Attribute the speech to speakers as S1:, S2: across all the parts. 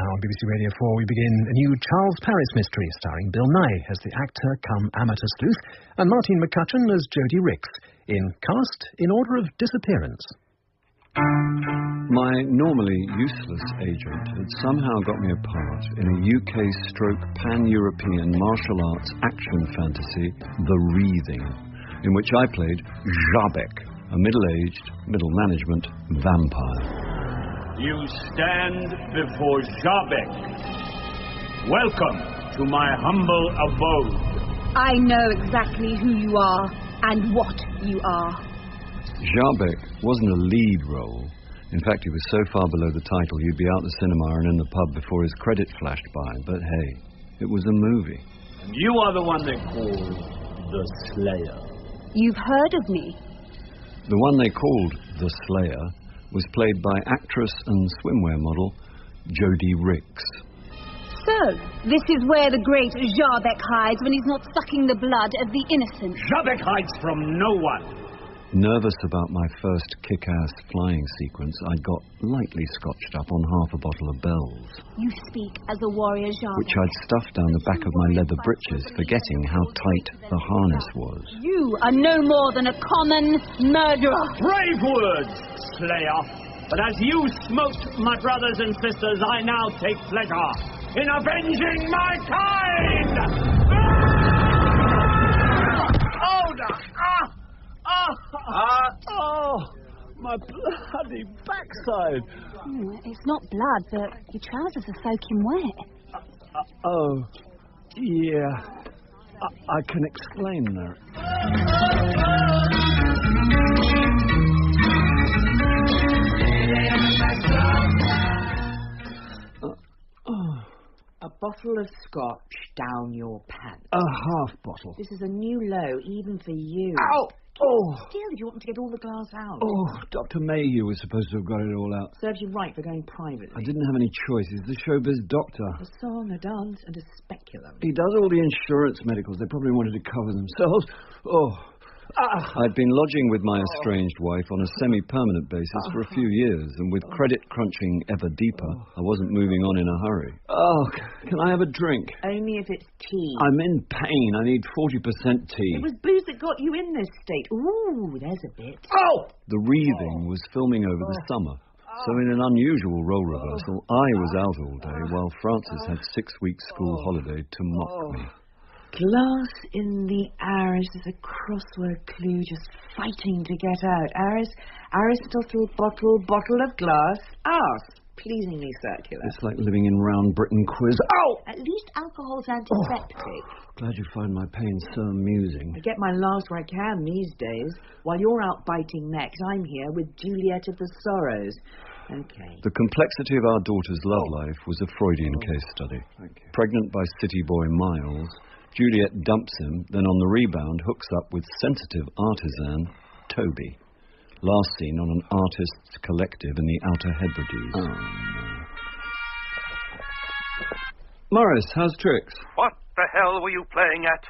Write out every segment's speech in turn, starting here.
S1: Now on BBC Radio 4 we begin a new Charles Paris mystery starring Bill Nighy as the actor come amateur sleuth and Martine McCutcheon as Jodie Ricks in Cast in Order of Disappearance.
S2: My normally useless agent had somehow got me a part in a UK/pan-European martial arts action fantasy, The Wreathing, in which I played 𝒆𝒔, a middle-aged, middle-management vampire.
S3: You stand before 𝒆𝒔. Welcome to my humble abode.
S4: I know exactly who you are and what you are.
S2: 𝒆𝒔 wasn't a lead role. In fact, he was so far below the title you'd be out the cinema and in the pub before his credit flashed by. But hey, it was a movie.
S3: And you are the one they call the Slayer.
S4: You've heard of me.
S2: The one they called the Slayer was played by actress and swimwear model Jodie Ricks.
S4: So, this is where the great 𝒆𝒔 hides when he's not sucking the blood of the innocent.
S3: 𝒆𝒔 hides from no one.
S2: Nervous about my first kick-ass flying sequence, I got lightly scotched up on half a bottle of Bells.
S4: You speak as a warrior 𝒆𝒔.
S2: Which I'd stuffed down the back of my leather breeches, forgetting how tight the harness was.
S4: You are no more than a common murderer.
S3: Brave words, Slayer. But as you smoked my brothers and sisters, I now take pleasure in avenging my kind! Oh, no!
S2: Oh, my bloody backside.
S4: It's not blood, but your trousers are soaking wet.
S2: Oh, yeah. I can explain that.
S5: A bottle of scotch down your pants.
S2: A half bottle.
S5: This is a new low, even for you.
S2: Ow! Oh!
S5: Still, you want to get all the glass out.
S2: Oh, Dr. Mayhew was supposed to have got it all out.
S5: Serves you right for going privately.
S2: I didn't have any choice. He's the showbiz doctor.
S5: A song, a dance, and a speculum.
S2: He does all the insurance medicals. They probably wanted to cover themselves. Oh. I'd been lodging with my estranged wife on a semi-permanent basis for a few years, and with credit crunching ever deeper, I wasn't moving on in a hurry. Oh, can I have a drink?
S5: Only if it's tea.
S2: I'm in pain. I need 40% tea.
S5: It was booze that got you in this state. Ooh, there's a bit.
S2: Oh! The Wreathing was filming over the summer. So in an unusual role reversal, I was out all day while Francis had 6-week school holiday to mock me.
S5: Glass in the Aris is a crossword clue just fighting to get out. Aristotle, bottle of glass, arse. Pleasingly circular.
S2: It's like living in round Britain quiz. Ow!
S5: At least alcohol's antiseptic.
S2: Glad you find my pain so amusing.
S5: I get my last where I can these days. While you're out biting necks, I'm here with Juliet of the Sorrows. Okay.
S2: The complexity of our daughter's love life was a Freudian case study. Pregnant by city boy Miles, Juliet dumps him, then on the rebound hooks up with sensitive artisan Toby. Last seen on an artists' collective in the Outer Hebrides. Oh, no. Morris, how's tricks?
S6: What the hell were you playing at?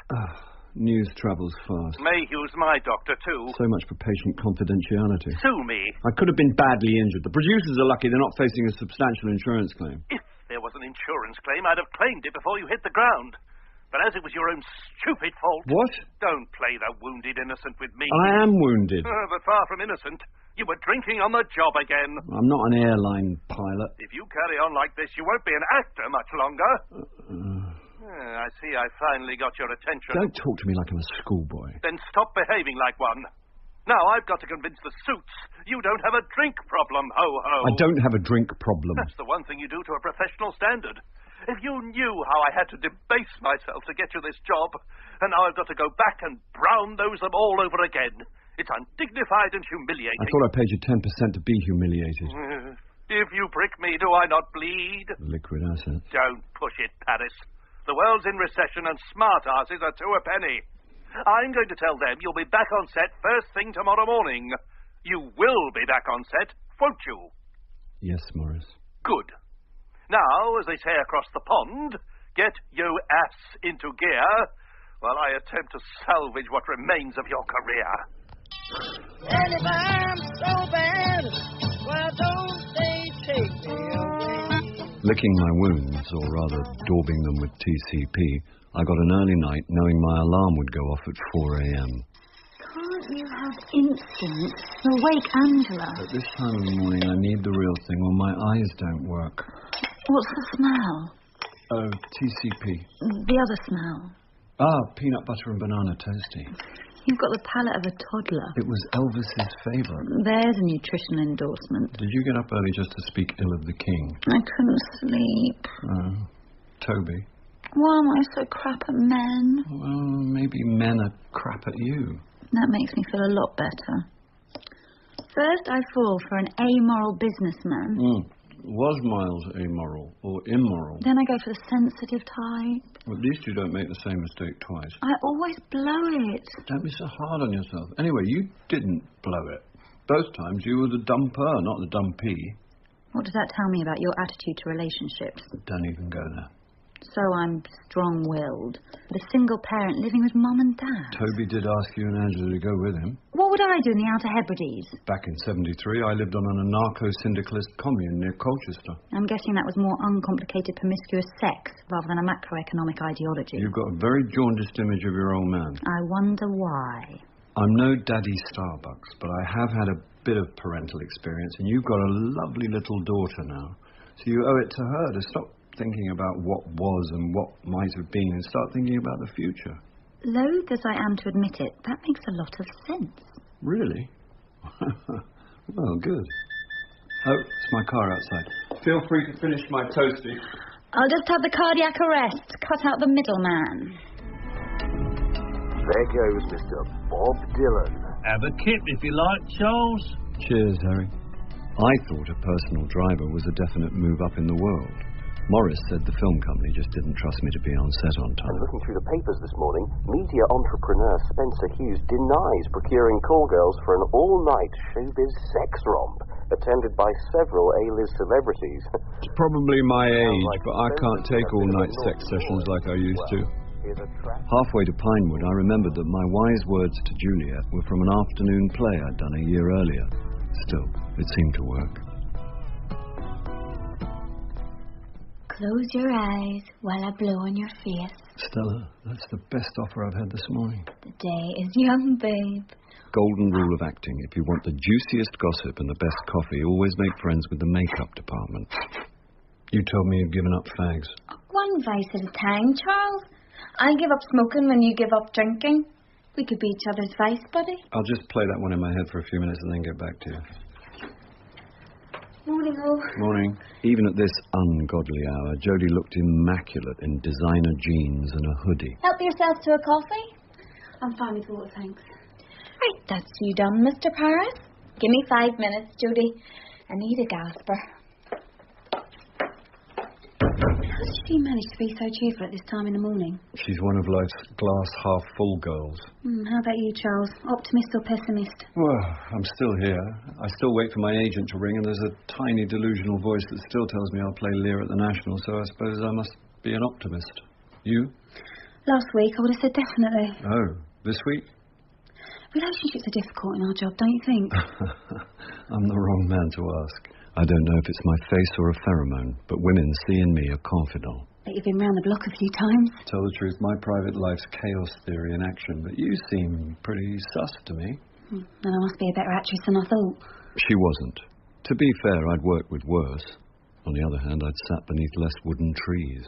S2: News travels fast.
S6: Mayhew's my doctor, too.
S2: So much for patient confidentiality.
S6: Sue me.
S2: I could have been badly injured. The producers are lucky they're not facing a substantial insurance claim.
S6: If there was an insurance claim, I'd have claimed it before you hit the ground. But as it was your own stupid fault...
S2: What?
S6: Don't play the wounded innocent with me.
S2: I am wounded.
S6: But far from innocent. You were drinking on the job again.
S2: I'm not an airline pilot.
S6: If you carry on like this, you won't be an actor much longer. I see I finally got your attention.
S2: Don't talk to me like I'm a schoolboy.
S6: Then stop behaving like one. Now I've got to convince the suits you don't have a drink problem, ho-ho.
S2: I don't have a drink problem.
S6: That's the one thing you do to a professional standard. If you knew how I had to debase myself to get you this job, and now I've got to go back and brown-nose them all over again. It's undignified and humiliating.
S2: I thought I paid you 10% to be humiliated.
S6: If you prick me, do I not bleed?
S2: Liquid assets.
S6: Don't push it, Paris. The world's in recession and smart asses are 2 a penny. I'm going to tell them you'll be back on set first thing tomorrow morning. You will be back on set, won't you?
S2: Yes, Morris.
S6: Good. Now, as they say across the pond, get your ass into gear while I attempt to salvage what remains of your career.
S7: And if I'm so bad, why don't they take me away?
S2: Licking my wounds, or rather daubing them with TCP, I got an early night knowing my alarm would go off at 4 a.m.
S4: Can't you have instinct? You'll wake Angela.
S2: At this time of the morning, I need the real thing, or my eyes don't work.
S4: What's the smell?
S2: Oh, TCP.
S4: The other smell.
S2: Peanut butter and banana toasty.
S4: You've got the palate of a toddler.
S2: It was Elvis's favourite.
S4: There's a nutritional endorsement.
S2: Did you get up early just to speak ill of the king?
S4: I couldn't sleep.
S2: Oh, Toby.
S4: Why am I so crap at men?
S2: Well, maybe men are crap at you.
S4: That makes me feel a lot better. First, I fall for an amoral businessman.
S2: Was Miles amoral or immoral?
S4: Then I go for the sensitive type.
S2: Well, at least you don't make the same mistake twice.
S4: I always blow it.
S2: Don't be so hard on yourself. Anyway, you didn't blow it. Both times you were the dumper, not the dumpee.
S4: What does that tell me about your attitude to relationships?
S2: Don't even go there.
S4: So I'm strong-willed, but a single parent living with Mum and Dad.
S2: Toby did ask you and Angela to go with him.
S4: What would I do in the Outer Hebrides?
S2: Back in 73, I lived on an anarcho-syndicalist commune near Colchester.
S4: I'm guessing that was more uncomplicated promiscuous sex rather than a macroeconomic ideology.
S2: You've got a very jaundiced image of your old man.
S4: I wonder why.
S2: I'm no Daddy Starbucks, but I have had a bit of parental experience, and you've got a lovely little daughter now. So you owe it to her to stop thinking about what was and what might have been and start thinking about the future.
S4: Loath as I am to admit it, that makes a lot of sense.
S2: Really? Well, good. Oh, it's my car outside. Feel free to finish my toasty.
S4: I'll just have the cardiac arrest. Cut out the middleman.
S8: There goes Mr. Bob Dylan.
S3: Have a kip if you like, Charles.
S2: Cheers, Harry. I thought a personal driver was a definite move up in the world. Morris said the film company just didn't trust me to be on set on time.
S8: And looking through the papers this morning, media entrepreneur Spencer Hughes denies procuring call girls for an all-night showbiz sex romp attended by several A-list celebrities.
S2: It's probably my age, but I can't take all-night sex sessions like I used to. Halfway to Pinewood, I remembered that my wise words to Juliet were from an afternoon play I'd done a year earlier. Still, it seemed to work.
S4: Close your eyes while I blow on your face.
S2: Stella, that's the best offer I've had this morning.
S4: The day is young, babe.
S2: Golden rule of acting. If you want the juiciest gossip and the best coffee, always make friends with the makeup department. You told me you'd given up fags.
S4: One vice at a time, Charles. I give up smoking when you give up drinking. We could be each other's vice, buddy.
S2: I'll just play that one in my head for a few minutes and then get back to you.
S4: Morning, all.
S2: Morning. Even at this ungodly hour, Jodie looked immaculate in designer jeans and a hoodie.
S4: Help yourself to a coffee? I'm fine with water, thanks. Right, that's you done, Mr. Paris. Give me 5 minutes, Jodie. I need a gasper. How did she manage to be so cheerful at this time in the morning?
S2: She's one of life's glass-half-full girls.
S4: How about you, Charles? Optimist or pessimist?
S2: Well, I'm still here. I still wait for my agent to ring, and there's a tiny delusional voice that still tells me I'll play Lear at the National, so I suppose I must be an optimist. You?
S4: Last week, I would have said definitely.
S2: Oh, this week?
S4: Relationships are difficult in our job, don't you think?
S2: I'm the wrong man to ask. I don't know if it's my face or a pheromone, but women see in me a confidant.
S4: Bet you've been round the block a few times.
S2: Tell the truth, my private life's chaos theory in action, but you seem pretty sus to me.
S4: Then I must be a better actress than I thought.
S2: She wasn't. To be fair, I'd worked with worse. On the other hand, I'd sat beneath less wooden trees.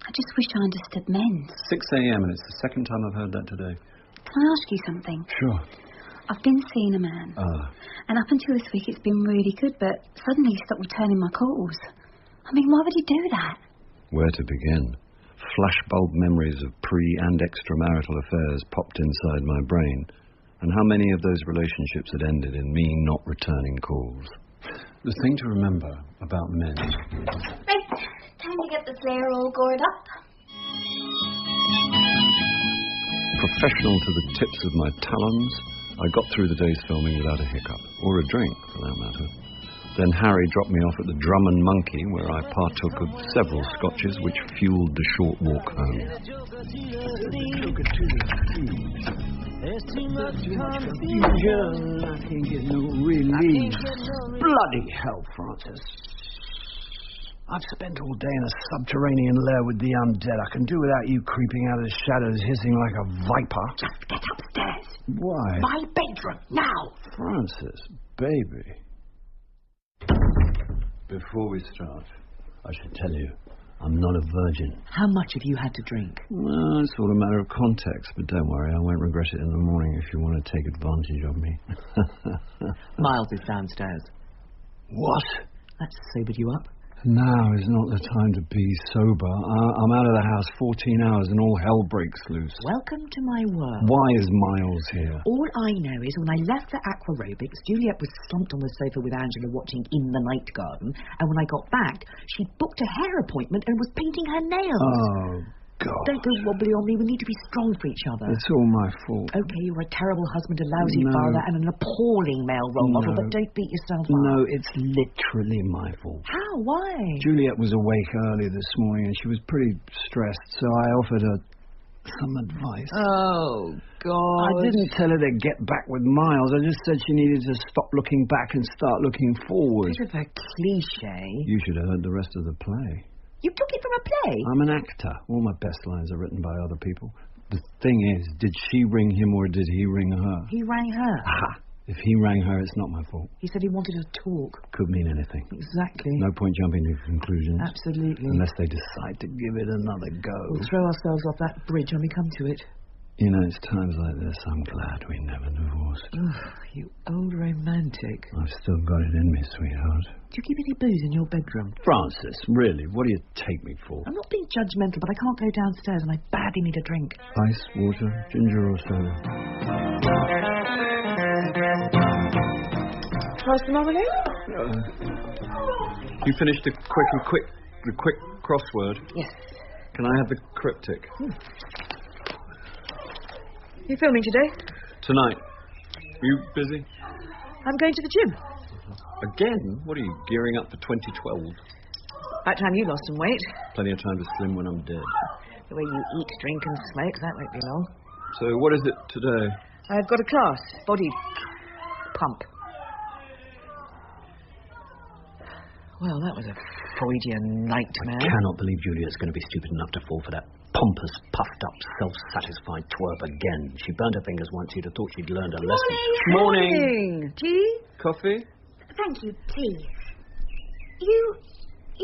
S4: I just wish I understood men.
S2: 6 a.m. and it's the second time I've heard that today.
S4: Can I ask you something?
S2: Sure.
S4: I've been seeing a man. And up until this week it's been really good, but suddenly he stopped returning my calls. I mean, why would he do that?
S2: Where to begin? Flashbulb memories of pre- and extramarital affairs popped inside my brain. And how many of those relationships had ended in me not returning calls? The thing to remember about men...
S4: Right, time to get the Slayer all gored up.
S2: Professional to the tips of my talons, I got through the day's filming without a hiccup, or a drink, for that matter. Then Harry dropped me off at the Drum and Monkey, where I partook of several scotches, which fueled the short walk home.
S9: There's too much confusion, I can't get no relief. Bloody hell, Francis. I've spent all day in a subterranean lair with the undead. I can do without you creeping out of the shadows, hissing like a viper.
S5: Just get upstairs.
S9: Why?
S5: My bedroom, now.
S2: Francis, baby. Before we start, I should tell you, I'm not a virgin.
S5: How much have you had to drink?
S2: Well, it's all a matter of context, but don't worry, I won't regret it in the morning if you want to take advantage of me.
S5: Miles is downstairs.
S2: What?
S5: That's sobered you up?
S2: Now is not the time to be sober. I'm out of the house 14 hours and all hell breaks loose.
S5: Welcome to my world.
S2: Why is Miles here?
S5: All I know is when I left for aquarobics, Juliet was slumped on the sofa with Angela watching In the Night Garden, and when I got back, she booked a hair appointment and was painting her nails.
S2: Oh, God.
S5: Don't go wobbly on me. We need to be strong for each other.
S2: It's all my fault.
S5: Okay, you're a terrible husband, a lousy father, and an appalling male role model, but don't beat yourself up.
S2: No, it's literally my fault.
S5: How? Why?
S2: Juliet was awake early this morning and she was pretty stressed, so I offered her some advice.
S5: Oh, God.
S2: I didn't tell her to get back with Miles. I just said she needed to stop looking back and start looking forward.
S5: Bit of a cliche.
S2: You should have heard the rest of the play.
S5: You took it from a play?
S2: I'm an actor. All my best lines are written by other people. The thing is, did she ring him or did he ring her?
S5: He rang her.
S2: Aha! If he rang her, it's not my fault.
S5: He said he wanted to talk.
S2: Could mean anything.
S5: Exactly.
S2: No point jumping to conclusions.
S5: Absolutely.
S2: Unless they decide to give it another go.
S5: We'll throw ourselves off that bridge when we come to it.
S2: You know, it's times like this I'm glad we never divorced.
S5: Oh, you old romantic.
S2: I've still got it in me, sweetheart.
S5: Do you keep any booze in your bedroom?
S2: Francis, really, what do you take me for?
S5: I'm not being judgmental, but I can't go downstairs and I badly need a drink.
S2: Ice, water, ginger or soda?
S5: Try some marmalade?
S2: You finished the quick crossword?
S5: Yes.
S2: Can I have the cryptic?
S5: You filming today?
S2: Tonight. You busy?
S5: I'm going to the gym.
S2: Again? What are you, gearing up for 2012?
S5: About time you lost some weight.
S2: Plenty of time to slim when I'm dead.
S5: The way you eat, drink and smoke, that won't be long.
S2: So what is it today?
S5: I've got a class. Body pump. Well, that was a Freudian nightmare.
S9: I cannot believe Juliet's going to be stupid enough to fall for that pompous, puffed-up, self-satisfied twerp again. She burned her fingers once. You'd have thought she'd learned a lesson.
S5: Morning. Tea?
S2: Coffee?
S10: Thank you, please. You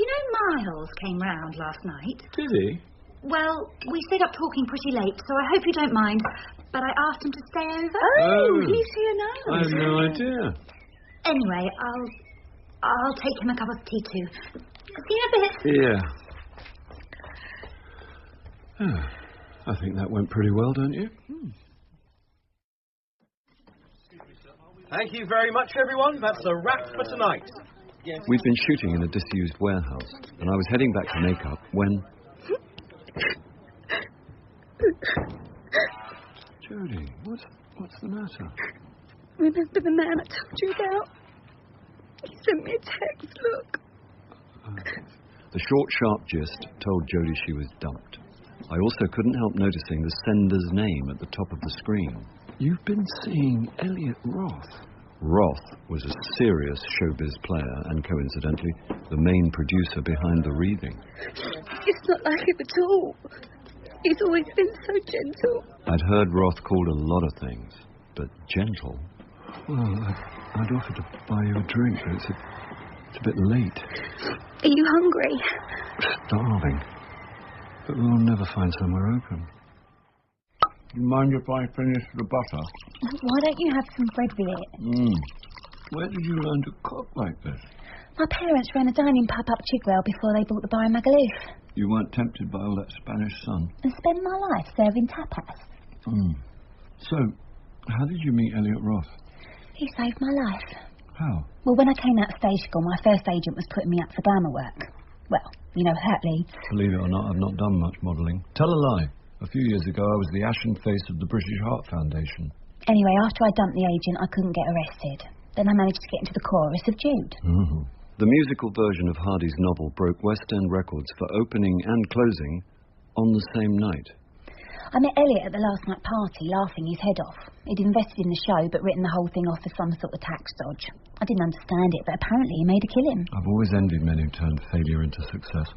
S10: know Miles came round last night?
S2: Did he?
S10: Well, we stayed up talking pretty late, so I hope you don't mind, but I asked him to stay over.
S5: Oh, he's here now.
S2: I have no idea.
S10: Anyway, I'll take him a cup of tea too. See you in a bit.
S2: Yeah. I think that went pretty well, don't you?
S11: Thank you very much, everyone. That's a wrap for tonight.
S2: We'd been shooting in a disused warehouse, and I was heading back to makeup when... Jodie, what's the matter?
S4: Remember the man I told you about? He sent me a text, look.
S2: The short, sharp gist told Jodie she was dumped. I also couldn't help noticing the sender's name at the top of the screen.
S9: You've been seeing Elliot Roth.
S2: Roth was a serious showbiz player and, coincidentally, the main producer behind the Wreathing.
S4: It's not like him at all. He's always been so gentle.
S2: I'd heard Roth called a lot of things, but gentle?
S9: Well, I'd offered to buy you a drink, but it's a bit late.
S4: Are you hungry?
S9: Starving. But we'll never find somewhere open.
S2: You mind if I finish the butter?
S4: Why don't you have some bread with it?
S2: Where did you learn to cook like this?
S4: My parents ran a dining pub up Chigwell before they bought the bar in Magaluf.
S2: You weren't tempted by all that Spanish sun?
S4: And spend my life serving tapas.
S2: So, how did you meet Elliot Roth?
S4: He saved my life.
S2: How?
S4: Well, when I came out of stage school, my first agent was putting me up for glamour work. Well, you know, Hurt Leeds.
S2: Believe it or not, I've not done much modelling. Tell a lie. A few years ago, I was the ashen face of the British Heart Foundation.
S4: Anyway, after I dumped the agent, I couldn't get arrested. Then I managed to get into the chorus of Jude.
S2: The musical version of Hardy's novel broke West End records for opening and closing on the same night.
S4: I met Elliot at the last night party, laughing his head off.
S12: He'd invested in the show, but written the whole thing off as some sort of tax dodge. I didn't understand it, but apparently he made a killing.
S2: I've always envied men who turned failure into success.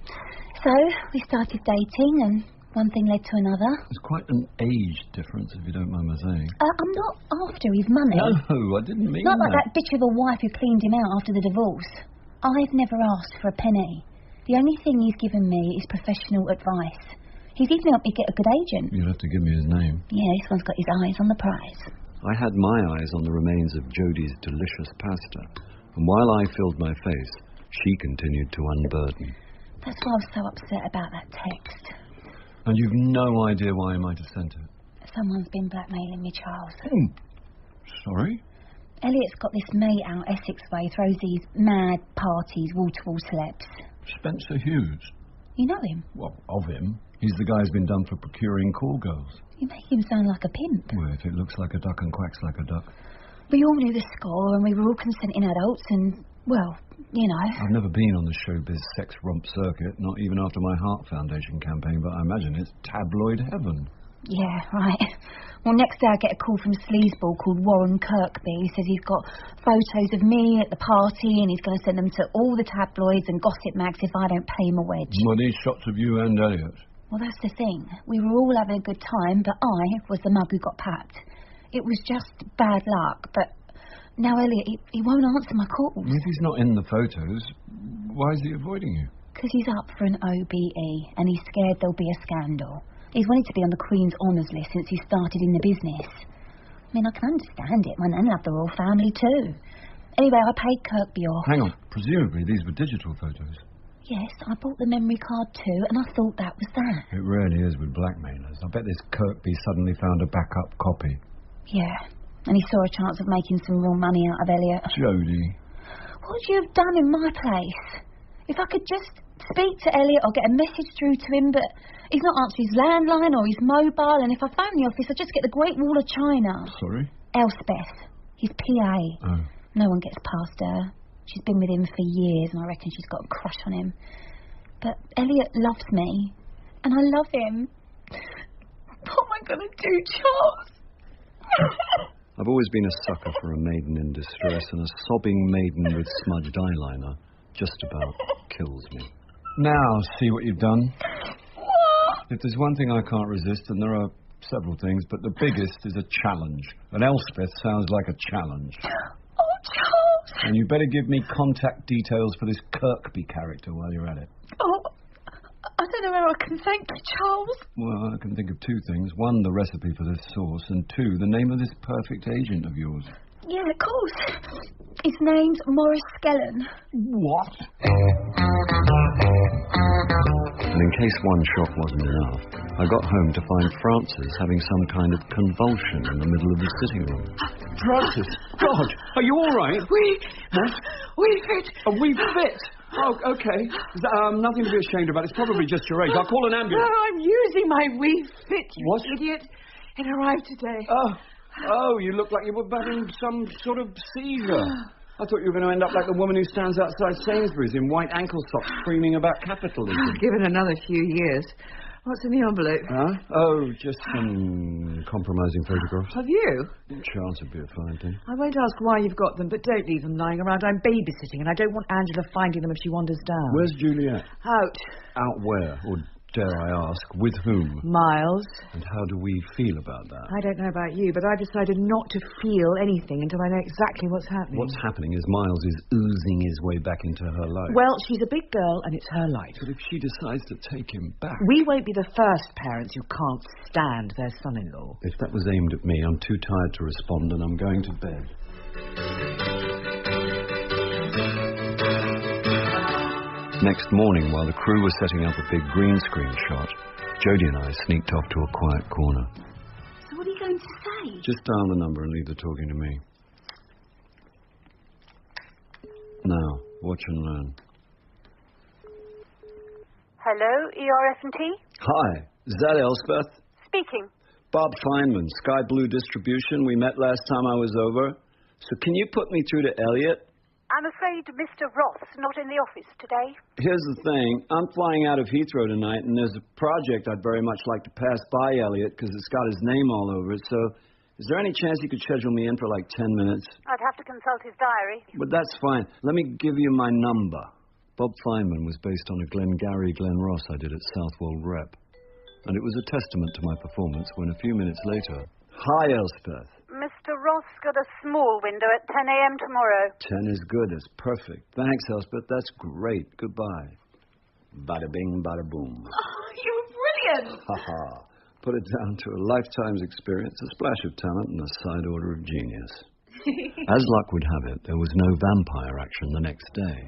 S12: So, we started dating, and one thing led to another.
S2: There's quite an age difference, if you don't mind my saying.
S12: I'm not after his money.
S2: No, I didn't mean
S12: Not like that bitch of a wife who cleaned him out after the divorce. I've never asked for a penny. The only thing he's given me is professional advice. He's even helped me get a good agent.
S2: You'll have to give me his name.
S12: Yeah, this one's got his eyes on the prize.
S2: I had my eyes on the remains of Jodie's delicious pasta, and while I filled my face, she continued to unburden.
S12: That's why I was so upset about that text.
S2: And you've no idea why I might have sent it?
S12: Someone's been blackmailing me, Charles.
S2: Sorry?
S12: Elliot's got this mate out Essex way, throws these mad parties, wall-to-wall celebs.
S2: Spencer Hughes?
S12: You know him?
S2: Well, of him. He's the guy who's been done for procuring call girls.
S12: You make him sound like a pimp.
S2: Well, if it looks like a duck and quacks like a duck.
S12: We all knew the score, and we were all consenting adults, and, well, you know.
S2: I've never been on the showbiz sex romp circuit, not even after my Heart Foundation campaign, but I imagine it's tabloid heaven.
S12: Yeah, right. Well, next day I get a call from a sleazeball called Warren Kirkby. He says he's got photos of me at the party and he's going to send them to all the tabloids and gossip mags if I don't pay him a wedge.
S2: Well, these shots of you and Elliot.
S12: Well, that's the thing. We were all having a good time, but I was the mug who got papped. It was just bad luck, but now Elliot, he won't answer my calls.
S2: If he's not in the photos, why is he avoiding you?
S12: Because he's up for an OBE and he's scared there'll be a scandal. He's wanted to be on the Queen's Honours list since he started in the business. I mean, I can understand it. My nan loved the royal family too. Anyway, I paid Kirkby off.
S2: Hang on. Presumably these were digital photos.
S12: Yes, I bought the memory card too, and I thought that was that.
S2: It rarely is with blackmailers. I bet this Kirkby suddenly found a backup copy.
S12: Yeah, and he saw a chance of making some real money out of Elliot.
S2: Jodie.
S12: What would you have done in my place? If I could just speak to Elliot or get a message through to him, but he's not answering his landline or his mobile, and if I phone the office, I just get the Great Wall of China.
S2: Sorry?
S12: 𝒆𝒆𝒔, his PA.
S2: Oh.
S12: No one gets past her. She's been with him for years, and I reckon she's got a crush on him. But Elliot loves me, and I love him. What am I going to do, Charles?
S2: I've always been a sucker for a maiden in distress, and a sobbing maiden with smudged eyeliner just about kills me. Now, see what you've done?
S12: What?
S2: If there's one thing I can't resist, and there are several things, but the biggest is a challenge. And 𝒆𝒆𝒔 sounds like a challenge.
S12: Oh, Charles.
S2: And you better give me contact details for this Kirkby character while you're at it.
S12: Oh, I don't know how I can thank you, Charles.
S2: Well, I can think of two things. One, the recipe for this sauce, and two, the name of this perfect agent of yours.
S12: Yeah, of course. His name's Maurice Skellen.
S2: What? And in case one shock wasn't enough, I got home to find Frances having some kind of convulsion in the middle of the sitting room. Frances! God! Are you all right?
S5: We fit.
S2: We fit? Oh, okay. Nothing to be ashamed about. It's probably just your age. I'll call an ambulance.
S5: No, I'm using my We Fit, you
S2: What?
S5: idiot. It arrived today.
S2: Oh, you look like you were having some sort of seizure. I thought you were going to end up like the woman who stands outside Sainsbury's in white ankle socks screaming about capitalism.
S5: Give it another few years. What's in the envelope?
S2: Huh? Oh, just some compromising photographs.
S5: Have you?
S2: Chance would be a fine thing.
S5: I won't ask why you've got them, but don't leave them lying around. I'm babysitting, and I don't want Angela finding them if she wanders down.
S2: Where's Juliet?
S5: Out.
S2: Out where? Or dare I ask, with whom?
S5: Miles.
S2: And how do we feel about that?
S5: I don't know about you, but I've decided not to feel anything until I know exactly what's happening.
S2: What's happening is Miles is oozing his way back into her life.
S5: Well, she's a big girl, and it's her life.
S2: But if she decides to take him back...
S5: We won't be the first parents who can't stand their son-in-law.
S2: If that was aimed at me, I'm too tired to respond, and I'm going to bed. Next morning, while the crew was setting up a big green screen shot, Jodie and I sneaked off to a quiet corner.
S12: So what are you going to say?
S2: Just dial the number and leave the talking to me. Now, watch and learn.
S13: Hello, ERF&T?
S2: Hi, is that 𝒆𝒆𝒔?
S13: Speaking.
S2: Bob Feynman, Sky Blue Distribution. We met last time I was over. So can you put me through to Elliot?
S13: I'm afraid Mr. Roth's not in the office today.
S2: Here's the thing. I'm flying out of Heathrow tonight, and there's a project I'd very much like to pass by Elliot because it's got his name all over it. So Is there any chance you could schedule me in for like 10 minutes?
S13: I'd have to consult his diary.
S2: But that's fine. Let me give you my number. Bob Feynman was based on a Glengarry Glen Ross I did at Southwold Rep. And it was a testament to my performance when a few minutes later... Hi, Elspeth.
S13: Mr. Ross got a small window at 10 a.m. tomorrow.
S2: 10 is good. It's perfect. Thanks, Elspeth. That's great. Goodbye. Bada bing, bada boom.
S5: Oh, you were brilliant.
S2: Ha-ha. Put it down to a lifetime's experience, a splash of talent, and a side order of genius. As luck would have it, there was no vampire action the next day.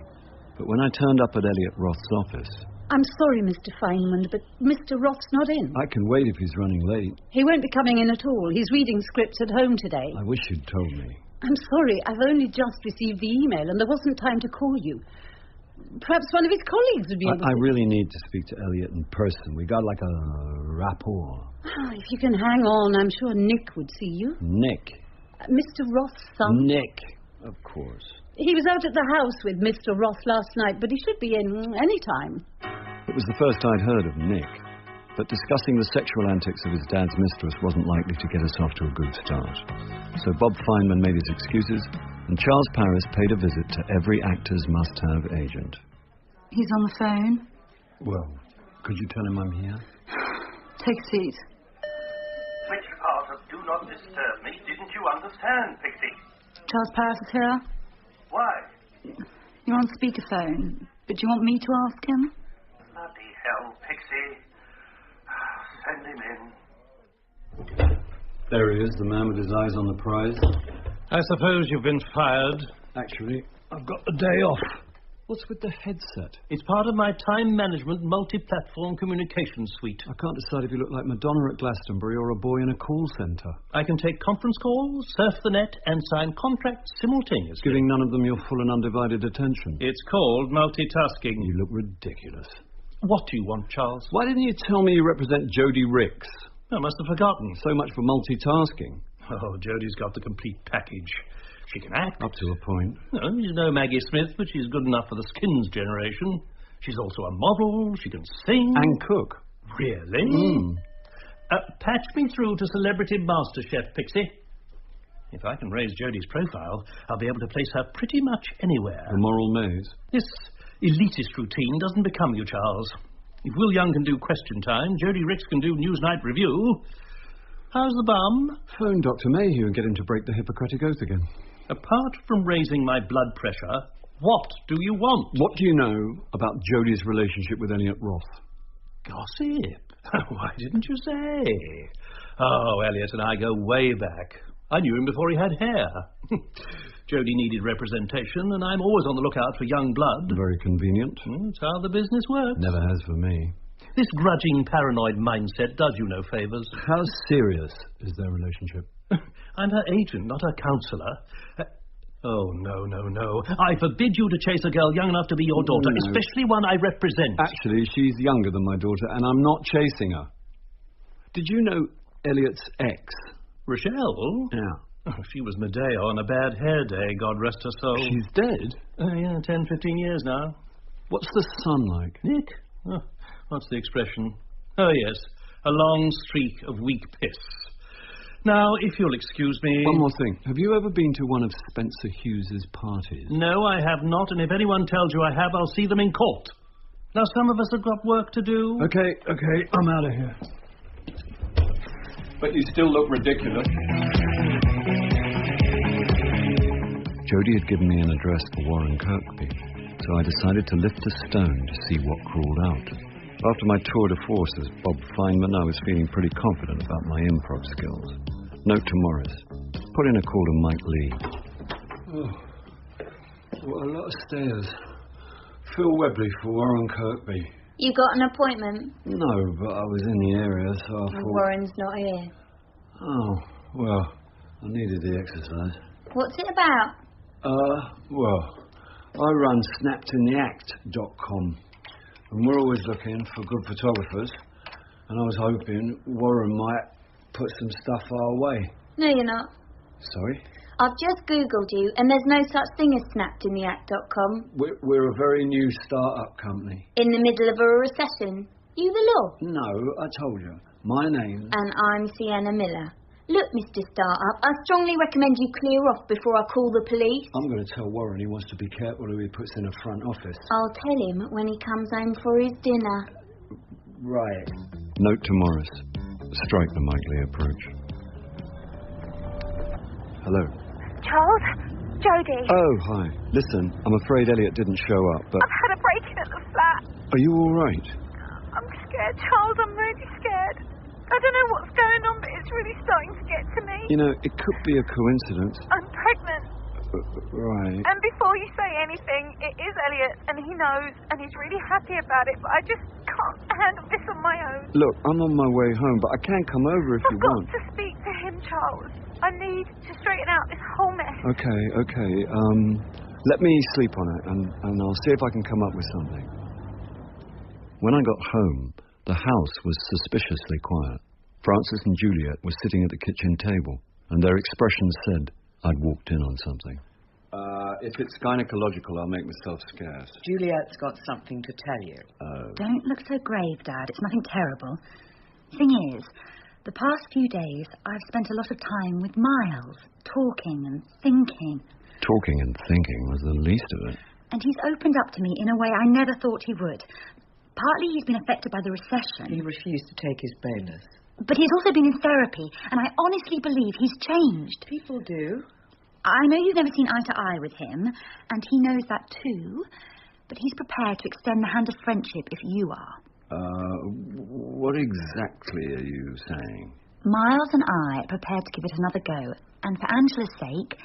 S2: But when I turned up at Elliot Roth's office...
S14: I'm sorry, Mr. Feynman, but Mr. Roth's not in.
S2: I can wait if he's running late.
S14: He won't be coming in at all. He's reading scripts at home today.
S2: I wish you'd told me.
S14: I'm sorry, I've only just received the email and there wasn't time to call you. Perhaps one of his colleagues would be able to...
S2: I really need to speak to Elliot in person. We got like a rapport.
S14: Oh, if you can hang on, I'm sure Nick would see you.
S2: Nick?
S14: Mr. Roth's son.
S2: Nick, of course.
S14: He was out at the house with Mr. Roth last night, but he should be in any time.
S2: It was the first I'd heard of Nick, but discussing the sexual antics of his dad's mistress wasn't likely to get us off to a good start. So Bob Feynman made his excuses, and Charles Paris paid a visit to every actor's must-have agent.
S15: He's on the phone.
S2: Well, could you tell him I'm here?
S15: Take a seat.
S6: Which part of do not disturb me didn't you understand, Pixie?
S15: Charles Paris is here.
S6: Why?
S15: You're on speakerphone, but do you want me to ask him?
S6: Bloody hell, Pixie. Send him in.
S2: There he is, the man with his eyes on the prize.
S11: I suppose you've been fired.
S2: Actually, I've got the day off. What's with the headset?
S11: It's part of my time management multi-platform communication suite.
S2: I can't decide if you look like Madonna at Glastonbury or a boy in a call centre.
S11: I can take conference calls, surf the net, and sign contracts simultaneously.
S2: Giving none of them your full and undivided attention.
S11: It's called multitasking.
S2: You look ridiculous.
S11: What do you want, Charles?
S2: Why didn't you tell me you represent Jodie Ricks?
S11: I must have forgotten.
S2: So much for multitasking.
S11: Oh, Jodie's got the complete package. She can act.
S2: Up to a point.
S11: No, she's no Maggie Smith, but she's good enough for the Skins generation. She's also a model. She can sing.
S2: And cook.
S11: Really? Patch me through to Celebrity MasterChef, Pixie. If I can raise Jodie's profile, I'll be able to place her pretty much anywhere.
S2: The moral maze.
S11: This elitist routine doesn't become you, Charles. If Will Young can do Question Time, Jodie Ricks can do Newsnight Review. How's the bum?
S2: Phone Dr. Mayhew and get him to break the Hippocratic Oath again.
S11: Apart from raising my blood pressure, what do you want?
S2: What do you know about Jodie's relationship with Elliot Roth?
S11: Gossip? Why didn't you say? Oh, Elliot and I go way back. I knew him before he had hair. Jodie needed representation, and I'm always on the lookout for young blood.
S2: Very convenient.
S11: That's how the business works.
S2: Never has for me.
S11: This grudging, paranoid mindset does you no favours.
S2: How serious is their relationship?
S11: I'm her agent, not her counsellor. Oh, no. I forbid you to chase a girl young enough to be your daughter, especially one I represent.
S2: Actually, she's younger than my daughter, and I'm not chasing her. Did you know Elliot's ex?
S11: Rochelle?
S2: Yeah.
S11: Oh, she was Medea on a bad hair day, God rest her soul.
S2: She's dead?
S11: Yeah, 10, 15 years now.
S2: What's the son like?
S11: Nick? Oh, what's the expression? Oh, yes, a long streak of weak piss. Now, if you'll excuse me...
S2: One more thing. Have you ever been to one of Spencer Hughes's parties?
S11: No, I have not, and if anyone tells you I have, I'll see them in court. Now, some of us have got work to do.
S2: Okay, I'm out of here. But you still look ridiculous. Jodie had given me an address for Warren Kirkby, so I decided to lift a stone to see what crawled out. After my tour de force as Bob Feynman, I was feeling pretty confident about my improv skills. Note to Morris. Put in a call to Mike Lee. Oh, what a lot of stairs. Phil Webley for Warren Kirkby.
S4: You got an appointment?
S2: No, but I was in the area, so I thought...
S4: Warren's not here.
S2: Oh, well, I needed the exercise.
S4: What's it about?
S2: Well, I run snappedintheact.com, and we're always looking for good photographers, and I was hoping Warren might put some stuff our way.
S4: No, you're not.
S2: Sorry?
S4: I've just Googled you, and there's no such thing as snappedintheact.com.
S2: We're a very new start-up company.
S4: In the middle of a recession. You the law?
S2: No, I told you. My name...
S4: And I'm Sienna Miller. Look, Mr. Startup, I strongly recommend you clear off before I call the police.
S2: I'm going to tell Warren he wants to be careful who he puts in a front office.
S4: I'll tell him when he comes home for his dinner.
S2: Right. Note to Morris. Strike the Mightly approach. Hello.
S13: Charles? Jodie.
S2: Oh, hi. Listen, I'm afraid Elliot didn't show up, but...
S13: I've had a break-in at the flat.
S2: Are you all right?
S13: I'm scared, Charles. I'm really scared. I don't know what's going on, but it's really starting to get to me.
S2: You know, it could be a coincidence.
S13: I'm pregnant.
S2: Right.
S13: And before you say anything, it is Elliot, and he knows, and he's really happy about it, but I just can't handle this on my own.
S2: Look, I'm on my way home, but I can come over if you want.
S13: I've got to speak to him, Charles. I need to straighten out this whole mess.
S2: Okay. Let me sleep on it, and I'll see if I can come up with something. When I got home, the house was suspiciously quiet. Francis and Juliet were sitting at the kitchen table, and their expressions said I'd walked in on something. If it's gynecological, I'll make myself scarce.
S5: Juliet's got something to tell you.
S10: Don't look so grave, Dad. It's nothing terrible. Thing is, the past few days, I've spent a lot of time with Miles, talking and thinking.
S2: Talking and thinking was the least of it.
S10: And he's opened up to me in a way I never thought he would. Partly he's been affected by the recession.
S5: He refused to take his bonus.
S10: But he's also been in therapy, and I honestly believe he's changed.
S5: People do.
S10: I know you've never seen eye to eye with him, and he knows that too, but he's prepared to extend the hand of friendship if you are.
S2: What exactly are you saying?
S10: Miles and I are prepared to give it another go, and for Angela's sake,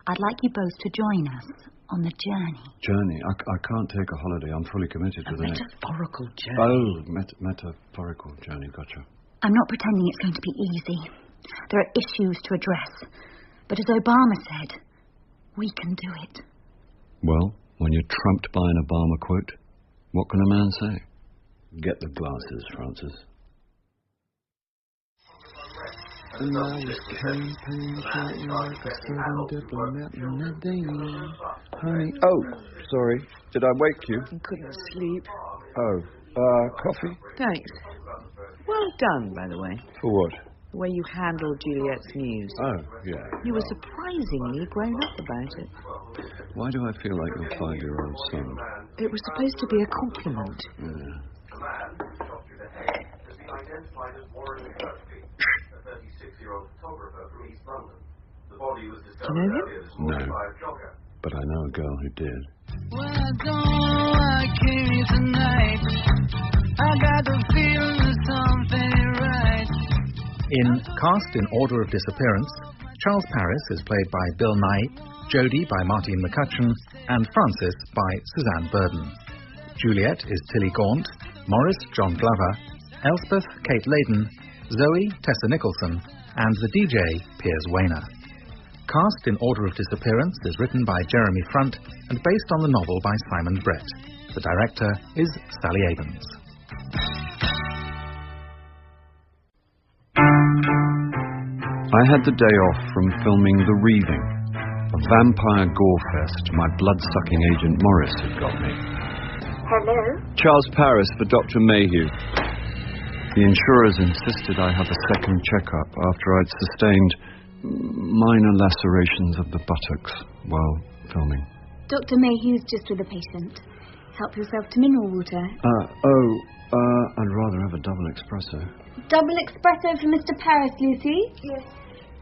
S10: I'd like you both to join us on the journey.
S2: Journey? I can't take a holiday. I'm fully committed to the next...
S5: Metaphorical journey.
S2: Oh, metaphorical journey. Gotcha.
S10: I'm not pretending it's going to be easy. There are issues to address. But as Obama said, we can do it.
S2: Well, when you're trumped by an Obama quote, what can a man say? Get the glasses, Francis. And I was campaigning like a southern diplomat in a day. Honey. Oh, sorry. Did I wake you?
S5: I couldn't sleep.
S2: Oh, coffee?
S5: Thanks. Well done, by the way.
S2: For what?
S5: The way you handled Juliet's news.
S2: Oh, yeah.
S5: You were surprisingly grown up about it.
S2: Why do I feel like your 5-year-old son?
S5: It was supposed to be a compliment.
S2: Yeah.
S8: The man who shot through the head has been identified as Warren McCutcheon, a 36-year-old photographer from East London. The body was discovered earlier this morning by a jogger.
S2: But I know a girl who did.
S16: Well, I don't like you tonight. I got the feeling there's something right.
S1: In Cast in Order of Disappearance, Charles Paris is played by Bill Nighy, Jodie by Martine McCutcheon, and Francis by Suzanne Burden. Juliet is Tilly Gaunt, Morris John Glover, Elspeth Kate Layden, Zoe Tessa Nicholson, and the DJ Piers Wayner. Cast in Order of Disappearance is written by Jeremy Frunt and based on the novel by Simon Brett. The director is Sally Abrams.
S2: I had the day off from filming The Wreathing, a vampire gore-fest my blood-sucking agent Morris had got me.
S13: Hello?
S2: Charles Paris for Dr. Mayhew. The insurers insisted I have a second checkup after I'd sustained minor lacerations of the buttocks while filming.
S4: Dr. Mayhew's just with a patient. Help yourself to mineral water.
S2: I'd rather have a double espresso.
S4: Double espresso for Mr. Paris, Lucy?
S13: Yes.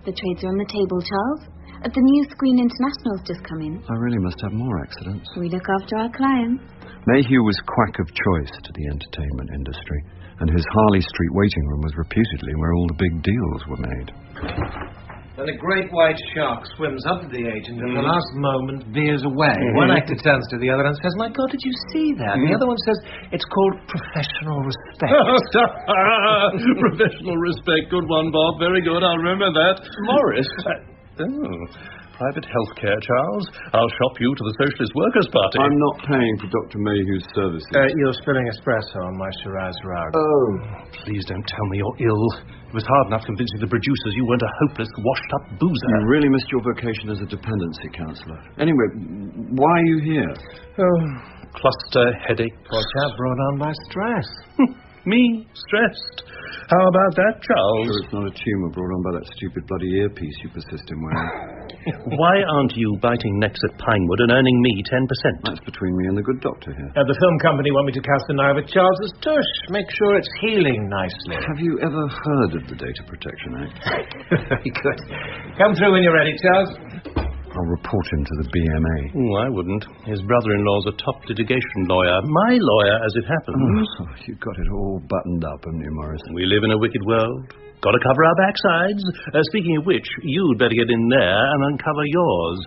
S4: The trades are on the table, Charles. The new Screen International's just come in.
S2: I really must have more accidents.
S4: We look after our clients.
S2: Mayhew was quack of choice to the entertainment industry, and his Harley Street waiting room was reputedly where all the big deals were made.
S17: Then a great white shark swims up to the agent and at the last moment veers away. One actor turns to the other and says, "My God, did you see that?" And the other one says, "It's called professional respect."
S11: Professional respect. Good one, Bob. Very good. I'll remember that. Morris. Private health care, Charles. I'll shop you to the Socialist Workers' Party.
S2: I'm not paying for Dr. Mayhew's services.
S17: You're spilling espresso on my Shiraz rug.
S2: Oh.
S11: Please don't tell me you're ill. It was hard enough convincing the producers you weren't a hopeless, washed-up boozer.
S2: You really missed your vocation as a dependency counsellor. Anyway, why are you here?
S11: Cluster headache.
S17: Poor chap brought on by stress.
S11: Me? Stressed? How about that, Charles?
S2: Sure it's not a tumour brought on by that stupid bloody earpiece you persist in wearing.
S11: Why aren't you biting necks at Pinewood and earning me 10%?
S2: That's between me and the good doctor here.
S17: The film company want me to cast an eye over Charles's tush. Make sure it's healing nicely.
S2: Have you ever heard of the Data Protection Act?
S17: Very good. Come through when you're ready, Charles.
S2: I'll report him to the BMA.
S11: Oh, I wouldn't. His brother-in-law's a top litigation lawyer. My lawyer, as it happens.
S2: Oh, you've got it all buttoned up, haven't you, Morris?
S11: We live in a wicked world. Got to cover our backsides. Speaking of which, you'd better get in there and uncover yours.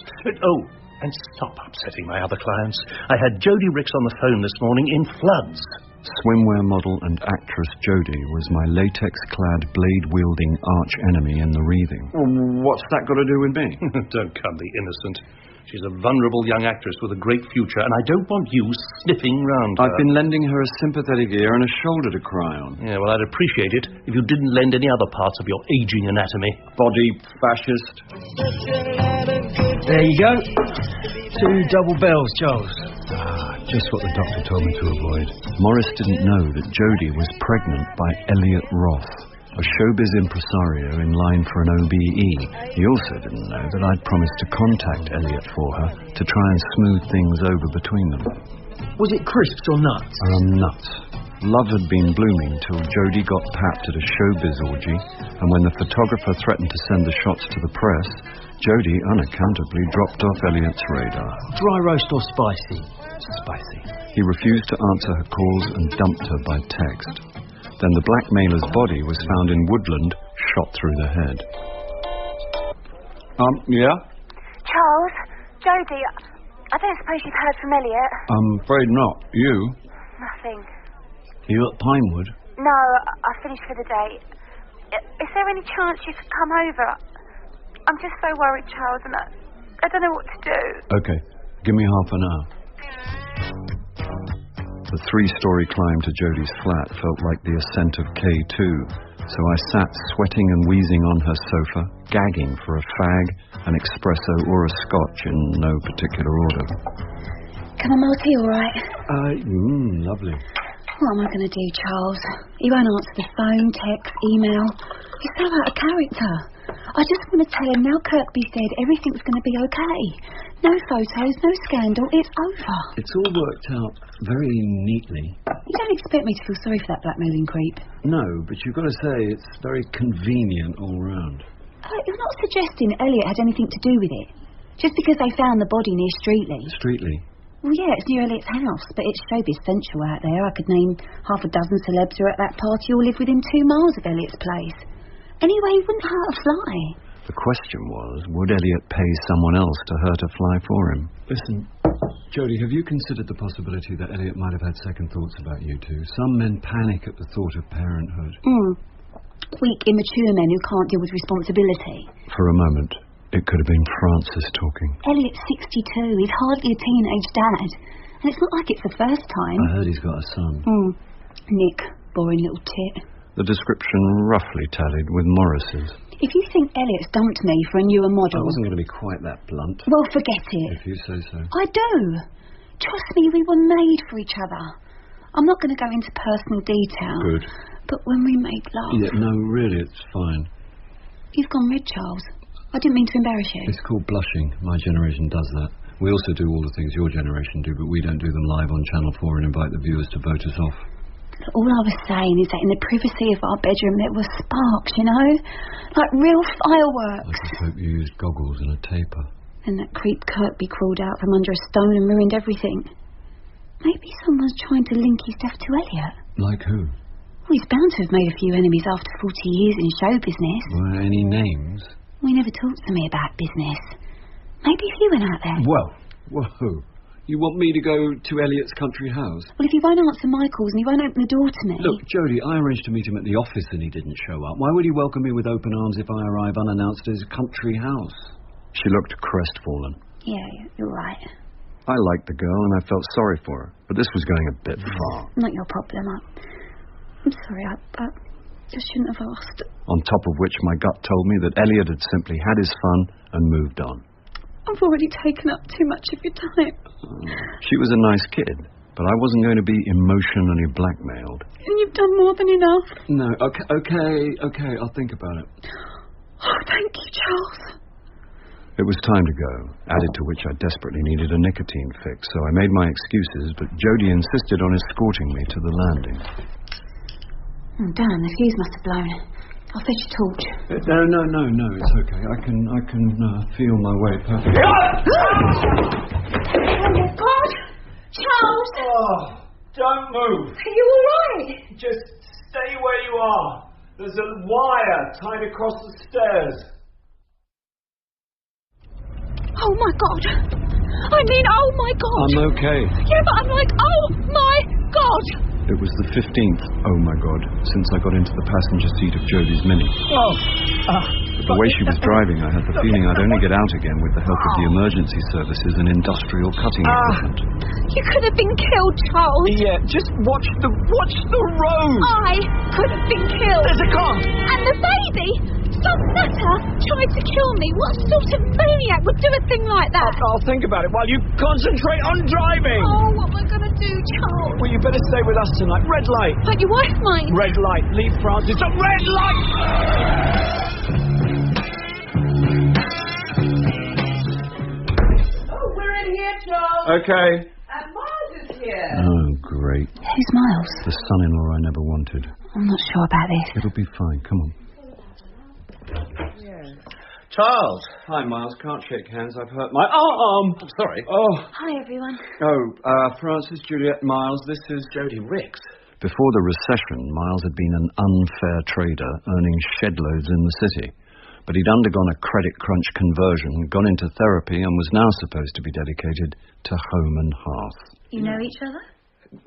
S11: Oh, and stop upsetting my other clients. I had Jodie Ricks on the phone this morning in floods.
S2: Swimwear model and actress Jodie was my latex-clad, blade-wielding arch-enemy in the Wreathing. Well, what's that got to do with me?
S11: Don't come the innocent. She's a vulnerable young actress with a great future, and I don't want you sniffing round her.
S2: I've been lending her a sympathetic ear and a shoulder to cry on.
S11: Yeah, well, I'd appreciate it if you didn't lend any other parts of your aging anatomy.
S2: Body fascist.
S17: There you go. 2 double bells, Charles.
S2: Just what the doctor told me to avoid. Morris didn't know that Jodie was pregnant by Elliot Roth, a showbiz impresario in line for an OBE. He also didn't know that I'd promised to contact Elliot for her to try and smooth things over between them.
S17: Was it crisps or nuts?
S2: Nuts. Love had been blooming till Jodie got papped at a showbiz orgy, and when the photographer threatened to send the shots to the press, Jodie unaccountably dropped off Elliot's radar.
S17: Dry roast or spicy? Spicy.
S2: He refused to answer her calls and dumped her by text. Then the blackmailer's body was found in woodland, shot through the head. Yeah?
S13: Charles, Jodie, I don't suppose you've heard from Elliot?
S2: I'm afraid not. You?
S13: Nothing.
S2: You at Pinewood?
S13: No, I finished for the day. Is there any chance you could come over? I'm just so worried, Charles, and I don't know what to do.
S2: Okay, give me half an hour. The 3-story climb to Jodie's flat felt like the ascent of K2, so I sat sweating and wheezing on her sofa, gagging for a fag, an espresso or a scotch in no particular order.
S12: Come on, Marty, all right?
S2: Lovely.
S12: What am I going to do, Charles? He won't answer the phone, text, email. He's so out of character. I just want to tell him now Kirkby's dead, everything's going to be okay. No photos, no scandal, it's over.
S2: It's all worked out very neatly.
S12: You don't expect me to feel sorry for that blackmailing creep?
S2: No, but you've got to say it's very convenient all round.
S12: You're not suggesting Elliot had anything to do with it? Just because they found the body near Streetley?
S2: Streetley?
S12: Well, yeah, it's near Elliot's house, but it's showbiz central out there. I could name half a dozen celebs who are at that party or live within 2 miles of Elliot's place. Anyway, he wouldn't hurt a fly.
S2: The question was, would Elliot pay someone else to hurt a fly for him? Listen, Jodie, have you considered the possibility that Elliot might have had second thoughts about you two? Some men panic at the thought of parenthood.
S12: Weak, immature men who can't deal with responsibility.
S2: For a moment, it could have been Francis talking.
S12: Elliot's 62. He's hardly a teenage dad. And it's not like it's the first time.
S2: I heard he's got a son.
S12: Nick, boring little tit.
S2: The description roughly tallied with Morris's.
S12: If you think Elliot's dumped me for a newer model...
S2: I wasn't going to be quite that blunt.
S12: Well, forget it.
S2: If you say so.
S12: I do. Trust me, we were made for each other. I'm not going to go into personal detail.
S2: Good.
S12: But when we made love...
S2: Yeah, no, really, it's fine.
S12: You've gone red, Charles. I didn't mean to embarrass you.
S2: It's called blushing. My generation does that. We also do all the things your generation do, but we don't do them live on Channel 4 and invite the viewers to vote us off.
S12: All I was saying is that in the privacy of our bedroom there were sparks, you know? Like real fireworks.
S2: I just hope you used goggles and a taper.
S12: And that creep Kirkby crawled out from under a stone and ruined everything. Maybe someone's trying to link his death to Elliot.
S2: Like who?
S12: Well, he's bound to have made a few enemies after 40 years in show business.
S2: Well, any names?
S12: He never talked to me about business. Maybe if you went out there.
S2: Well, whoa. You want me to go to Elliot's country house?
S12: Well, if he won't answer my calls and he won't open the door to me...
S2: Look, Jodie, I arranged to meet him at the office and he didn't show up. Why would he welcome me with open arms if I arrive unannounced at his country house? She looked crestfallen.
S12: Yeah, you're right.
S2: I liked the girl and I felt sorry for her, but this was going a bit far.
S12: Not your problem. I'm sorry, I just shouldn't have asked.
S2: On top of which my gut told me that Elliot had simply had his fun and moved on.
S12: I've already taken up too much of your time.
S2: She was a nice kid. But I wasn't going to be emotionally blackmailed.
S14: And you've done more than enough.
S2: No, okay, I'll think about it.
S14: Oh, thank you, Charles.
S2: It was time to go, added to which I desperately needed a nicotine fix, so I made my excuses, but Jodie insisted on escorting me to the landing.
S12: Oh, damn, the fuse must have blown. I'll fetch a torch.
S2: No, it's okay. I can feel my way perfectly.
S12: Oh, my God! Charles!
S17: Oh, don't move.
S12: Are you all right?
S17: Just stay where you are. There's a wire tied across the stairs.
S12: Oh, my God. I mean, oh, my God.
S2: I'm okay.
S12: Yeah, but I'm like, oh, my God.
S2: It was the 15th, oh my God, since I got into the passenger seat of Jodie's Mini. The way she was driving, I had the feeling I'd only get out again with the help of the emergency services and industrial cutting equipment.
S12: You could have been killed, Charles.
S9: Yeah, just watch the road.
S12: I could have been killed.
S9: There's a car.
S12: And the baby, some nutter, tried to kill me. What sort of maniac would do a thing like that?
S9: I'll think about it while you concentrate on driving.
S12: Oh, what am I going to do, Charles?
S9: Well, you better stay with us tonight. Red light.
S12: But your wife might.
S9: Red light. Leave France. It's a red light.
S5: Oh, we're in here, Charles.
S2: Okay.
S5: And Miles is here.
S2: Oh, great.
S12: Who's Miles?
S2: The son-in-law I never wanted.
S12: I'm not sure about this.
S2: It'll be fine. Come on.
S5: Yes.
S17: Charles.
S2: Hi, Miles. Can't shake hands. I've hurt my arm.
S17: I'm sorry.
S2: Oh.
S12: Hi, everyone.
S2: Francis, Juliet, Miles, this is
S17: Jodie Ricks.
S2: Before the recession, Miles had been an unfair trader, earning shed loads in the city. But he'd undergone a credit crunch conversion, gone into therapy, and was now supposed to be dedicated to home and hearth.
S12: You know each other?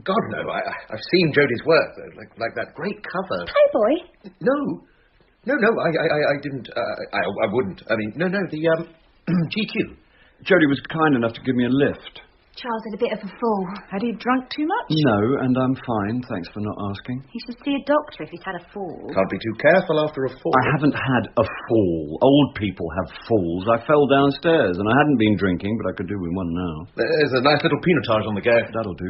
S17: God, no. I've seen Jodie's work, though. Like that great cover.
S12: Playboy?
S17: No, I didn't. I wouldn't. I mean, no, the GQ.
S2: Jodie was kind enough to give me a lift.
S12: Charles had a bit of a fall.
S5: Had he drunk too much?
S2: No, and I'm fine. Thanks for not asking.
S12: He should see a doctor if he's had a fall.
S17: Can't be too careful after a fall.
S2: I haven't had a fall. Old people have falls. I fell downstairs, and I hadn't been drinking, but I could do with one now.
S17: There's a nice little pinotage on the gag.
S2: That'll do.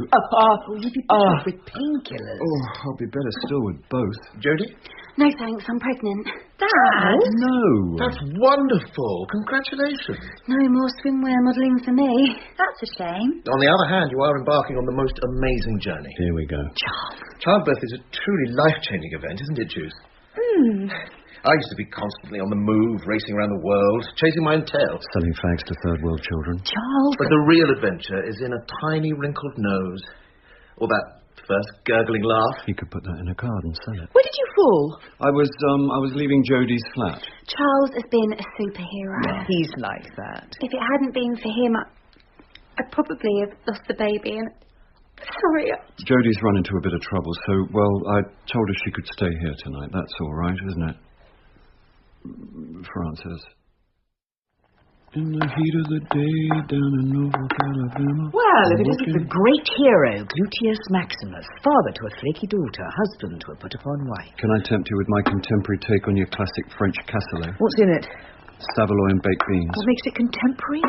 S5: You'd be better off with painkillers.
S2: Oh, I'll be better still with both.
S17: Jodie?
S12: No, thanks. I'm pregnant.
S5: Dad?
S2: No.
S17: That's wonderful. Congratulations.
S12: No more swimwear modelling for me.
S10: That's a shame.
S17: On the other hand, you are embarking on the most amazing journey.
S2: Here we go.
S12: Charles.
S17: Childbirth is a truly life-changing event, isn't it, Juice? I used to be constantly on the move, racing around the world, chasing my own tail.
S2: Selling fags to third world children.
S12: Charles.
S17: But the real adventure is in a tiny wrinkled nose. Or that first gurgling laugh.
S2: He could put that in a card and sell it.
S5: Where did you fall?
S2: I was leaving Jodie's flat.
S12: Charles has been a superhero.
S5: Yeah, he's like that.
S12: If it hadn't been for him, I'd probably have lost the baby. And sorry.
S2: Jodie's run into a bit of trouble, so, well, I told her she could stay here tonight. That's all right, isn't it? Francis. In the heat of the day, down in Norfolk, Alabama.
S5: Well, if it isn't the great hero, Gluteus Maximus, father to a flaky daughter, husband to a put-upon wife.
S2: Can I tempt you with my contemporary take on your classic French cassoulet?
S5: What's in it?
S2: Saveloy and baked beans.
S5: What makes it contemporary?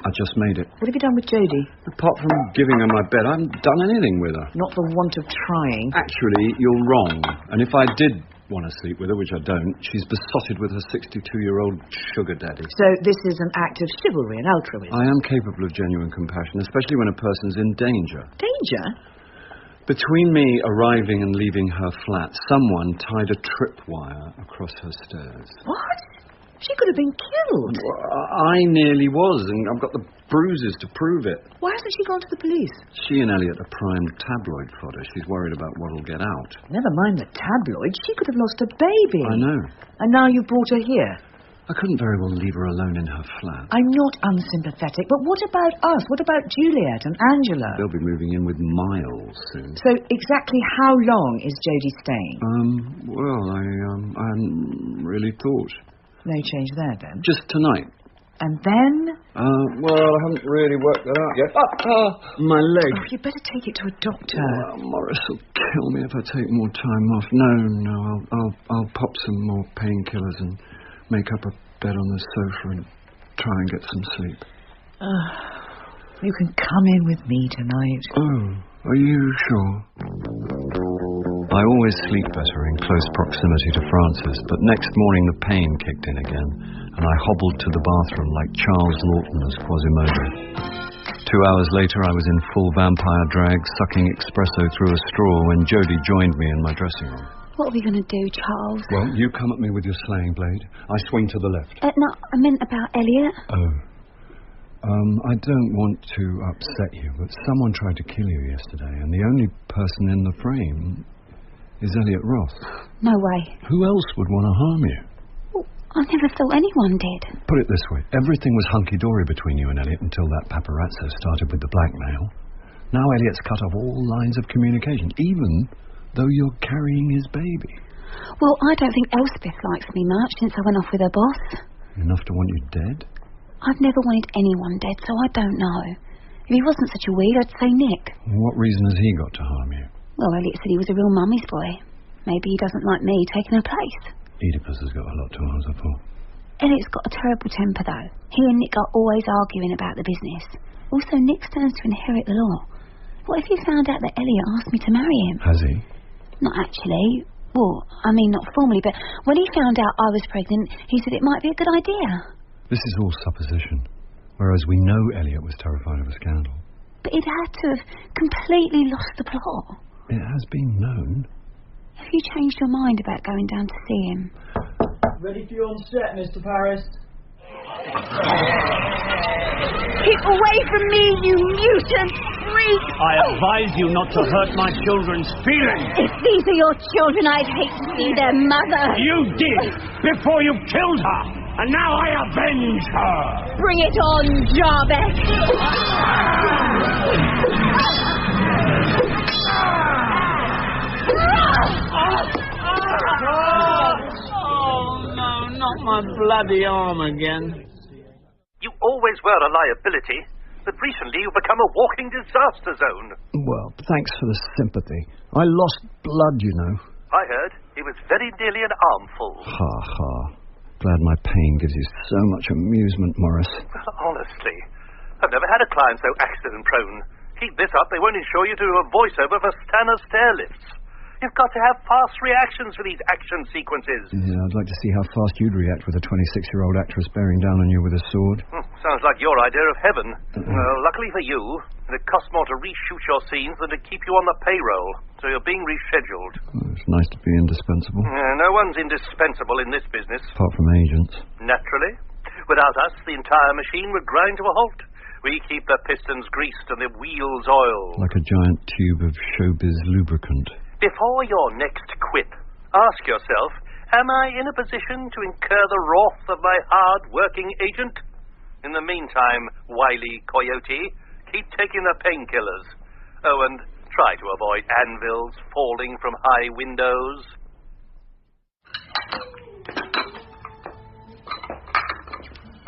S2: I just made it.
S5: What have you done with Jodie?
S2: Apart from giving her my bed, I haven't done anything with her.
S5: Not for want of trying.
S2: Actually, you're wrong. And if I did want to sleep with her, which I don't, she's besotted with her 62-year-old sugar daddy.
S5: So this is an act of chivalry and altruism.
S2: I am capable of genuine compassion, especially when a person's in danger.
S5: Danger?
S2: Between me arriving and leaving her flat, someone tied a tripwire across her stairs.
S5: What? She could have been killed.
S2: I nearly was, and I've got the bruises to prove it.
S5: Why hasn't she gone to the police?
S2: She and Elliot are primed tabloid fodder. She's worried about what'll get out.
S5: Never mind the tabloids. She could have lost a baby.
S2: I know.
S5: And now you brought her here.
S2: I couldn't very well leave her alone in her flat.
S5: I'm not unsympathetic, but what about us? What about Juliet and Angela?
S2: They'll be moving in with Miles soon.
S5: So exactly how long is Jodie staying?
S2: Well, I hadn't really thought.
S5: No change there, then?
S2: Just tonight.
S5: And then?
S2: Well, I haven't really worked that out yet. My leg.
S5: Oh, you better take it to a doctor.
S2: Morris will kill me if I take more time off. No, I'll pop some more painkillers and make up a bed on the sofa and try and get some sleep.
S5: You can come in with me tonight.
S2: Oh, Are you sure? I always sleep better in close proximity to Francis, but next morning the pain kicked in again, and I hobbled to the bathroom like Charles Lawton as Quasimodo. 2 hours later I was in full vampire drag, sucking espresso through a straw when Jodie joined me in my dressing room.
S12: What are we going to do, Charles?
S2: Well, you come at me with your slaying blade. I swing to the left.
S12: No, I meant about Elliot.
S2: Oh. I don't want to upset you, but someone tried to kill you yesterday, and the only person in the frame is Elliot Ross.
S12: No way.
S2: Who else would want to harm you?
S12: Well, I never thought anyone did.
S2: Put it this way. Everything was hunky-dory between you and Elliot until that paparazzo started with the blackmail. Now Elliot's cut off all lines of communication, even though you're carrying his baby.
S12: Well, I don't think Elspeth likes me much since I went off with her boss.
S2: Enough to want you dead?
S12: I've never wanted anyone dead, so I don't know. If he wasn't such a weed, I'd say Nick.
S2: What reason has he got to harm you?
S12: Well, Elliot said he was a real mummy's boy. Maybe he doesn't like me taking her place.
S2: Oedipus has got a lot to answer for.
S12: Elliot's got a terrible temper, though. He and Nick are always arguing about the business. Also, Nick stands to inherit the law. What if he found out that Elliot asked me to marry him?
S2: Has he?
S12: Not actually. Well, I mean, not formally, but when he found out I was pregnant, he said it might be a good idea.
S2: This is all supposition, whereas we know Elliot was terrified of a scandal.
S12: But he'd had to have completely lost the plot.
S2: It has been known.
S12: Have you changed your mind about going down to see him?
S18: Ready for you on set, Mr. Paris.
S12: Keep away from me, you mutant freak!
S3: I advise you not to hurt my children's feelings.
S12: If these are your children, I'd hate to see their mother.
S3: You did, before you killed her. And now I avenge her!
S12: Bring it on, Jarbeck!
S18: Oh, no, not my bloody arm again.
S6: You always were a liability, but recently you've become a walking disaster zone.
S2: Well, thanks for the sympathy. I lost blood, you know.
S6: I heard it was very nearly an armful.
S2: Ha ha. Glad my pain gives you so much amusement, Morris.
S6: Well, honestly, I've never had a client so accident-prone. Keep this up, they won't insure you to do a voiceover for Stanner stair lifts. You've got to have fast reactions for these action sequences.
S2: Yeah, I'd like to see how fast you'd react with a 26-year-old actress bearing down on you with a sword.
S6: Sounds like your idea of heaven. Well, luckily for you, it costs more to reshoot your scenes than to keep you on the payroll, so you're being rescheduled.
S2: Well, it's nice to be indispensable.
S6: No one's indispensable in this business.
S2: Apart from agents.
S6: Naturally. Without us, the entire machine would grind to a halt. We keep the pistons greased and the wheels oiled.
S2: Like a giant tube of showbiz lubricant.
S6: Before your next quip, ask yourself, am I in a position to incur the wrath of my hard-working agent? In the meantime, wily coyote, keep taking the painkillers. Oh, and try to avoid anvils falling from high windows.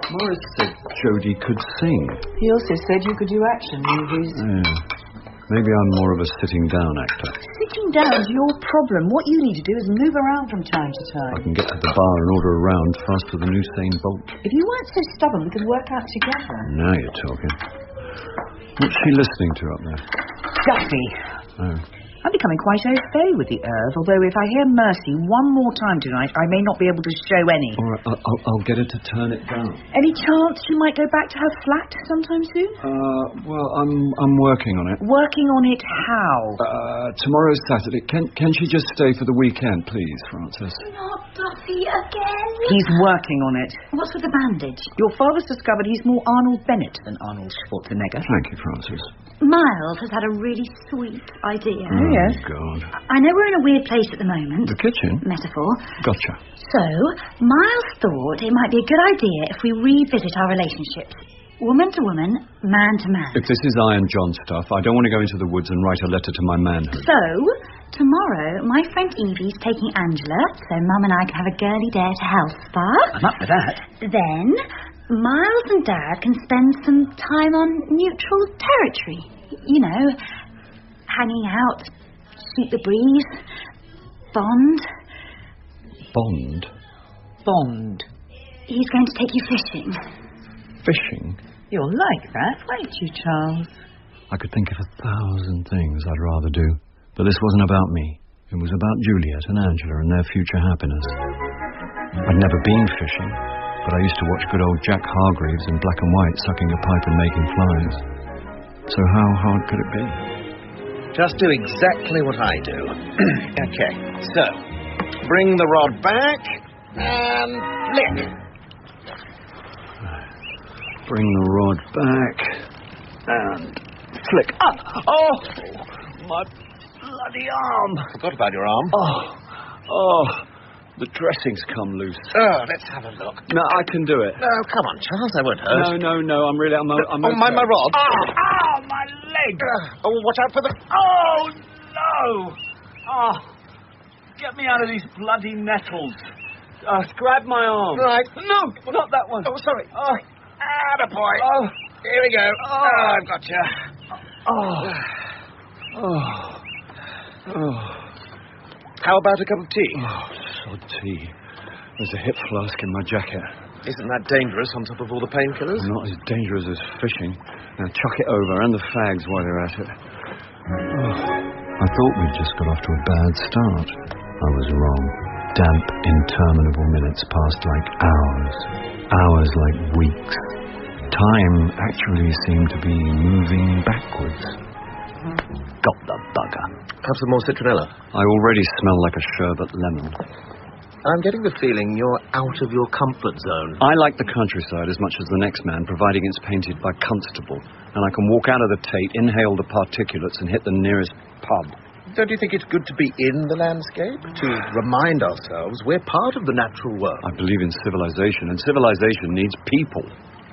S2: Morris said Jodie could sing.
S5: He also said you could do action movies.
S2: Yeah. Maybe I'm more of a sitting-down actor.
S5: Sitting down's your problem. What you need to do is move around from time to time.
S2: I can get to the bar and order a round faster than Usain Bolt.
S5: If you weren't so stubborn, we could work out together.
S2: Now you're talking. What's she listening to up there?
S5: Duffy.
S2: Oh.
S5: I'm becoming quite au fait with the Irv, although if I hear Mercy one more time tonight, I may not be able to show any.
S2: All right, I'll get her to turn it down.
S5: Any chance she might go back to her flat sometime soon?
S2: Well, I'm working on it.
S5: Working on it how?
S2: Tomorrow's Saturday. Can she just stay for the weekend, please, Francis?
S12: Not Duffy again.
S5: He's working on it.
S12: What's with the bandage?
S5: Your father's discovered he's more Arnold Bennett than Arnold Schwarzenegger.
S2: Thank you, Francis.
S12: Miles has had a really sweet idea.
S5: Oh, yes.
S2: God.
S12: I know we're in a weird place at the moment.
S2: The kitchen?
S12: Metaphor.
S2: Gotcha.
S12: So, Miles thought it might be a good idea if we revisit our relationships. Woman to woman, man to man.
S2: If this is Iron John stuff, I don't want to go into the woods and write a letter to my manhood.
S12: So, tomorrow, my friend Evie's taking Angela, so Mum and I can have a girly day at a health spa.
S5: I'm up for that.
S12: Then, Miles and Dad can spend some time on neutral territory. You know, hanging out, shoot the breeze, bond.
S2: Bond?
S5: Bond.
S12: He's going to take you fishing.
S2: Fishing?
S5: You'll like that, won't you, Charles?
S2: I could think of 1,000 things I'd rather do. But this wasn't about me. It was about Juliet and Angela and their future happiness. I'd never been fishing, but I used to watch good old Jack Hargreaves in black and white sucking a pipe and making flies. So how hard could it be?
S17: Just do exactly what I do. Okay, so bring the rod back and flick.
S2: Bring the rod back and flick. Oh, my bloody arm.
S17: Forgot about your arm.
S2: Oh, the dressing's come loose.
S17: Oh, let's have a look.
S2: No, I can do it.
S17: No, come on, Charles, I won't hurt.
S2: No, I'm really... I'm okay.
S17: My rod.
S18: Ow, my leg!
S17: Watch out for the...
S18: Oh, no! Oh, get me out of these bloody nettles. Grab my arm.
S17: Right.
S18: No, not that one.
S17: Oh, sorry.
S18: Oh.
S17: Attaboy.
S18: Oh.
S17: Here we go.
S18: Oh.
S17: I've got you. How about a cup of tea?
S2: Sod tea. There's a hip flask in my jacket.
S17: Isn't that dangerous on top of all the painkillers?
S2: Not as dangerous as fishing. Now chuck it over, and the fags while you're at it. I thought we'd just got off to a bad start. I was wrong. Damp, interminable minutes passed like hours. Hours like weeks. Time actually seemed to be moving backwards. Got the bugger.
S17: Have some more citronella.
S2: I already smell like a sherbet lemon.
S17: I'm getting the feeling you're out of your comfort zone.
S2: I like the countryside as much as the next man, providing it's painted by Constable, and I can walk out of the Tate, inhale the particulates, and hit the nearest pub.
S17: Don't you think it's good to be in the landscape? To remind ourselves we're part of the natural world.
S2: I believe in civilization, and civilization needs people.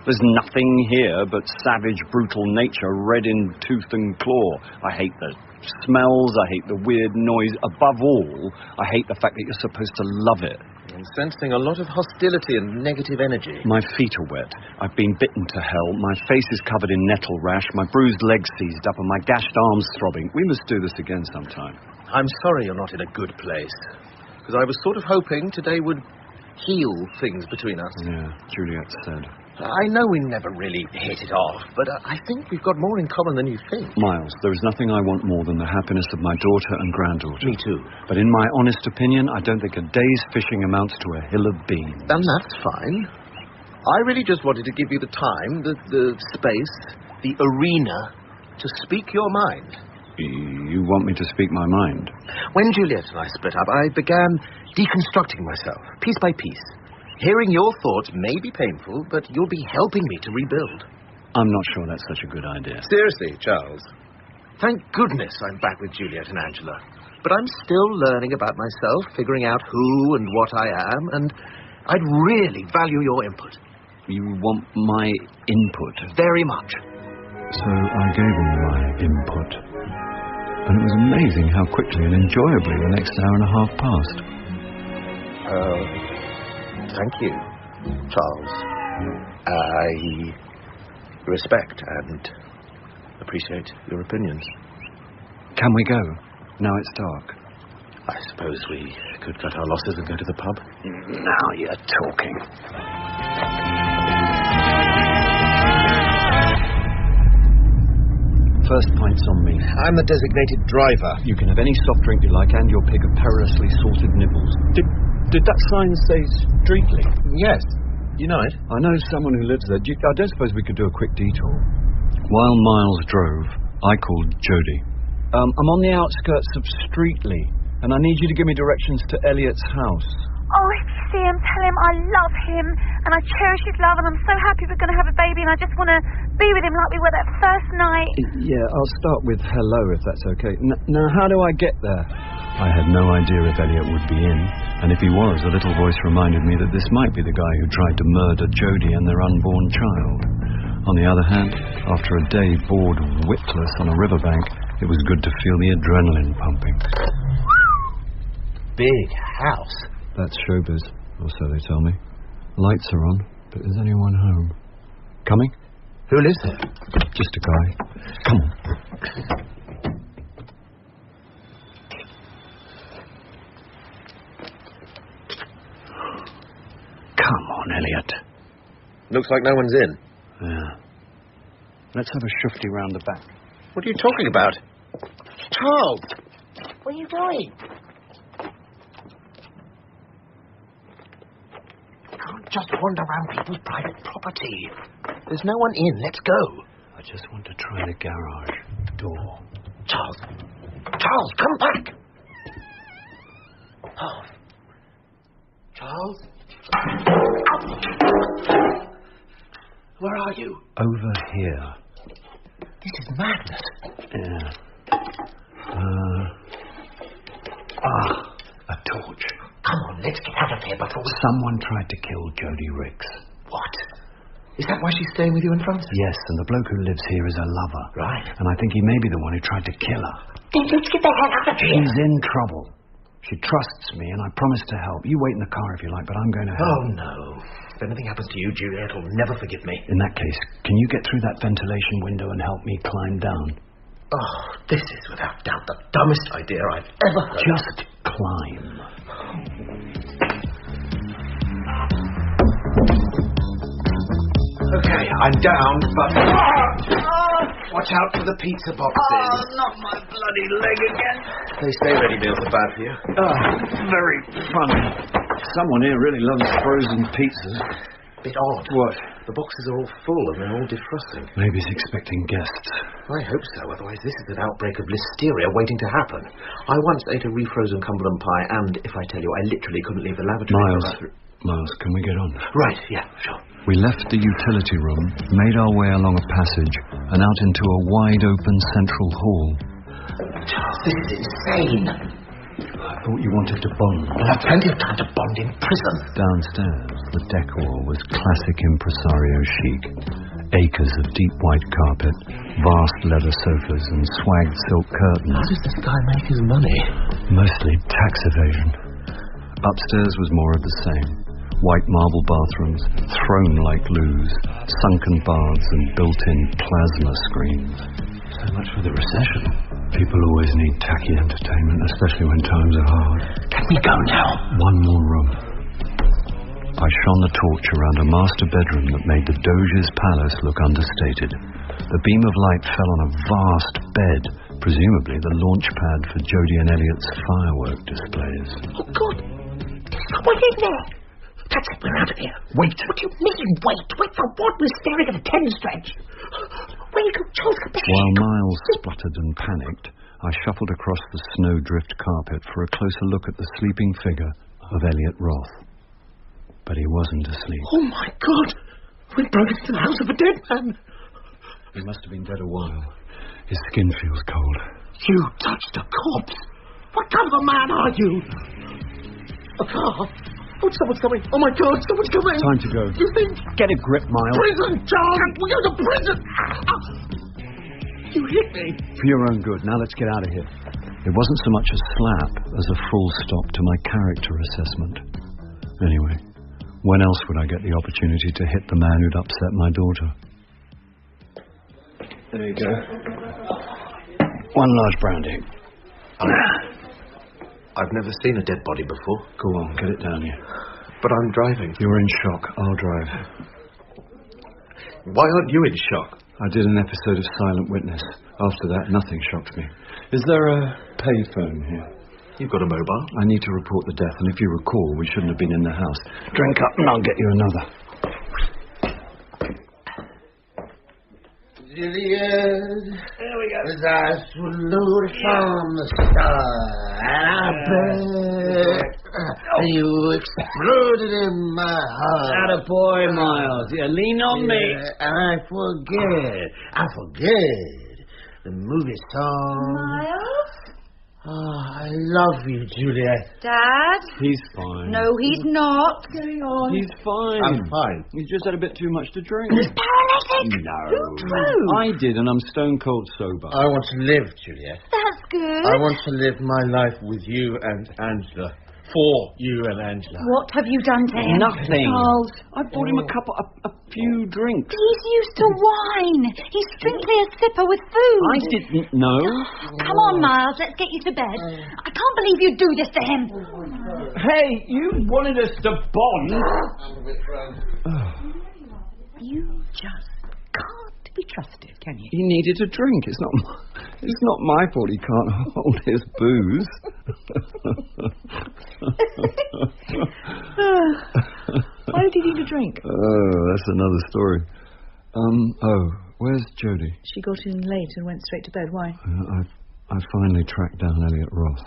S2: There's nothing here but savage, brutal nature, red in tooth and claw. I hate the smells, I hate the weird noise. Above all, I hate the fact that you're supposed to love it.
S17: I'm sensing a lot of hostility and negative energy.
S2: My feet are wet. I've been bitten to hell. My face is covered in nettle rash. My bruised leg seized up and my gashed arms throbbing. We must do this again sometime.
S17: I'm sorry you're not in a good place. Because I was sort of hoping today would heal things between us.
S2: Yeah, Juliet said.
S17: I know we never really hit it off, but I think we've got more in common than you think.
S2: Miles, there is nothing I want more than the happiness of my daughter and granddaughter.
S17: Me too.
S2: But in my honest opinion, I don't think a day's fishing amounts to a hill of beans.
S17: And that's fine. I really just wanted to give you the time, the space, the arena to speak your mind.
S2: You want me to speak my mind?
S17: When Juliet and I split up, I began deconstructing myself, piece by piece. Hearing your thoughts may be painful, but you'll be helping me to rebuild.
S2: I'm not sure that's such a good idea.
S17: Seriously, Charles. Thank goodness I'm back with Juliet and Angela. But I'm still learning about myself, figuring out who and what I am, and I'd really value your input.
S2: You want my input?
S17: Very much.
S2: So I gave him my input. And it was amazing how quickly and enjoyably the next hour and a half passed.
S17: Thank you, Charles. I respect and appreciate your opinions.
S2: Can we go? Now it's dark.
S17: I suppose we could cut our losses and go to the pub.
S2: Now you're talking. First pint's on me.
S17: I'm the designated driver.
S2: You can have any soft drink you like and your pick of perilously salted nibbles. Did that sign say Streetly?
S17: Yes. You know it?
S2: I know someone who lives there. I don't suppose we could do a quick detour. While Miles drove, I called Jodie. I'm on the outskirts of Streetly, and I need you to give me directions to Elliot's house.
S13: Oh, if you see him, tell him I love him, and I cherish his love, and I'm so happy we're going to have a baby, and I just want to be with him like we were that first night.
S2: Yeah, I'll start with hello, if that's okay. Now, how do I get there? I had no idea if Elliot would be in, and if he was, a little voice reminded me that this might be the guy who tried to murder Jodie and their unborn child. On the other hand, after a day bored witless on a riverbank, it was good to feel the adrenaline pumping.
S17: Big house.
S2: That's showbiz, or so they tell me. Lights are on, but is anyone home? Coming?
S17: Who lives there?
S2: Just a guy. Come on. Come on, Elliot.
S17: Looks like no one's in.
S2: Yeah. Let's have a shufty round the back.
S17: What are you talking about? Charles! Where are you going? Can't just wander around people's private property. There's no one in. Let's go.
S2: I just want to try the garage door.
S17: Charles! Charles, come back! Oh. Charles? Where are you?
S2: Over here.
S17: This is madness.
S2: Yeah. A torch.
S17: Come on, let's get out of here before we...
S2: Someone tried to kill Jodie Ricks.
S17: What? Is that why she's staying with you in Francis?
S2: Yes, and the bloke who lives here is her lover.
S17: Right.
S2: And I think he may be the one who tried to kill her.
S17: Then let's get the hell out of here.
S2: She's in trouble. She trusts me, and I promised to help. You wait in the car if you like, but I'm going to help.
S17: Oh, no. If anything happens to you, Juliet will never forgive me.
S2: In that case, can you get through that ventilation window and help me climb down?
S17: Oh, this is without doubt the dumbest idea I've ever heard.
S2: Just climb.
S17: Okay, I'm down, but... Watch out for the pizza boxes.
S16: Oh, not my bloody leg again.
S17: They say ready meals are bad for you.
S2: Very funny. Someone here really loves frozen pizzas.
S17: Bit odd.
S2: What?
S17: The boxes are all full and they're all defrosting.
S2: Maybe he's expecting guests.
S17: I hope so, otherwise this is an outbreak of listeria waiting to happen. I once ate a refrozen Cumberland pie and, if I tell you, I literally couldn't leave the lavatory.
S2: Miles, can we get on?
S17: Right, yeah, sure.
S2: We left the utility room, made our way along a passage, and out into a wide-open central hall.
S17: Charles, this is insane.
S2: I thought you wanted to bond.
S17: We'll have plenty of time to bond in prison.
S2: Downstairs, the decor was classic impresario chic. Acres of deep white carpet, vast leather sofas, and swagged silk curtains.
S17: How does this guy make his money?
S2: Mostly tax evasion. Upstairs was more of the same. White marble bathrooms, throne-like loos, sunken baths and built-in plasma screens.
S17: So much for the recession.
S2: People always need tacky entertainment, especially when times are hard.
S17: Can we go now?
S2: One more room. I shone the torch around a master bedroom that made the Doge's palace look understated. The beam of light fell on a vast bed, presumably the launch pad for Jodie and Elliot's firework displays.
S17: Oh, God! There's someone in there! That's it, we're out of here.
S2: Wait.
S17: What do you mean, wait? Wait for what? We're staring at a 10 stretch. Where you go, Charles?
S2: While Miles spluttered and panicked, I shuffled across the snowdrift carpet for a closer look at the sleeping figure of Elliot Roth. But he wasn't asleep.
S17: Oh, my God! We broke into the house of a dead man.
S2: He must have been dead a while. His skin feels cold.
S17: You touched a corpse. What kind of a man are you? A car. Oh, someone's coming. Oh, my God, someone's coming.
S2: Time to go.
S17: You think?
S2: Get a grip, Miles.
S17: Prison, Charles! We go to prison! You hit me.
S2: For your own good. Now let's get out of here. It wasn't so much a slap as a full stop to my character assessment. Anyway, when else would I get the opportunity to hit the man who'd upset my daughter? There you go. One large brandy.
S17: I've never seen a dead body before.
S2: Go on, get it down here.
S17: But I'm driving.
S2: You're in shock. I'll drive.
S17: Why aren't you in shock?
S2: I did an episode of Silent Witness. After that, nothing shocked me. Is there a payphone here?
S17: You've got a mobile?
S2: I need to report the death, and if you recall, we shouldn't have been in the house. Drink up and I'll get you another.
S7: Juliet, there we go. As I swallowed from the star, and I bet you exploded in my heart.
S18: Attaboy, Miles. Yeah, lean on me.
S7: I forget the movie song.
S12: Miles?
S7: Oh, I love you, Juliet.
S12: Dad?
S2: He's fine.
S12: No, he's not. What's going on?
S2: He's fine.
S17: I'm fine.
S2: He's just had a bit too much to drink.
S12: He's paralytic.
S2: No.
S12: Who drove?
S2: I did, and I'm stone cold sober.
S7: I want to live, Juliet.
S12: That's good.
S7: I want to live my life with you and Angela. For you and Angela.
S12: What have you done to him?
S2: Nothing.
S12: Charles.
S2: I bought him a few drinks.
S12: He's used to wine. He's strictly a sipper with food.
S2: I didn't know.
S12: Come on, Miles. Let's get you to bed. I can't believe you'd do this to him.
S11: Hey, you wanted us to bond.
S12: You just can't
S5: be trusted, can you?
S2: He needed a drink. It's not my fault he can't hold his booze.
S5: Why did he need a drink?
S2: Oh, that's another story. Where's Jodie?
S5: She got in late and went straight to bed. Why?
S2: I finally tracked down Elliot Roth.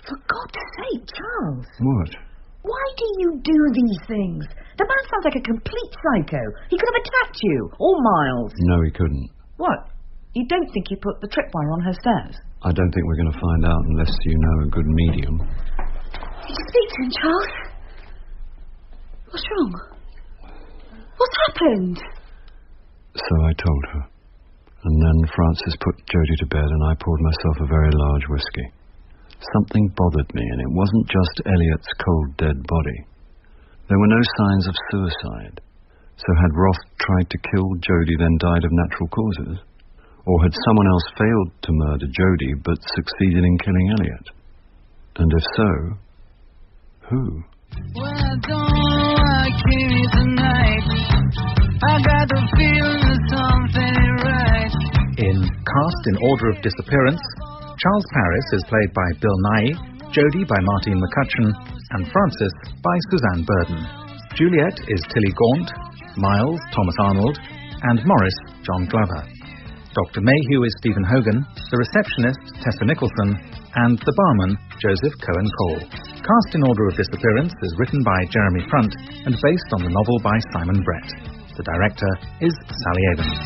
S5: For God's sake, Charles.
S2: What?
S5: Why do you do these things? The man sounds like a complete psycho. He could have attacked you, or Miles.
S2: No, he couldn't.
S5: What? You don't think he put the tripwire on her stairs?
S2: I don't think we're going to find out unless you know a good medium.
S12: Did you speak to him, Charles? What's wrong? What's happened?
S2: So I told her. And then Francis put Jodie to bed and I poured myself a very large whiskey. Something bothered me, and it wasn't just Elliot's cold, dead body. There were no signs of suicide. So had Roth tried to kill Jodie, then died of natural causes? Or had someone else failed to murder Jodie, but succeeded in killing Elliot? And if so, who?
S16: Well, I don't like you tonight. I got the feeling that something ain't right.
S1: In Cast in Order of Disappearance, Charles Paris is played by Bill Nighy, Jodie by Martine McCutcheon, and Francis by Suzanne Burden. Juliet is Tilly Gaunt, Miles, Thomas Arnold, and Morris, John Glover. Dr. Mayhew is Stephen Hogan, the receptionist, Tessa Nicholson, and the barman, Joseph Cohen-Cole. Cast in Order of Disappearance is written by Jeremy Frunt and based on the novel by Simon Brett. The director is Sally Evans.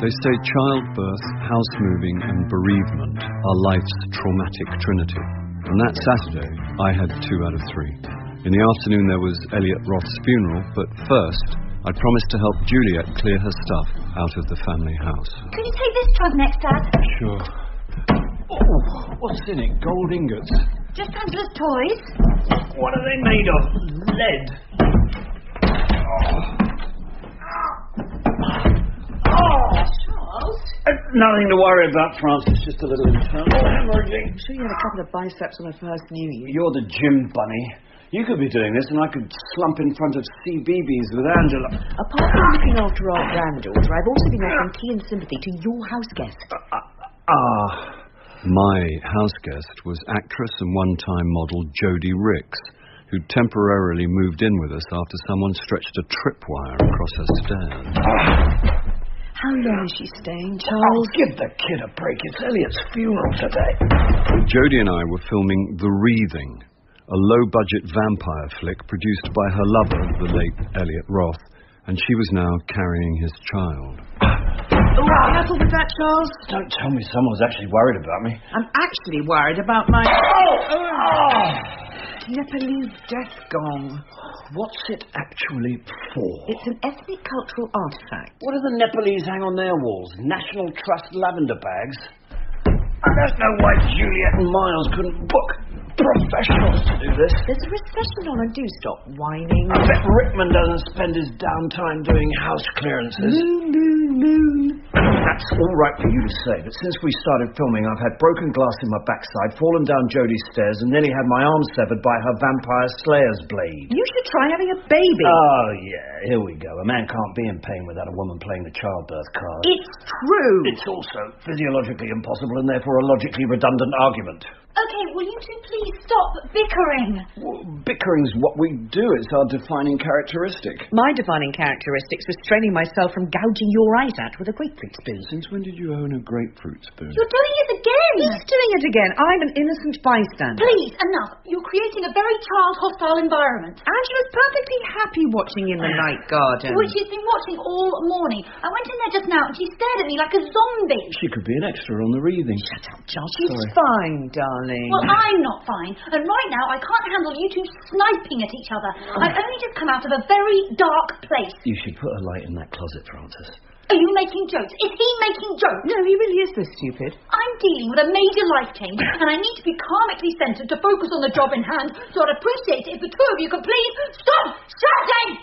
S2: They say childbirth, house moving and bereavement are life's traumatic trinity. On that Saturday, I had 2 out of 3. In the afternoon there was Elliot Roth's funeral, but first I promised to help Juliet clear her stuff out of the family house.
S12: Can you take this trunk next, Dad?
S2: Sure. Oh, what's in it? Gold ingots?
S12: Just Angela's toys.
S18: What are they made of? Lead.
S12: Charles?
S18: Nothing to worry about, Francis. Just a little internal hemorrhaging.
S5: I'm sure you had a couple of biceps when I first knew you.
S9: You're the gym bunny. You could be doing this, and I could slump in front of CBeebies with Angela.
S5: Apart from looking after our granddaughter, I've also been offering tea and sympathy to your house guest.
S2: My house guest was actress and one-time model Jodie Ricks, who temporarily moved in with us after someone stretched a tripwire across her stairs.
S5: How long is she staying, Charles?
S9: Give the kid a break. It's Elliot's funeral today.
S2: Jodie and I were filming The Wreathing, a low-budget vampire flick produced by her lover, the late Elliot Roth, and she was now carrying his child.
S5: Oh, careful with that, Charles.
S9: Don't tell me someone's actually worried about me.
S5: I'm actually worried about my... Nepalese death gong.
S9: What's it actually for?
S5: It's an ethnic cultural artifact.
S9: What do the Nepalese hang on their walls? National Trust lavender bags? I don't know why Juliet and Miles couldn't book professionals to do this.
S5: There's a recession on, and do stop whining.
S9: I bet Rickman doesn't spend his downtime doing house clearances. That's all right for you to say, but since we started filming, I've had broken glass in my backside, fallen down Jodie's stairs, and nearly had my arm severed by her vampire slayer's blade.
S5: You should try having a baby.
S9: Oh, yeah, here we go. A man can't be in pain without a woman playing the childbirth card.
S5: It's true.
S9: It's also physiologically impossible and therefore a logically redundant argument.
S12: Okay, will you two please stop bickering?
S9: Well, bickering's what we do. It's our defining characteristic.
S5: My defining characteristics was restraining myself from gouging your eyes out with a grapefruit spoon.
S2: Since when did you own a grapefruit spoon?
S12: You're doing it again!
S5: He's doing it again. I'm an innocent bystander.
S12: Please, enough. You're creating a very child-hostile environment.
S5: Angela's perfectly happy watching In the Night Garden.
S12: Which she's been watching all morning. I went in there just now and she stared at me like a zombie.
S9: She could be an extra on The Wreathing.
S5: Shut up, Charles. She's fine, darling.
S12: Well, I'm not fine. And right now, I can't handle you two sniping at each other. I've only just come out of a very dark place.
S9: You should put a light in that closet, Francis.
S12: Are you making jokes? Is he making jokes?
S5: No, he really is this stupid.
S12: I'm dealing with a major life change, and I need to be karmically centred to focus on the job in hand, so I'd appreciate it if the two of you could please stop shouting!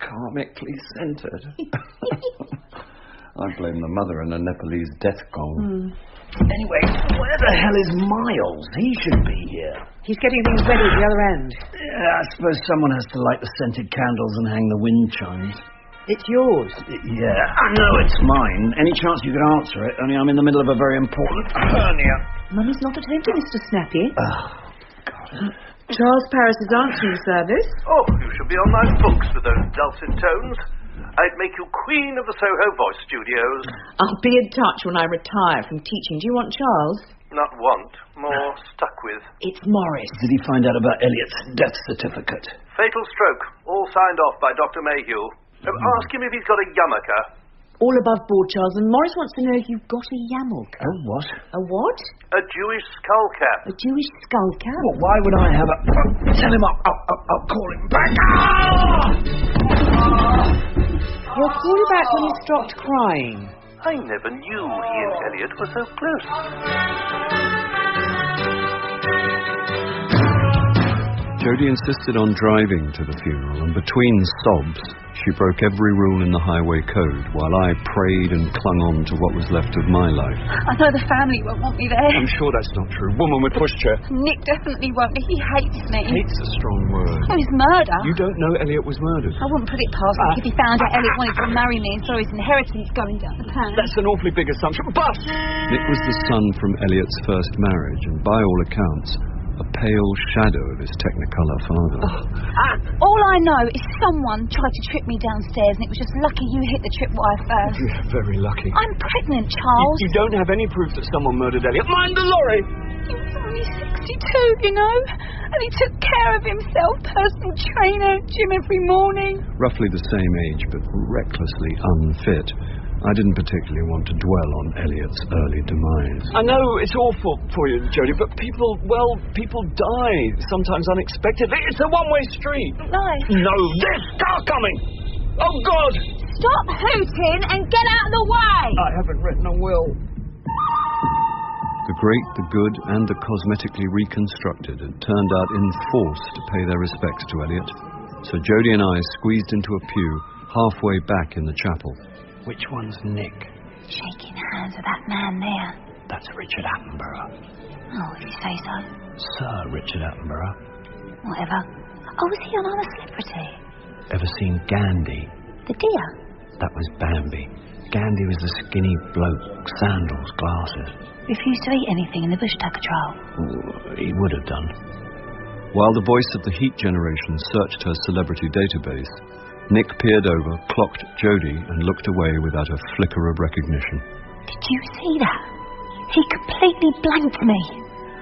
S2: Karmically centred? I blame the mother and the Nepalese death gong.
S9: Anyway, where the hell is Miles? He should be here.
S5: He's getting things ready at the other end.
S9: Yeah, I suppose someone has to light the scented candles and hang the wind chimes.
S5: It's yours.
S9: Yeah, I know it's mine. Any chance you could answer it? Only I'm in the middle of a very important hernia.
S5: Mummy's not at home to Mr. Snappy.
S9: Oh, God.
S5: Charles Paris is answering service.
S6: Oh, you should be on my books with those dulcet tones. I'd make you queen of the Soho Voice Studios.
S5: I'll be in touch when I retire from teaching. Do you want Charles?
S6: Not want, more stuck with.
S5: It's Morris.
S9: Did he find out about Elliot's death certificate?
S6: Fatal stroke, all signed off by Dr. Mayhew. Ask him if he's got a yarmulke.
S5: All above board, Charles, and Morris wants to know if you've got a yarmulke.
S9: A what?
S5: A what?
S6: A Jewish skull cap.
S5: A Jewish skull cap?
S9: Well, why would I have a... Tell him I'll call him back.
S5: He'll call you back when he's stopped crying.
S6: I never knew he and Elliot were so close.
S2: Jodie insisted on driving to the funeral, and between sobs, she broke every rule in the highway code while I prayed and clung on to what was left of my life.
S12: I know the family won't want me there.
S2: I'm sure that's not true. Woman with pushchair.
S12: Nick definitely won't. He hates me.
S2: Hate's a strong word.
S12: Oh, his murder.
S2: You don't know Elliot was murdered.
S12: I wouldn't put it past Nick if he found out Elliot wanted to marry me and saw his inheritance going down the pan.
S2: That's an awfully big assumption, but... Nick was the son from Elliot's first marriage, and by all accounts, a pale shadow of his Technicolor father.
S12: All I know is someone tried to trip me downstairs, and it was just lucky you hit the tripwire first.
S2: Yeah, very lucky.
S12: I'm pregnant, Charles.
S2: You don't have any proof that someone murdered Elliot. Mind the lorry!
S12: He was only 62, you know, and he took care of himself, personal trainer, gym every morning.
S2: Roughly the same age, but recklessly unfit. I didn't particularly want to dwell on Elliot's early demise. I know it's awful for you, Jodie, but people die, sometimes unexpectedly. It's a one-way street.
S12: No,
S2: this car coming! Oh, God!
S12: Stop hooting and get out of the way!
S2: I haven't written a will. The great, the good, and the cosmetically reconstructed had turned out in force to pay their respects to Elliot. So Jodie and I squeezed into a pew halfway back in the chapel.
S9: Which one's Nick?
S12: Shaking hands with that man there.
S9: That's Richard Attenborough.
S12: Oh, if you say so.
S9: Sir Richard Attenborough.
S12: Whatever. Oh, was he on I'm a Celebrity?
S9: Ever seen Gandhi?
S12: The deer?
S9: That was Bambi. Gandhi was the skinny bloke, sandals, glasses.
S12: Refused to eat anything in the bush tucker trial.
S9: He would have done.
S2: While the voice of the Heat generation searched her celebrity database, Nick peered over, clocked Jodie, and looked away without a flicker of recognition.
S12: Did you see that? He completely blanked me.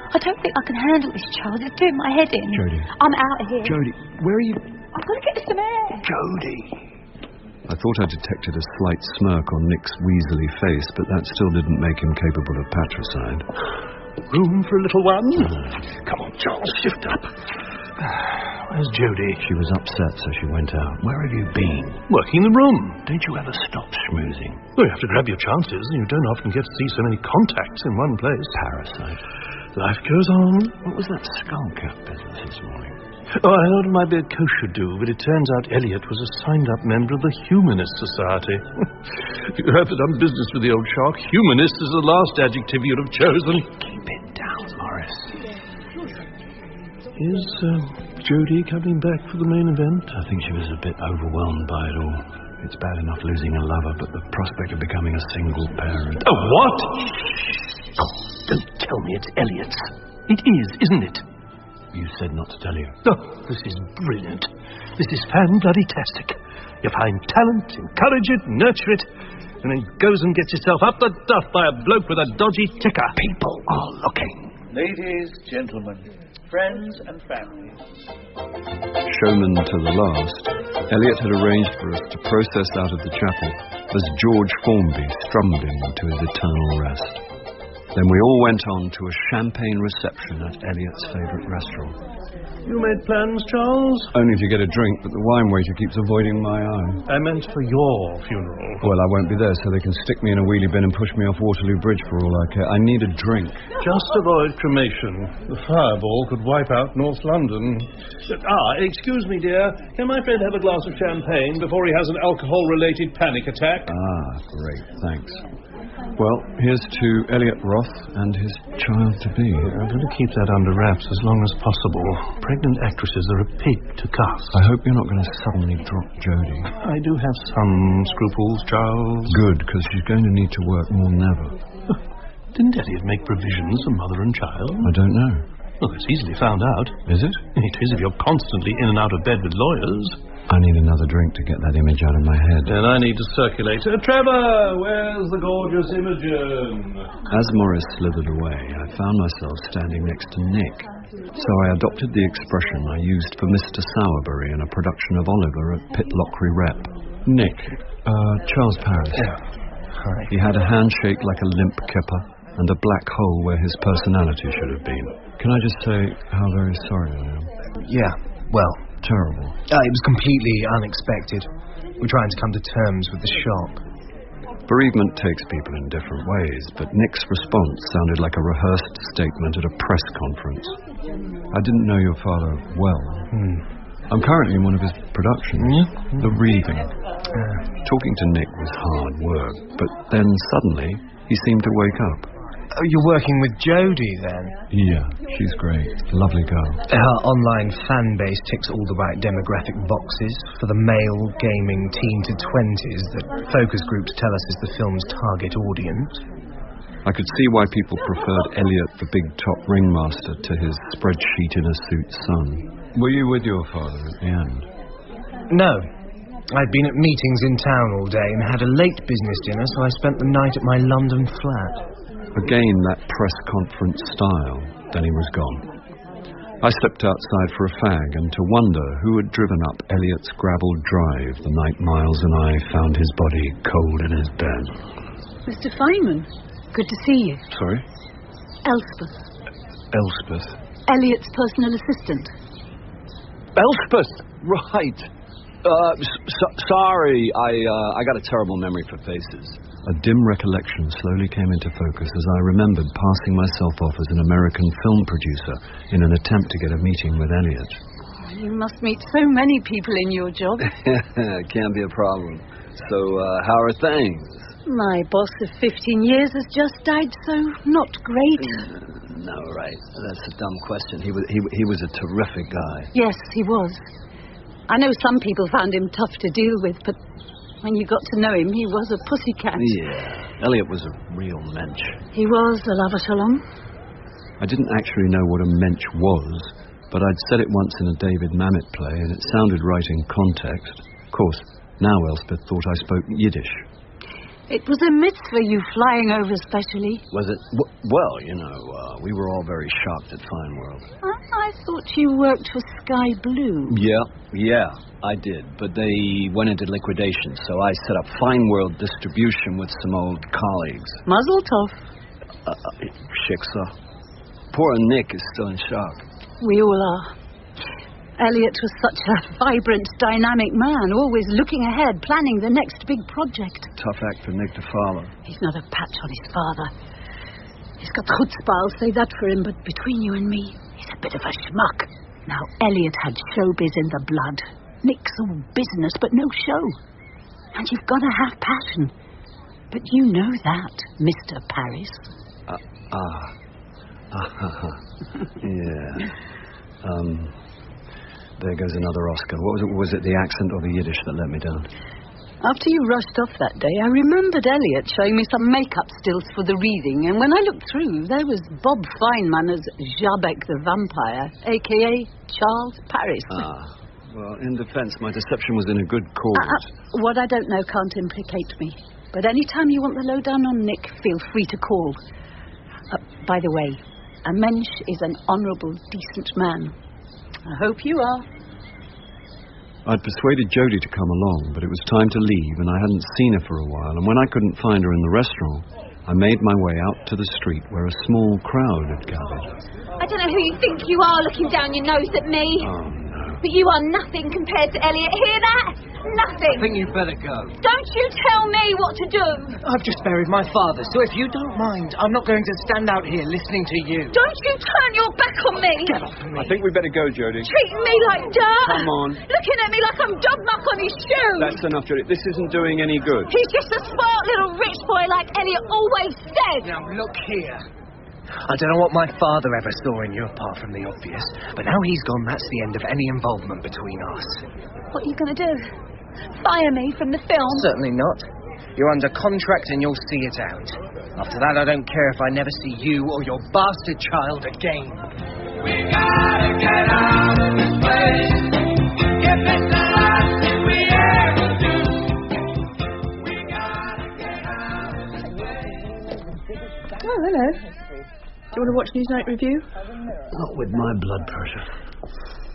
S12: I don't think I can handle this, Charles. It's doing my head in.
S2: Jodie.
S12: I'm out of here.
S2: Jodie, where are you?
S12: I've got to get some air.
S9: Jodie.
S2: I thought I detected a slight smirk on Nick's weaselly face, but that still didn't make him capable of patricide.
S11: Room for a little one?
S9: Come on, Charles, shift up.
S11: Where's Jodie?
S9: She was upset, so she went out. Where have you been?
S11: Working the room.
S9: Don't you ever stop schmoozing?
S11: Well, you have to grab your chances. You don't often get to see so many contacts in one place.
S9: Parasite.
S11: Life goes on.
S9: What was that skull cap business this morning?
S11: Oh, I thought it might be a kosher do, but it turns out Elliot was a signed-up member of the Humanist Society. If you have done business with the old shark, humanist is the last adjective you'd have chosen.
S9: Keep it down, Morris.
S11: Is Jodie coming back for the main event?
S9: I think she was a bit overwhelmed by it all. It's bad enough losing a lover, but the prospect of becoming a single parent...
S11: Oh, what? Oh, don't tell me it's Elliot's. It is, isn't it?
S9: You said not to tell you.
S11: Oh, this is brilliant. This is fan-bloody-tastic. You find talent, encourage it, nurture it, and then goes and gets itself up the duff by a bloke with a dodgy ticker.
S9: People are looking.
S18: Ladies, gentlemen, friends and family.
S2: Showman to the last, Elliot had arranged for us to process out of the chapel as George Formby strummed him to his eternal rest. Then we all went on to a champagne reception at Elliot's favourite restaurant.
S11: You made plans, Charles?
S2: Only to get a drink, but the wine waiter keeps avoiding my eye.
S11: I meant for your funeral.
S2: Well, I won't be there, so they can stick me in a wheelie bin and push me off Waterloo Bridge for all I care. I need a drink.
S11: Just avoid cremation. The fireball could wipe out North London. Excuse me, dear. Can my friend have a glass of champagne before he has an alcohol-related panic attack?
S2: Ah, great. Thanks. Well, here's to Elliot Roth and his child-to-be.
S11: I'm going to keep that under wraps as long as possible. Pregnant actresses are a pig to cast.
S2: I hope you're not going to suddenly drop Jodie.
S11: I do have some scruples, Charles.
S2: Good, because she's going to need to work more than ever.
S11: Didn't Elliot make provisions for mother and child?
S2: I don't know.
S11: Well, it's easily found out.
S2: Is it?
S11: It is if you're constantly in and out of bed with lawyers.
S2: I need another drink to get that image out of my head.
S11: And I need to circulate. Trevor, where's the gorgeous Imogen?
S2: As Morris slithered away, I found myself standing next to Nick. So I adopted the expression I used for Mr. Sowerbury in a production of Oliver at Pitlochry Rep. Nick, Charles Paris.
S17: Yeah. Hi.
S2: He had a handshake like a limp kipper and a black hole where his personality should have been. Can I just say how very sorry I am?
S17: Yeah, well...
S2: Terrible.
S17: It was completely unexpected. We're trying to come to terms with the shock.
S2: Bereavement takes people in different ways, but Nick's response sounded like a rehearsed statement at a press conference. I didn't know your father well. I'm currently in one of his productions, The Wreathing. Talking to Nick was hard work, but then suddenly he seemed to wake up.
S17: Oh, you're working with Jodie, then?
S2: Yeah, she's great. Lovely girl.
S17: Her online fan base ticks all the right demographic boxes for the male, gaming teen to 20s that focus groups tell us is the film's target audience.
S2: I could see why people preferred Elliot, the big top ringmaster, to his spreadsheet-in-a-suit son. Were you with your father at the end?
S17: No. I'd been at meetings in town all day and had a late business dinner, so I spent the night at my London flat.
S2: Again, that press conference style. Then he was gone. I stepped outside for a fag and to wonder who had driven up Elliot's gravelled drive the night Miles and I found his body cold in his bed.
S14: Mr. Feynman, good to see you.
S2: Sorry?
S14: Elspeth.
S2: Elspeth.
S14: Elliot's personal assistant.
S9: Elspeth! Right. Sorry, I got a terrible memory for faces.
S2: A dim recollection slowly came into focus as I remembered passing myself off as an American film producer in an attempt to get a meeting with Elliot.
S14: You must meet so many people in your job.
S9: Can't be a problem. So, how are things?
S14: My boss of 15 years has just died, so not great.
S9: No, right. That's a dumb question. He was a terrific guy.
S14: Yes, he was. I know some people found him tough to deal with, but when you got to know him, he was a pussycat.
S2: Yeah, Elliot was a real mensch.
S14: He was a love-a-shalom.
S2: I didn't actually know what a mensch was, but I'd said it once in a David Mamet play, and it sounded right in context. Of course, now Elspeth thought I spoke Yiddish.
S14: It was a mitzvah, you flying over specially.
S9: Was it? Well, you know, we were all very shocked at Fine World.
S14: I thought you worked for Sky Blue.
S9: Yeah, I did. But they went into liquidation, so I set up Fine World Distribution with some old colleagues.
S14: Mazel tov.
S9: Shiksa. Poor Nick is still in shock.
S14: We all are. Elliot was such a vibrant, dynamic man, always looking ahead, planning the next big project.
S2: Tough act for Nick to follow.
S14: He's not a patch on his father. He's got chutzpah, I'll say that for him, but between you and me, he's a bit of a schmuck. Now, Elliot had showbiz in the blood. Nick's all business, but no show. And you've got to have passion. But you know that, Mr. Paris.
S2: Yeah. There goes another Oscar. What was it? Was it the accent or the Yiddish that let me down?
S14: After you rushed off that day, I remembered Elliot showing me some makeup stills for the Wreathing, and when I looked through, there was Bob Feynman as Jabek the Vampire, a.k.a. Charles Paris.
S2: Well, in defense, my deception was in a good cause.
S14: What I don't know can't implicate me. But any time you want the lowdown on Nick, feel free to call. By the way, a mensch is an honourable, decent man. I hope you are.
S2: I'd persuaded Jodie to come along, but it was time to leave, and I hadn't seen her for a while, and when I couldn't find her in the restaurant, I made my way out to the street where a small crowd had gathered.
S4: I don't know who you think you are looking down your nose at me.
S2: Oh, no.
S4: But you are nothing compared to Elliot. Hear that? nothing.
S17: I think you'd better go.
S4: Don't you tell me what to do.
S17: I've just buried my father, so if you don't mind, I'm not going to stand out here listening to you.
S4: Don't you turn your back on me.
S17: Get off me.
S2: I think we'd better go, Jodie.
S4: Treating me like dirt.
S2: Come on.
S4: Looking at me like I'm dog muck on his shoes.
S2: That's enough, Jodie. This isn't doing any good.
S4: He's just a smart little rich boy like Elliot always said.
S17: Now, look here. I don't know what my father ever saw in you apart from the obvious, but now he's gone, that's the end of any involvement between us.
S4: What are you going to do? Fire me from the film?
S17: Certainly not. You're under contract and you'll see it out. After that, I don't care if I never see you or your bastard child again.
S16: We gotta get out of this place. If it's the last thing we ever do. We gotta get out of this place.
S15: Oh, hello. Do you want to watch Newsnight Review?
S9: Not with my blood pressure.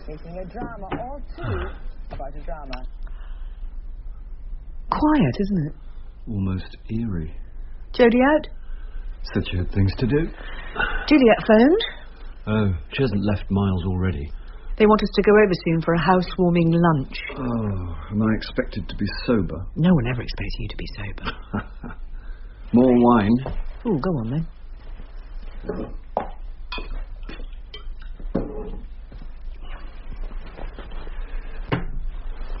S19: Making a drama or two about a drama.
S15: Quiet, isn't it?
S2: Almost eerie.
S15: Jodie out?
S2: Said she had things to do.
S15: Juliet phoned.
S2: Oh, she hasn't left Miles already.
S15: They want us to go over soon for a housewarming lunch.
S2: Oh, am I expected to be sober?
S15: No one ever expects you to be sober.
S2: More wine?
S15: Oh, go on then.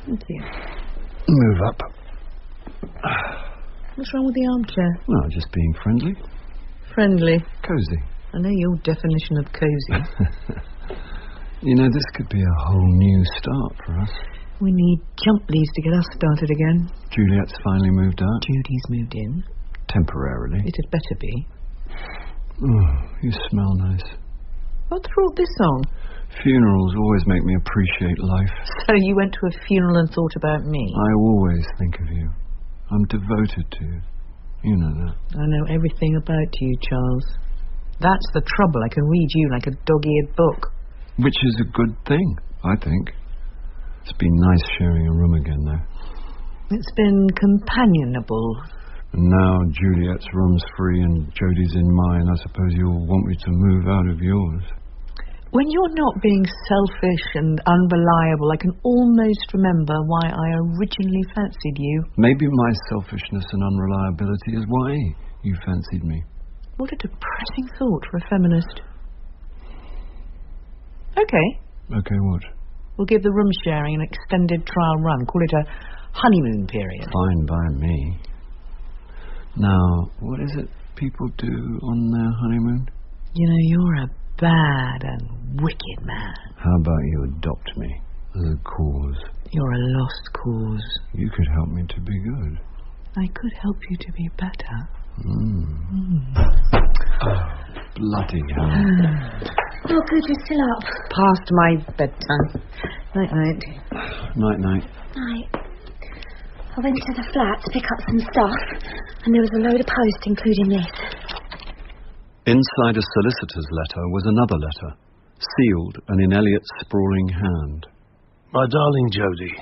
S15: Thank you.
S2: Move up.
S15: What's wrong with the armchair?
S2: Well, just being friendly.
S15: Friendly.
S2: Cosy.
S15: I know your definition of cosy.
S2: You know, this could be a whole new start for us.
S15: We need jump leads to get us started again.
S2: Juliet's finally moved out.
S15: Judy's moved in.
S2: Temporarily.
S15: It had better be.
S2: Oh, you smell nice.
S15: What brought this on?
S2: Funerals always make me appreciate life.
S15: So you went to a funeral and thought about me?
S2: I always think of you. I'm devoted to you. You know that.
S15: I know everything about you, Charles. That's the trouble. I can read you like a dog-eared book.
S2: Which is a good thing, I think. It's been nice sharing a room again, though.
S15: It's been companionable.
S2: And now Juliet's room's free and Jodie's in mine. I suppose you'll want me to move out of yours.
S15: When you're not being selfish and unreliable, I can almost remember why I originally fancied you.
S2: Maybe my selfishness and unreliability is why you fancied me.
S15: What a depressing thought for a feminist. Okay.
S2: Okay, what?
S15: We'll give the room sharing an extended trial run. Call it a honeymoon period.
S2: Fine by me. Now, what is it people do on their honeymoon?
S15: You know, you're a bad and wicked man.
S2: How about you adopt me as a cause?
S15: You're a lost cause.
S2: You could help me to be good.
S15: I could help you to be better.
S2: Oh, bloody hell.
S12: Oh, good, you're still up.
S15: Past my bedtime. Night-night.
S2: Night-night.
S12: Night. I went to the flat to pick up some stuff, and there was a load of post, including this.
S2: Inside a solicitor's letter was another letter, sealed and in Elliot's sprawling hand.
S11: My darling Jodie,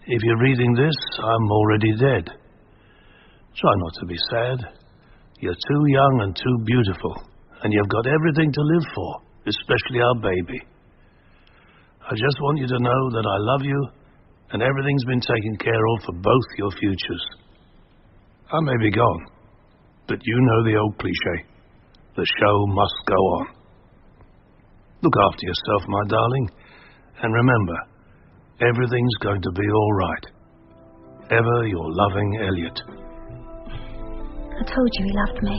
S11: if you're reading this, I'm already dead. Try not to be sad. You're too young and too beautiful, and you've got everything to live for, especially our baby. I just want you to know that I love you, and everything's been taken care of for both your futures. I may be gone, but you know the old cliché. The show must go on. Look after yourself, my darling, and remember, everything's going to be all right. Ever your loving Elliot.
S12: I told you he loved me.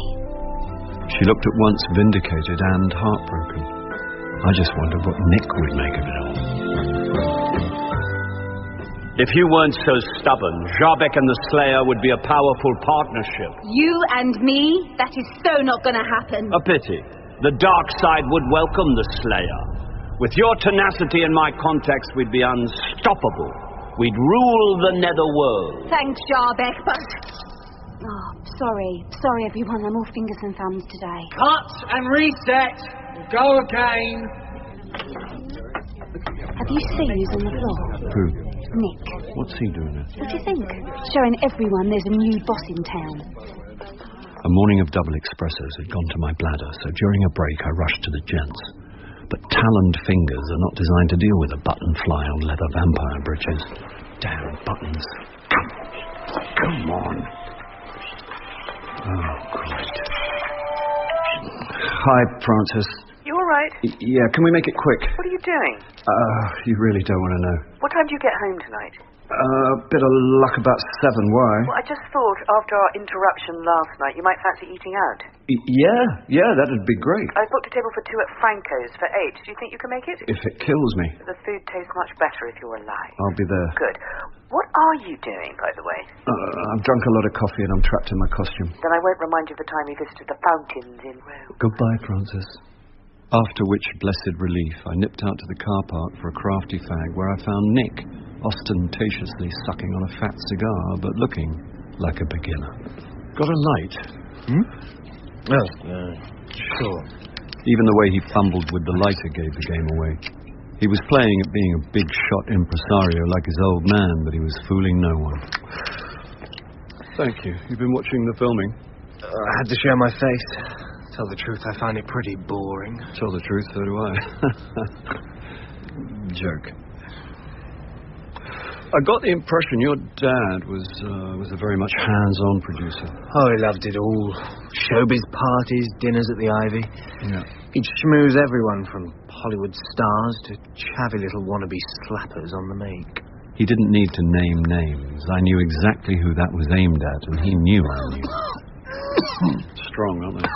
S2: She looked at once vindicated and heartbroken. I just wondered what Nick would make of it all.
S9: If you weren't so stubborn, 𝒆𝒔 and the Slayer would be a powerful partnership.
S4: You and me? That is so not going to happen.
S9: A pity. The dark side would welcome the Slayer. With your tenacity in my context, we'd be unstoppable. We'd rule the netherworld.
S4: Thanks, 𝒆𝒔, but...
S12: Oh, sorry everyone, I'm all fingers and thumbs today.
S17: Cut and reset. Go again.
S12: Have you seen who's on the floor?
S2: Who?
S12: Nick.
S2: What's he doing there?
S12: What do you think? Showing everyone there's a new boss in town.
S2: A morning of double espressos had gone to my bladder, so during a break I rushed to the gents. But taloned fingers are not designed to deal with a button fly on leather vampire britches. Damn buttons. Come on. Oh, great. Hi, Francis.
S20: You all right?
S2: Yeah, can we make it quick?
S20: What are you doing?
S2: You really don't want to know.
S20: What time do you get home tonight?
S2: Bit of luck about 7. Why?
S20: Well, I just thought after our interruption last night you might fancy eating out.
S2: Yeah, that'd be great.
S20: I've booked a table for 2 at Franco's for 8. Do you think you can make it?
S2: If it kills me.
S20: The food tastes much better if you're alive.
S2: I'll be there.
S20: Good. What are you doing, by the way?
S2: I've drunk a lot of coffee and I'm trapped in my costume.
S20: Then I won't remind you of the time we visited the fountains in Rome.
S2: Goodbye, Francis. After which blessed relief, I nipped out to the car park for a crafty fag where I found Nick ostentatiously sucking on a fat cigar, but looking like a beginner. Got a light?
S17: Sure.
S2: Even the way he fumbled with the lighter gave the game away. He was playing at being a big-shot impresario like his old man, but he was fooling no one. Thank you. You've been watching the filming?
S17: I had to show my face. Tell the truth, I find it pretty boring.
S2: Tell the truth, so do I. Joke. I got the impression your dad was a very much hands-on producer.
S17: Oh, he loved it all. Showbiz parties, dinners at the Ivy.
S2: Yeah.
S17: He'd schmooze everyone from Hollywood stars to chavvy little wannabe slappers on the make.
S2: He didn't need to name names. I knew exactly who that was aimed at, and he knew I knew. Strong, aren't they?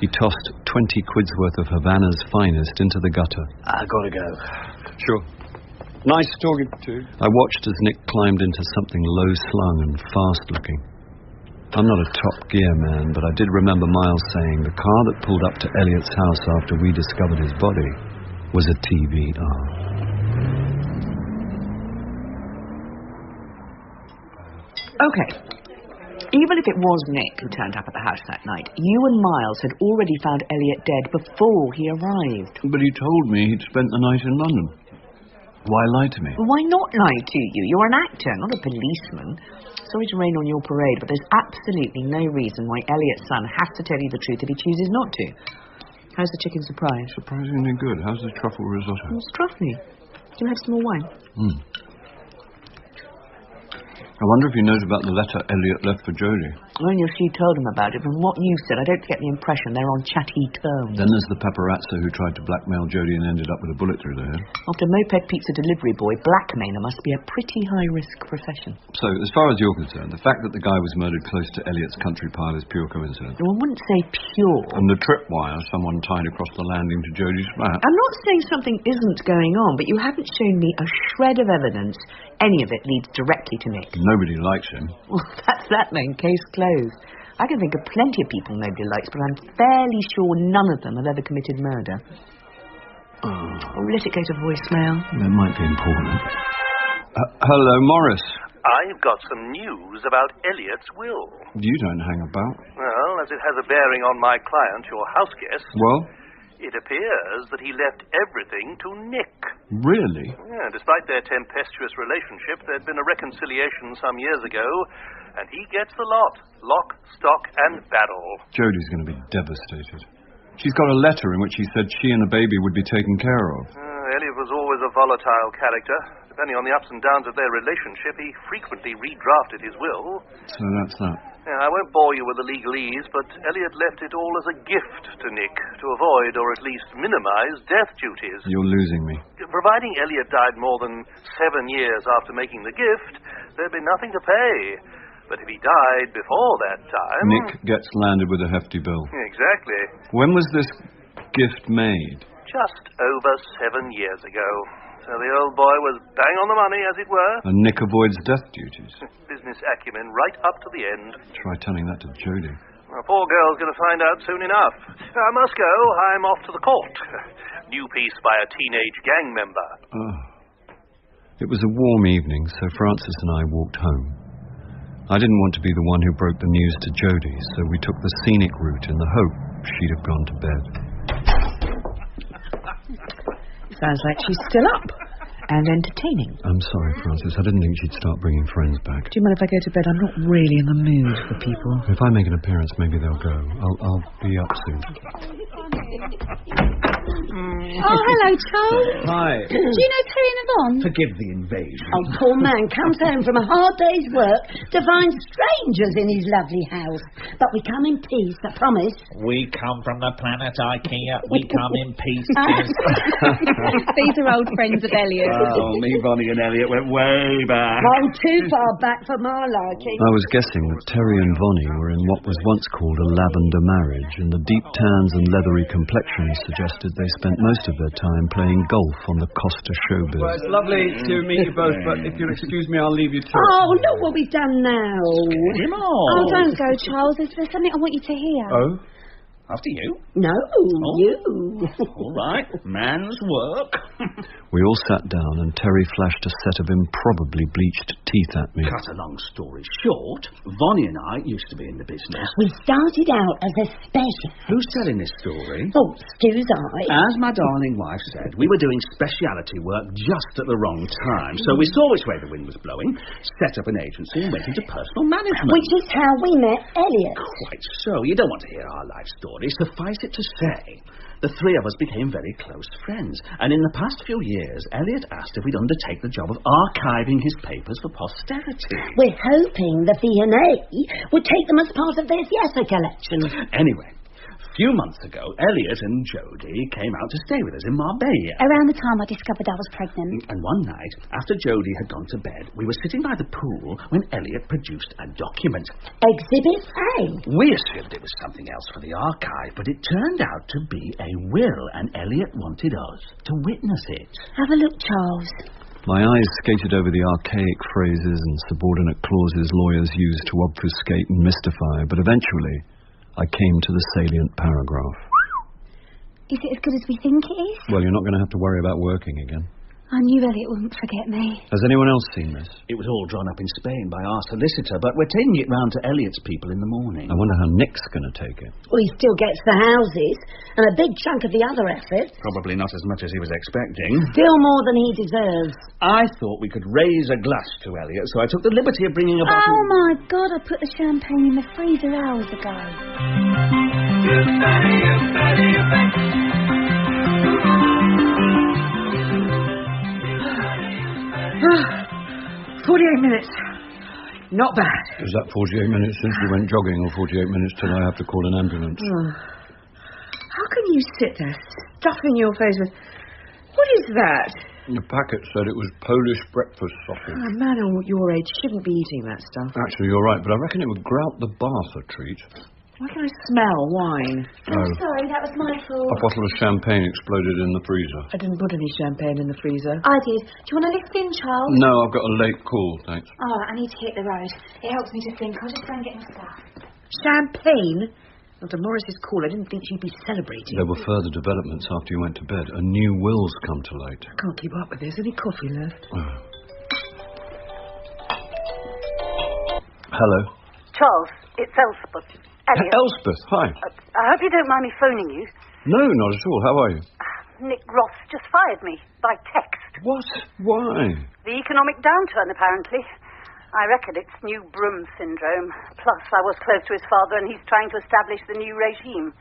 S2: He tossed 20 quid's worth of Havana's finest into the gutter.
S17: I gotta go.
S2: Sure. Nice talking to you. I watched as Nick climbed into something low-slung and fast-looking. I'm not a top gear man, but I did remember Miles saying the car that pulled up to Elliot's house after we discovered his body was a TVR.
S5: Okay. Even if it was Nick who turned up at the house that night, you and Miles had already found Elliot dead before he arrived.
S2: But he told me he'd spent the night in London. Why lie to me?
S5: Why not lie to you? You're an actor, not a policeman. Sorry to rain on your parade, but there's absolutely no reason why Elliot's son has to tell you the truth if he chooses not to. How's the chicken surprise?
S2: Surprisingly good. How's the truffle risotto?
S5: It's truffly. Do you have some more wine?
S2: I wonder if you knows about the letter Elliot left for Jodie.
S5: Only if she told him about it. From what you said, I don't get the impression they're on chatty terms.
S2: Then there's the paparazzo who tried to blackmail Jodie and ended up with a bullet through the head.
S5: After moped pizza delivery boy, blackmailer must be a pretty high-risk profession.
S2: So, as far as you're concerned, the fact that the guy was murdered close to Elliot's country pile is pure coincidence.
S5: One wouldn't say pure.
S2: And the tripwire someone tied across the landing to Jodie's flat.
S5: I'm not saying something isn't going on, but you haven't shown me a shred of evidence any of it leads directly to Nick.
S2: Nobody likes him.
S5: Well, that's that then. Case closed. I can think of plenty of people nobody likes, but I'm fairly sure none of them have ever committed murder. Oh, let it go to voicemail.
S2: That might be important. Hello, Morris.
S6: I've got some news about Elliot's will.
S2: You don't hang about.
S6: Well, as it has a bearing on my client, your house guest...
S2: Well?
S6: It appears that he left everything to Nick.
S2: Really?
S6: Yeah, despite their tempestuous relationship, there'd been a reconciliation some years ago, and he gets the lot. Lock, stock, and barrel.
S2: Jodie's going to be devastated. She's got a letter in which he said she and the baby would be taken care of.
S6: Elliot was always a volatile character. Depending on the ups and downs of their relationship, he frequently redrafted his will.
S2: So that's that.
S6: Yeah, I won't bore you with the legalese, but Elliot left it all as a gift to Nick to avoid or at least minimize death duties.
S2: You're losing me.
S6: Providing Elliot died more than 7 years after making the gift, there'd be nothing to pay. But if he died before that time...
S2: Nick gets landed with a hefty bill.
S6: Exactly.
S2: When was this gift made?
S6: Just over 7 years ago. So the old boy was bang on the money, as it were.
S2: And Nick avoids death duties.
S6: Business acumen right up to the end.
S2: Try telling that to Jodie.
S6: The poor girl's going to find out soon enough. I must go. I'm off to the court. New piece by a teenage gang member.
S2: It was a warm evening, so Francis and I walked home. I didn't want to be the one who broke the news to Jodie, so we took the scenic route in the hope she'd have gone to bed.
S5: Sounds like she's still up and entertaining.
S2: I'm sorry, Francis. I didn't think she'd start bringing friends back.
S5: Do you mind if I go to bed? I'm not really in the mood for people.
S2: If I make an appearance, maybe they'll go. I'll be up soon.
S14: Oh, hello, Charles.
S21: Hi.
S14: Do you know Terry and Yvonne?
S21: Forgive the invasion.
S14: Oh, poor man comes home from a hard day's work to find strangers in his lovely house. But we come in peace, I promise.
S21: We come from the planet IKEA. We come in peace.
S12: These are old friends of Elliot.
S21: Oh, me, Bonnie and Elliot went way back.
S14: Oh, too far back for my liking.
S2: I was guessing that Terry and Vonnie were in what was once called a lavender marriage, and the deep tans and leathery complexions suggested they spent most of their time playing golf on the Costa showbiz.
S21: Well, it's lovely to meet you both, but if you'll excuse me, I'll leave you to it.
S14: Oh, look what we've done now.
S21: Come on.
S12: Oh, don't go, Charles. There's something I want you to hear.
S21: Oh? After you?
S14: No, you.
S21: All right, man's work.
S2: We all sat down and Terry flashed a set of improbably bleached teeth at me.
S9: Cut a long story short, Vonnie and I used to be in the business.
S14: We started out as a special.
S9: Who's telling this story?
S14: Oh, Stu's I.
S9: As my darling wife said, we were doing speciality work just at the wrong time. So we saw which way the wind was blowing, set up an agency and went into personal management.
S14: Which is how we met Elliot.
S9: Quite so. You don't want to hear our life story. Suffice it to say, the three of us became very close friends. And in the past few years, Elliot asked if we'd undertake the job of archiving his papers for posterity.
S14: We're hoping the V&A would take them as part of their theatre collection.
S9: Anyway, a few months ago, Elliot and Jodie came out to stay with us in Marbella.
S12: Around the time I discovered I was pregnant.
S9: And one night, after Jodie had gone to bed, we were sitting by the pool when Elliot produced a document.
S14: Exhibit A.
S9: We assumed it was something else for the archive, but it turned out to be a will, and Elliot wanted us to witness it.
S12: Have a look, Charles.
S2: My eyes skated over the archaic phrases and subordinate clauses lawyers use to obfuscate and mystify, but eventually I came to the salient paragraph.
S12: Is it as good as we think it is?
S2: Well, you're not going to have to worry about working again.
S12: I knew Elliot wouldn't forget me.
S2: Has anyone else seen this?
S9: It was all drawn up in Spain by our solicitor, but we're taking it round to Elliot's people in the morning.
S2: I wonder how Nick's going to take it.
S14: Well, he still gets the houses and a big chunk of the other efforts.
S9: Probably not as much as he was expecting.
S14: Still more than he deserves.
S9: I thought we could raise a glass to Elliot, so I took the liberty of bringing a bottle...
S12: Oh, my God, I put the champagne in the freezer hours ago.
S5: 48 minutes. Not bad.
S2: Is that 48 minutes since you went jogging, or 48 minutes till I have to call an ambulance?
S5: How can you sit there stuffing your face with... What is that?
S2: The packet said it was Polish breakfast sausage.
S5: A man of your age shouldn't be eating that stuff.
S2: Actually, you're right, but I reckon it would grout the bath a treat.
S5: Why can I smell wine?
S12: I'm sorry, that was my fault.
S2: A bottle of champagne exploded in the freezer.
S5: I didn't put any champagne in the freezer.
S12: I did. Do you want to lift in, Charles?
S2: No, I've got a late call, thanks.
S12: All right, I need to hit the road. It helps me to think. I'll just go and get my stuff.
S5: Champagne? After Morris's call, I didn't think she'd be celebrating.
S2: There were further developments after you went to bed. A new will's come to light.
S5: I can't keep up with this. Any coffee left?
S2: Hello.
S22: Charles, it's Elspeth. Elliot.
S2: Elspeth, hi.
S22: I hope you don't mind me phoning you.
S2: No, not at all. How are you?
S22: Nick Ross just fired me by text.
S2: What? Why?
S22: The economic downturn, apparently. I reckon it's new broom syndrome. Plus, I was close to his father and he's trying to establish the new regime.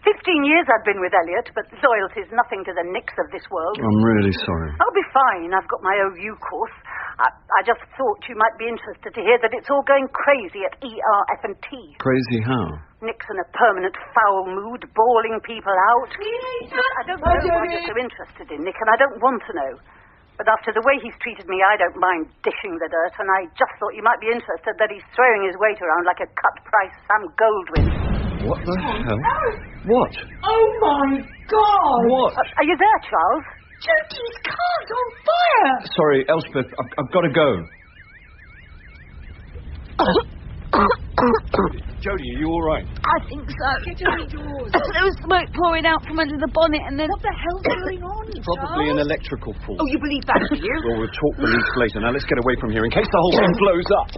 S22: 15 years I've been with Elliot, but loyalty's nothing to the Nicks of this world.
S2: I'm really sorry.
S22: I'll be fine. I've got my OU course. I just thought you might be interested to hear that it's all going crazy at ERF&T.
S2: Crazy how?
S22: Nick's in a permanent foul mood, bawling people out. Look, I don't know why you're so interested in Nick, and I don't want to know. But after the way he's treated me, I don't mind dishing the dirt, and I just thought you might be interested that he's throwing his weight around like a cut-price Sam Goldwyn.
S2: What the hell? What?
S14: Oh, my God!
S2: What?
S22: Are you there, Charles?
S14: Jodie's car's on fire!
S2: Sorry, Elspeth, I've got to go. Jodie, are you all right?
S12: I think so.
S14: Get your doors.
S12: There was smoke pouring out from under the bonnet and then...
S14: What the hell's going on,
S2: Probably an electrical fault.
S5: Oh, you believe that, do you?
S2: Well, we'll talk police later. Now, let's get away from here in case the whole thing blows up.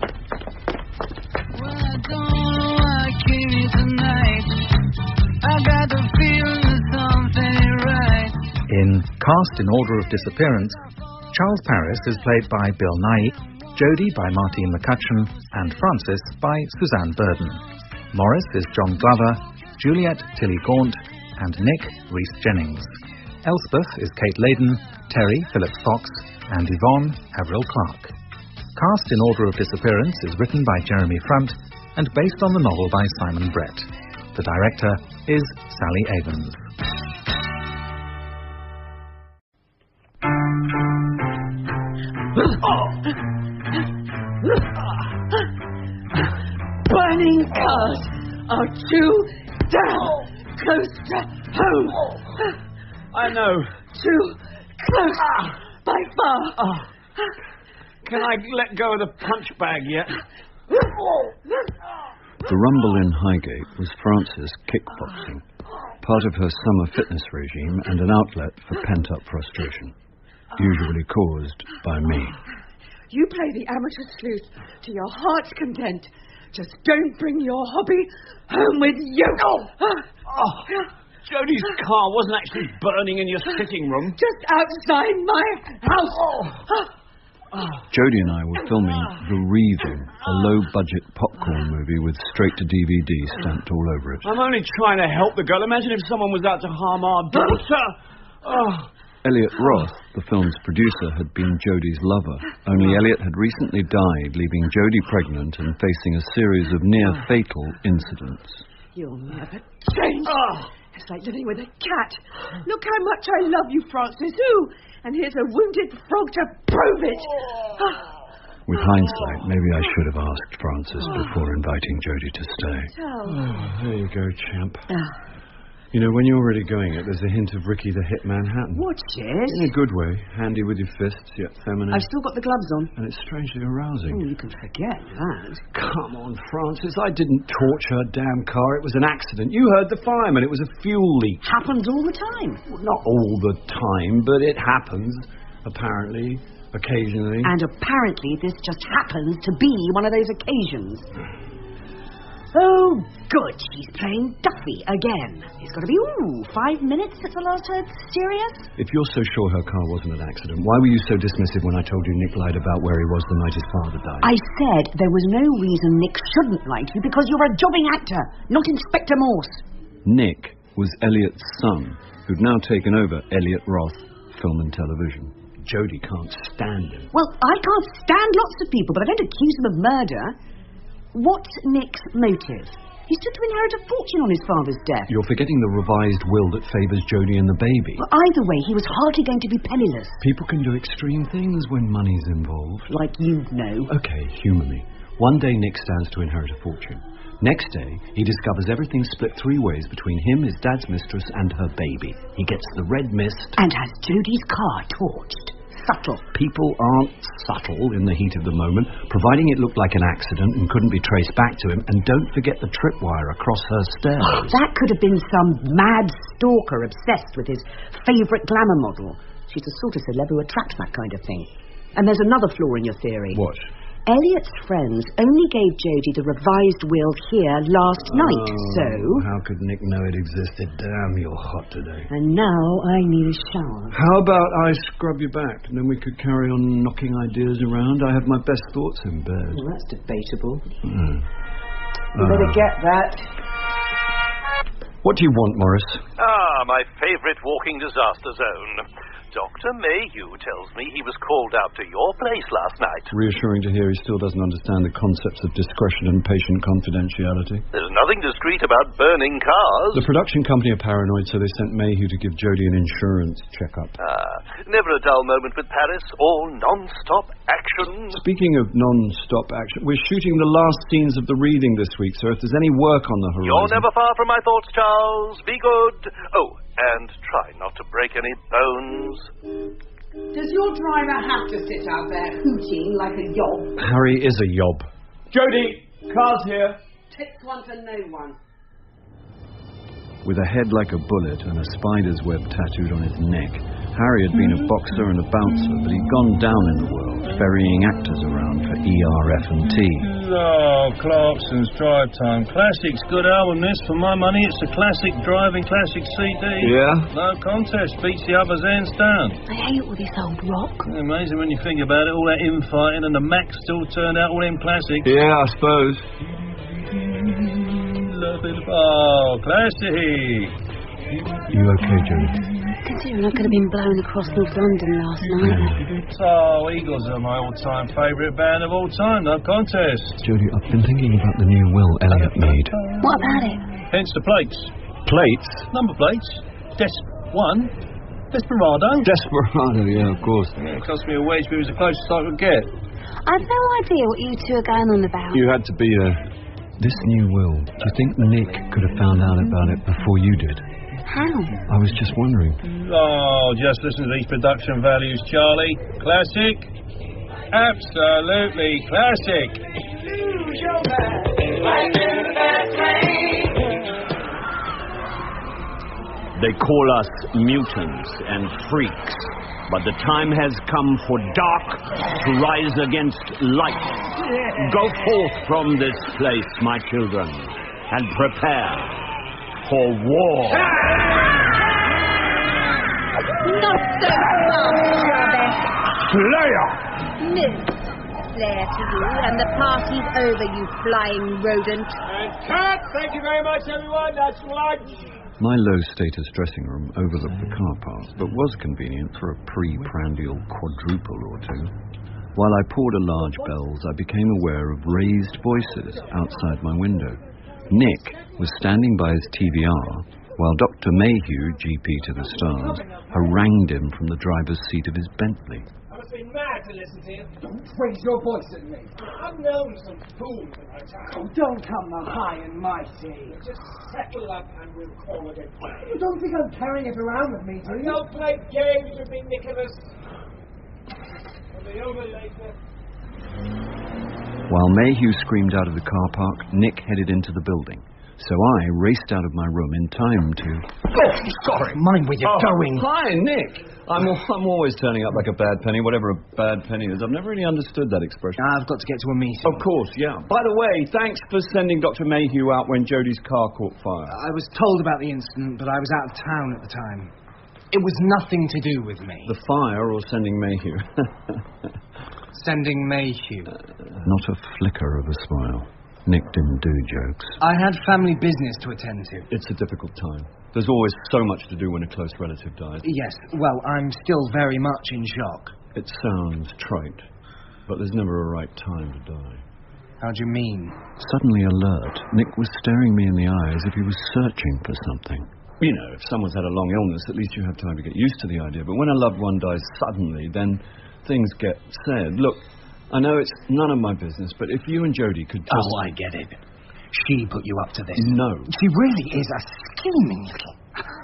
S1: In Cast in Order of Disappearance, Charles Paris is played by Bill Nighy, Jodie by Martine McCutcheon, and Francis by Suzanne Burden. Morris is John Glover, Juliet Tilly Gaunt, and Nick, Rhys Jennings. Elspeth is Kate Layden, Terry, Philip Fox, and Yvonne, Avril Clark. Cast in Order of Disappearance is written by Jeremy Front and based on the novel by Simon Brett. The director is Sally Avens.
S14: Burning cars are too damn close to home.
S18: I know.
S14: Too close by far.
S18: Can I let go of the punch bag yet?
S2: The rumble in Highgate was Frances kickboxing, part of her summer fitness regime and an outlet for pent-up frustration, usually caused by me.
S14: You play the amateur sleuth to your heart's content. Just don't bring your hobby home with you.
S18: Jodie's car wasn't actually burning in your sitting room.
S14: Just outside my house.
S2: Jodie and I were filming The Wreathing, a low-budget popcorn movie with straight-to-DVD stamped all over it.
S18: I'm only trying to help the girl. Imagine if someone was out to harm our daughter.
S2: Elliot Roth, the film's producer, had been Jodie's lover, only Elliot had recently died, leaving Jodie pregnant and facing a series of near-fatal incidents.
S14: You'll never change. It's like living with a cat. Look how much I love you, Frances. Ooh, and here's a wounded frog to prove it.
S2: With hindsight, maybe I should have asked Frances before inviting Jodie to stay. There you go, champ. You know, when you're already going it, there's a hint of Ricky the Hitman Hatton.
S14: What's it?
S2: In a good way. Handy with your fists, yet feminine.
S14: I've still got the gloves on.
S2: And it's strangely arousing.
S14: Oh, you can forget that.
S2: Come on, Frances. I didn't torch her damn car. It was an accident. You heard the fireman. It was a fuel leak.
S14: Happens all the time.
S2: Well, not all the time, but it happens. Apparently. Occasionally.
S14: And apparently this just happens to be one of those occasions. Oh, good. She's playing Duffy again. It's got to be, 5 minutes since I last heard Serious.
S2: If you're so sure her car wasn't an accident, why were you so dismissive when I told you Nick lied about where he was the night his father died?
S14: I said there was no reason Nick shouldn't lie to you because you're a jobbing actor, not Inspector Morse.
S2: Nick was Elliot's son, who'd now taken over Elliot Roth, Film and Television. Jodie can't stand him.
S14: Well, I can't stand lots of people, but I don't accuse him of murder. What's Nick's motive? He stood to inherit a fortune on his father's death.
S2: You're forgetting the revised will that favours Jodie and the baby.
S14: Well, either way, he was hardly going to be penniless.
S2: People can do extreme things when money's involved.
S14: Like you know.
S2: Okay, humour me. One day Nick stands to inherit a fortune. Next day, he discovers everything's split 3 ways between him, his dad's mistress, and her baby. He gets the red mist...
S14: and has Jodie's car torched. Subtle.
S2: People aren't subtle in the heat of the moment, providing it looked like an accident and couldn't be traced back to him. And don't forget the tripwire across her stairs.
S14: That could have been some mad stalker obsessed with his favourite glamour model. She's the sort of celeb who attracts that kind of thing. And there's another flaw in your theory.
S2: What?
S14: Elliot's friends only gave Jodie the revised will here last night, so...
S2: How could Nick know it existed? Damn, you're hot today.
S14: And now I need a shower.
S2: How about I scrub you back, and then we could carry on knocking ideas around? I have my best thoughts in bed.
S14: Well, that's debatable. You better get that.
S2: What do you want, Morris?
S6: My favourite walking disaster zone. Dr. Mayhew tells me he was called out to your place last night.
S2: Reassuring to hear he still doesn't understand the concepts of discretion and patient confidentiality.
S6: There's nothing discreet about burning cars.
S2: The production company are paranoid, so they sent Mayhew to give Jodie an insurance checkup.
S6: Never a dull moment with Paris. All non-stop action.
S2: Speaking of non-stop action, we're shooting the last scenes of The Wreathing this week, so if there's any work on the horizon...
S6: You're never far from my thoughts, Charles. Be good. Oh, and try not to break any bones.
S14: Does your driver have to sit out there hooting like a yob?
S2: Harry is a yob.
S18: Jodie, car's here.
S14: Takes one to know one.
S2: With a head like a bullet and a spider's web tattooed on his neck, Harry had been a boxer and a bouncer, but he'd gone down in the world, ferrying actors around for ERF&T.
S11: Oh, Clarkson's Drive Time. Classic's good album, this. For my money, it's a classic driving, classic CD.
S2: Yeah?
S11: No contest. Beats the others hands down.
S12: I hate all this old rock.
S11: Amazing when you think about it. All that infighting and the Mac still turned out all them classics.
S2: Yeah, I suppose.
S11: Love it. Oh, classic.
S2: You okay, Jodie?
S14: Considering I could have been blown across North London last night.
S11: Oh, Eagles are my all-time favourite band of all time, no contest.
S2: Jodie, I've been thinking about the new will Elliot made.
S14: What about it?
S11: Hence the plates.
S2: Plates?
S11: Number plates. Desperado.
S2: Desperado, yeah, of course.
S11: Yeah, it cost me a wage, but it was the closest I could get.
S14: I've no idea what you two are going on about.
S2: You had to be there. This new will, do you think Nick could have found out about it before you did?
S14: How?
S2: I was just wondering.
S11: Oh, just listen to these production values, Charlie. Classic. Absolutely classic.
S8: They call us mutants and freaks, but the time has come for dark to rise against light. Go forth from this place, my children, and prepare for war.
S12: Not so fast,
S8: Slayer!
S12: No. Slayer to you, and the party's over, you flying rodent.
S18: And cut! Thank you very much, everyone. That's lunch.
S2: My low-status dressing room overlooked the car park, but was convenient for a pre-prandial quadruple or two. While I poured a large bells, I became aware of raised voices outside my window. Nick was standing by his TVR, while Dr. Mayhew, GP to the stars, harangued him from the driver's seat of his Bentley.
S18: I must be mad to listen to you. Don't raise your voice at me. I've known some fools in my time. Oh, don't come the high and mighty. Just settle up and we'll call it a day. You don't think I'm carrying it around with me, do you? Don't play games with me, Nicholas. It'll be over later.
S2: While Mayhew screamed out of the car park, Nick headed into the building. So I raced out of my room in time to...
S17: Oh, sorry, mind where you're going.
S2: Hi, Nick. I'm always turning up like a bad penny, whatever a bad penny is. I've never really understood that expression.
S17: I've got to get to a meeting.
S2: Of course, yeah. By the way, thanks for sending Dr. Mayhew out when Jodie's car caught fire.
S17: I was told about the incident, but I was out of town at the time. It was nothing to do with me.
S2: The fire or sending Mayhew?
S17: Sending Mayhew.
S2: Not a flicker of a smile. Nick didn't do jokes.
S17: I had family business to attend to.
S2: It's a difficult time. There's always so much to do when a close relative dies.
S17: Yes, well, I'm still very much in shock.
S2: It sounds trite, but there's never a right time to die.
S17: How do you mean?
S2: Suddenly alert, Nick was staring me in the eye as if he was searching for something. You know, if someone's had a long illness, at least you have time to get used to the idea. But when a loved one dies suddenly, then things get said. Look, I know it's none of my business, but if you and Jodie could just...
S17: Oh, I get it. She put you up to this.
S2: No.
S17: She really is a scheming little...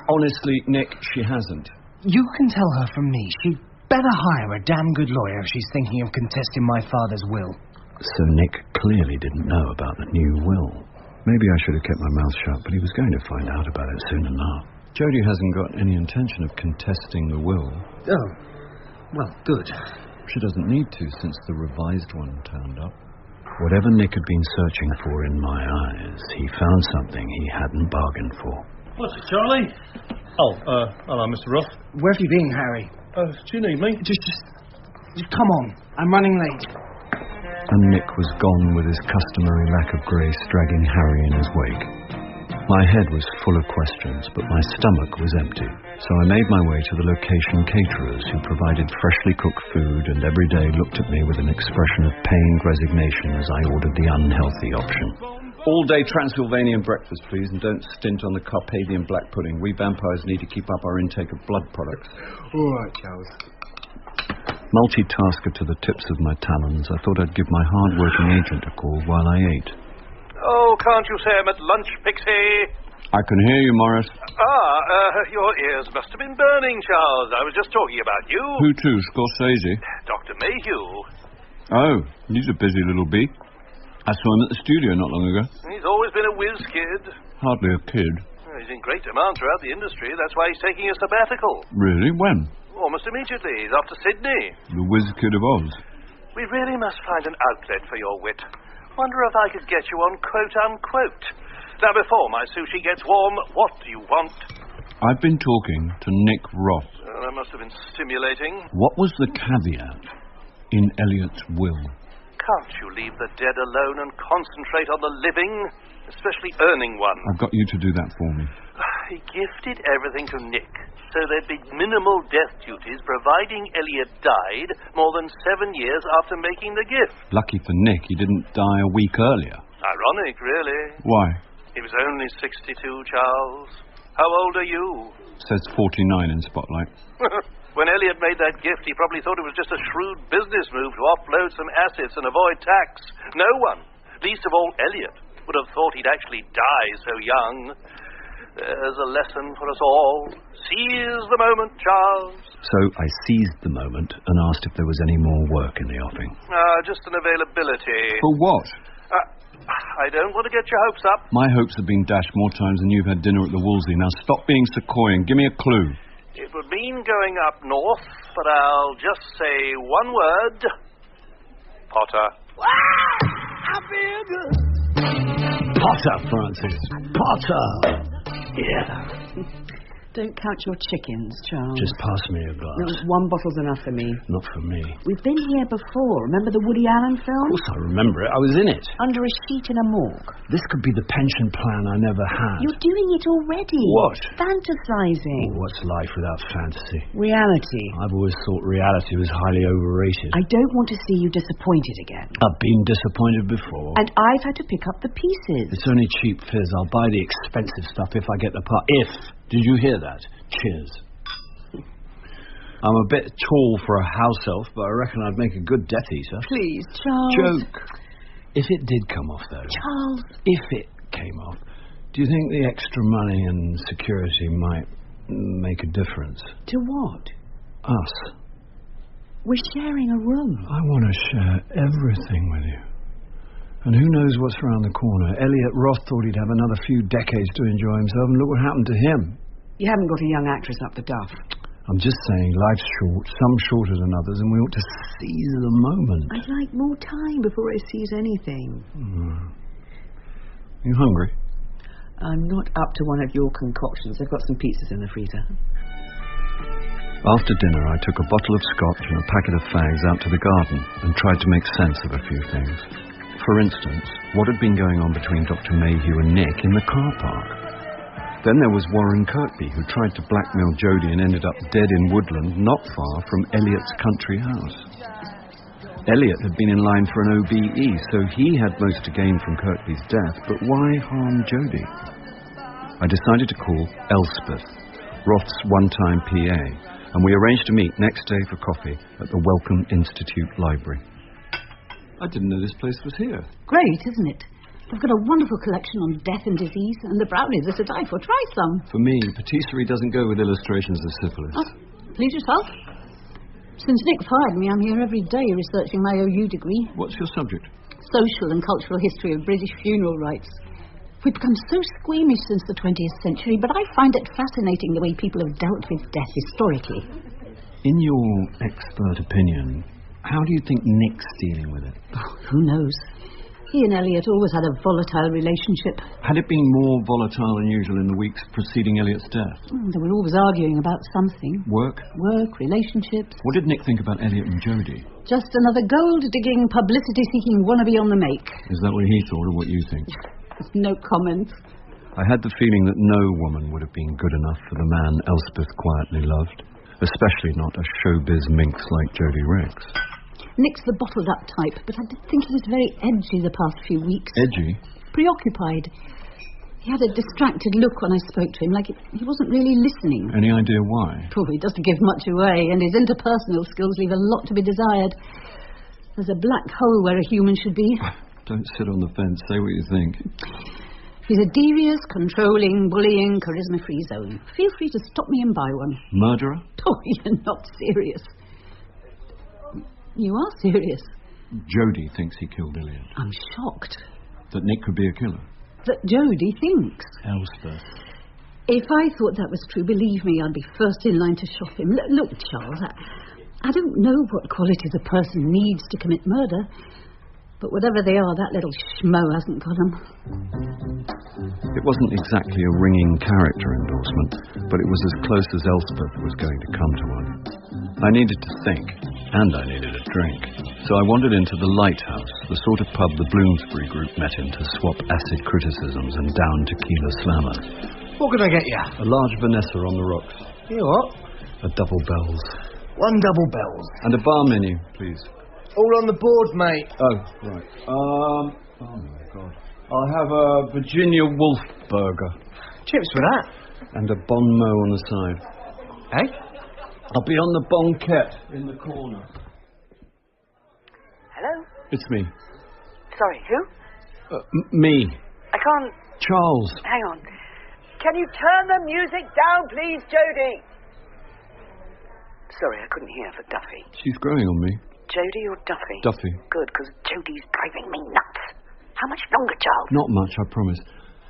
S2: Honestly, Nick, she hasn't.
S17: You can tell her from me. She'd better hire a damn good lawyer if she's thinking of contesting my father's will.
S2: So Nick clearly didn't know about the new will. Maybe I should have kept my mouth shut, but he was going to find out about it soon enough. Jodie hasn't got any intention of contesting the will.
S17: Oh, well, good.
S2: She doesn't need to, since the revised one turned up. Whatever Nick had been searching for in my eyes, he found something he hadn't bargained for.
S11: What's it, Charlie? Oh, hello, Mr. Roth.
S17: Where have you been, Harry?
S11: Do you need me?
S17: Just come on. I'm running late.
S2: And Nick was gone with his customary lack of grace, dragging Harry in his wake. My head was full of questions, but my stomach was empty. So I made my way to the location caterers who provided freshly cooked food and every day looked at me with an expression of pained resignation as I ordered the unhealthy option. All-day Transylvanian breakfast, please, and don't stint on the Carpathian black pudding. We vampires need to keep up our intake of blood products.
S17: All right, Charles.
S2: Multitasker to the tips of my talons, I thought I'd give my hard-working agent a call while I ate.
S6: Oh, can't you say I'm at lunch, Pixie?
S2: I can hear you, Morris.
S6: Your ears must have been burning, Charles. I was just talking about you.
S2: Who to, Scorsese?
S6: Dr. Mayhew.
S2: Oh, he's a busy little bee. I saw him at the studio not long ago.
S6: He's always been a whiz kid.
S2: Hardly a kid.
S6: He's in great demand throughout the industry. That's why he's taking a sabbatical.
S2: Really? When?
S6: Almost immediately. He's off to Sydney.
S2: The whiz kid of Oz.
S6: We really must find an outlet for your wit. Wonder if I could get you on quote-unquote. Now, before my sushi gets warm, what do you want?
S2: I've been talking to Nick Roth.
S6: That must have been stimulating.
S2: What was the caveat in Elliot's will?
S6: Can't you leave the dead alone and concentrate on the living, especially earning one?
S2: I've got you to do that for me.
S6: He gifted everything to Nick, so there'd be minimal death duties, providing Elliot died more than 7 years after making the gift.
S2: Lucky for Nick, he didn't die a week earlier.
S6: Ironic, really.
S2: Why?
S6: He was only 62, Charles. How old are you?
S2: Says 49 in Spotlight.
S6: When Elliot made that gift, he probably thought it was just a shrewd business move to offload some assets and avoid tax. No one, least of all Elliot, would have thought he'd actually die so young. There's a lesson for us all. Seize the moment, Charles.
S2: So I seized the moment and asked if there was any more work in the offing.
S6: Just an availability.
S2: For what?
S6: I don't want to get your hopes up.
S2: My hopes have been dashed more times than you've had dinner at the Wolseley. Now stop being sequoia and give me a clue.
S6: It would mean going up north, but I'll just say one word. Potter.
S14: I feel good.
S8: Potter, Francis. Potter. Yeah.
S5: Don't count your chickens, Charles.
S8: Just pass me a glass.
S5: No, one bottle's enough for me.
S8: Not for me.
S5: We've been here before. Remember the Woody Allen film?
S8: Of course I remember it. I was in it.
S5: Under a sheet in a morgue.
S8: This could be the pension plan I never had.
S5: You're doing it already.
S8: What?
S5: Fantasizing.
S8: What's life without fantasy?
S5: Reality.
S8: I've always thought reality was highly overrated.
S5: I don't want to see you disappointed again.
S8: I've been disappointed before.
S5: And I've had to pick up the pieces.
S8: It's only cheap fizz. I'll buy the expensive stuff if I get the part. If. Did you hear that? Cheers. I'm a bit tall for a house elf, but I reckon I'd make a good Death Eater.
S5: Please, Charles.
S8: Joke. If it did come off, though.
S5: Charles.
S8: If it came off, do you think the extra money and security might make a difference?
S5: To what?
S8: Us.
S5: We're sharing a room.
S8: I want to share everything with you. And who knows what's around the corner? Elliot Roth thought he'd have another few decades to enjoy himself, and look what happened to him.
S5: You haven't got a young actress up the duff.
S8: I'm just saying, life's short, some shorter than others, and we ought to seize the moment.
S5: I'd like more time before I seize anything.
S8: You hungry?
S5: I'm not up to one of your concoctions. I've got some pizzas in the freezer.
S2: After dinner, I took a bottle of scotch and a packet of fags out to the garden and tried to make sense of a few things. For instance, what had been going on between Dr. Mayhew and Nick in the car park? Then there was Warren Kirkby, who tried to blackmail Jodie and ended up dead in woodland not far from Elliot's country house. Elliot had been in line for an OBE, so he had most to gain from Kirkby's death, but why harm Jodie? I decided to call 𝒆𝒆𝒔, Roth's one-time PA, and we arranged to meet next day for coffee at the Wellcome Institute Library. I didn't know this place was here.
S14: Great, isn't it? They've got a wonderful collection on death and disease, and the brownies are to die for. Try some.
S2: For me, patisserie doesn't go with illustrations of syphilis.
S14: Please yourself. Since Nick's hired me, I'm here every day researching my OU degree.
S2: What's your subject?
S14: Social and cultural history of British funeral rites. We've become so squeamish since the 20th century, but I find it fascinating the way people have dealt with death historically.
S2: In your expert opinion, how do you think Nick's dealing with it?
S14: Oh, who knows? He and Elliot always had a volatile relationship.
S2: Had it been more volatile than usual in the weeks preceding Elliot's death?
S14: They were always arguing about something.
S2: Work?
S14: Work, relationships.
S2: What did Nick think about Elliot and Jodie?
S14: Just another gold-digging, publicity-seeking wannabe on the make.
S2: Is that what he thought, or what you think?
S14: No comment.
S2: I had the feeling that no woman would have been good enough for the man 𝒆𝒆𝒔 quietly loved, especially not a showbiz minx like Jodie Ricks.
S14: Nick's the bottled-up type, but I did think he was very edgy the past few weeks.
S2: Edgy?
S14: Preoccupied. He had a distracted look when I spoke to him, like he wasn't really listening.
S2: Any idea why?
S14: Oh, he doesn't give much away, and his interpersonal skills leave a lot to be desired. There's a black hole where a human should be.
S2: Don't sit on the fence. Say what you think.
S14: He's a devious, controlling, bullying, charisma-free zone. Feel free to stop me and buy one.
S2: Murderer?
S14: Oh, you're not serious. You are serious.
S2: Jodie thinks he killed Elliot.
S14: I'm shocked.
S2: That Nick could be a killer?
S14: That Jodie thinks.
S2: 𝒆𝒆𝒔.
S14: If I thought that was true, believe me, I'd be first in line to shop him. Look, Charles, I don't know what qualities a person needs to commit murder, but whatever they are, that little schmo hasn't got them.
S2: It wasn't exactly a ringing character endorsement, but it was as close as 𝒆𝒆𝒔 was going to come to one. I needed to think. And I needed a drink. So I wandered into the Lighthouse, the sort of pub the Bloomsbury group met in to swap acid criticisms and down tequila slammers.
S17: What can I get you?
S2: A large Vanessa on the rocks.
S17: You what?
S2: A double bells.
S17: One double bells.
S2: And a bar menu, please.
S17: All on the board, mate.
S2: Oh, right. Oh, my God. I'll have a Virginia Wolf burger.
S17: Chips for that.
S2: And a bon mot on the side.
S17: Eh?
S2: I'll be on the banquette in the corner.
S20: Hello?
S2: It's me.
S20: Sorry, who?
S2: Me.
S20: I can't...
S2: Charles.
S20: Hang on.
S3: Can you turn the music down, please, Jodie?
S20: Sorry, I couldn't hear for Duffy.
S2: She's growing on me.
S20: Jodie or Duffy?
S2: Duffy.
S20: Good, because Jodie's driving me nuts. How much longer, Charles?
S2: Not much, I promise.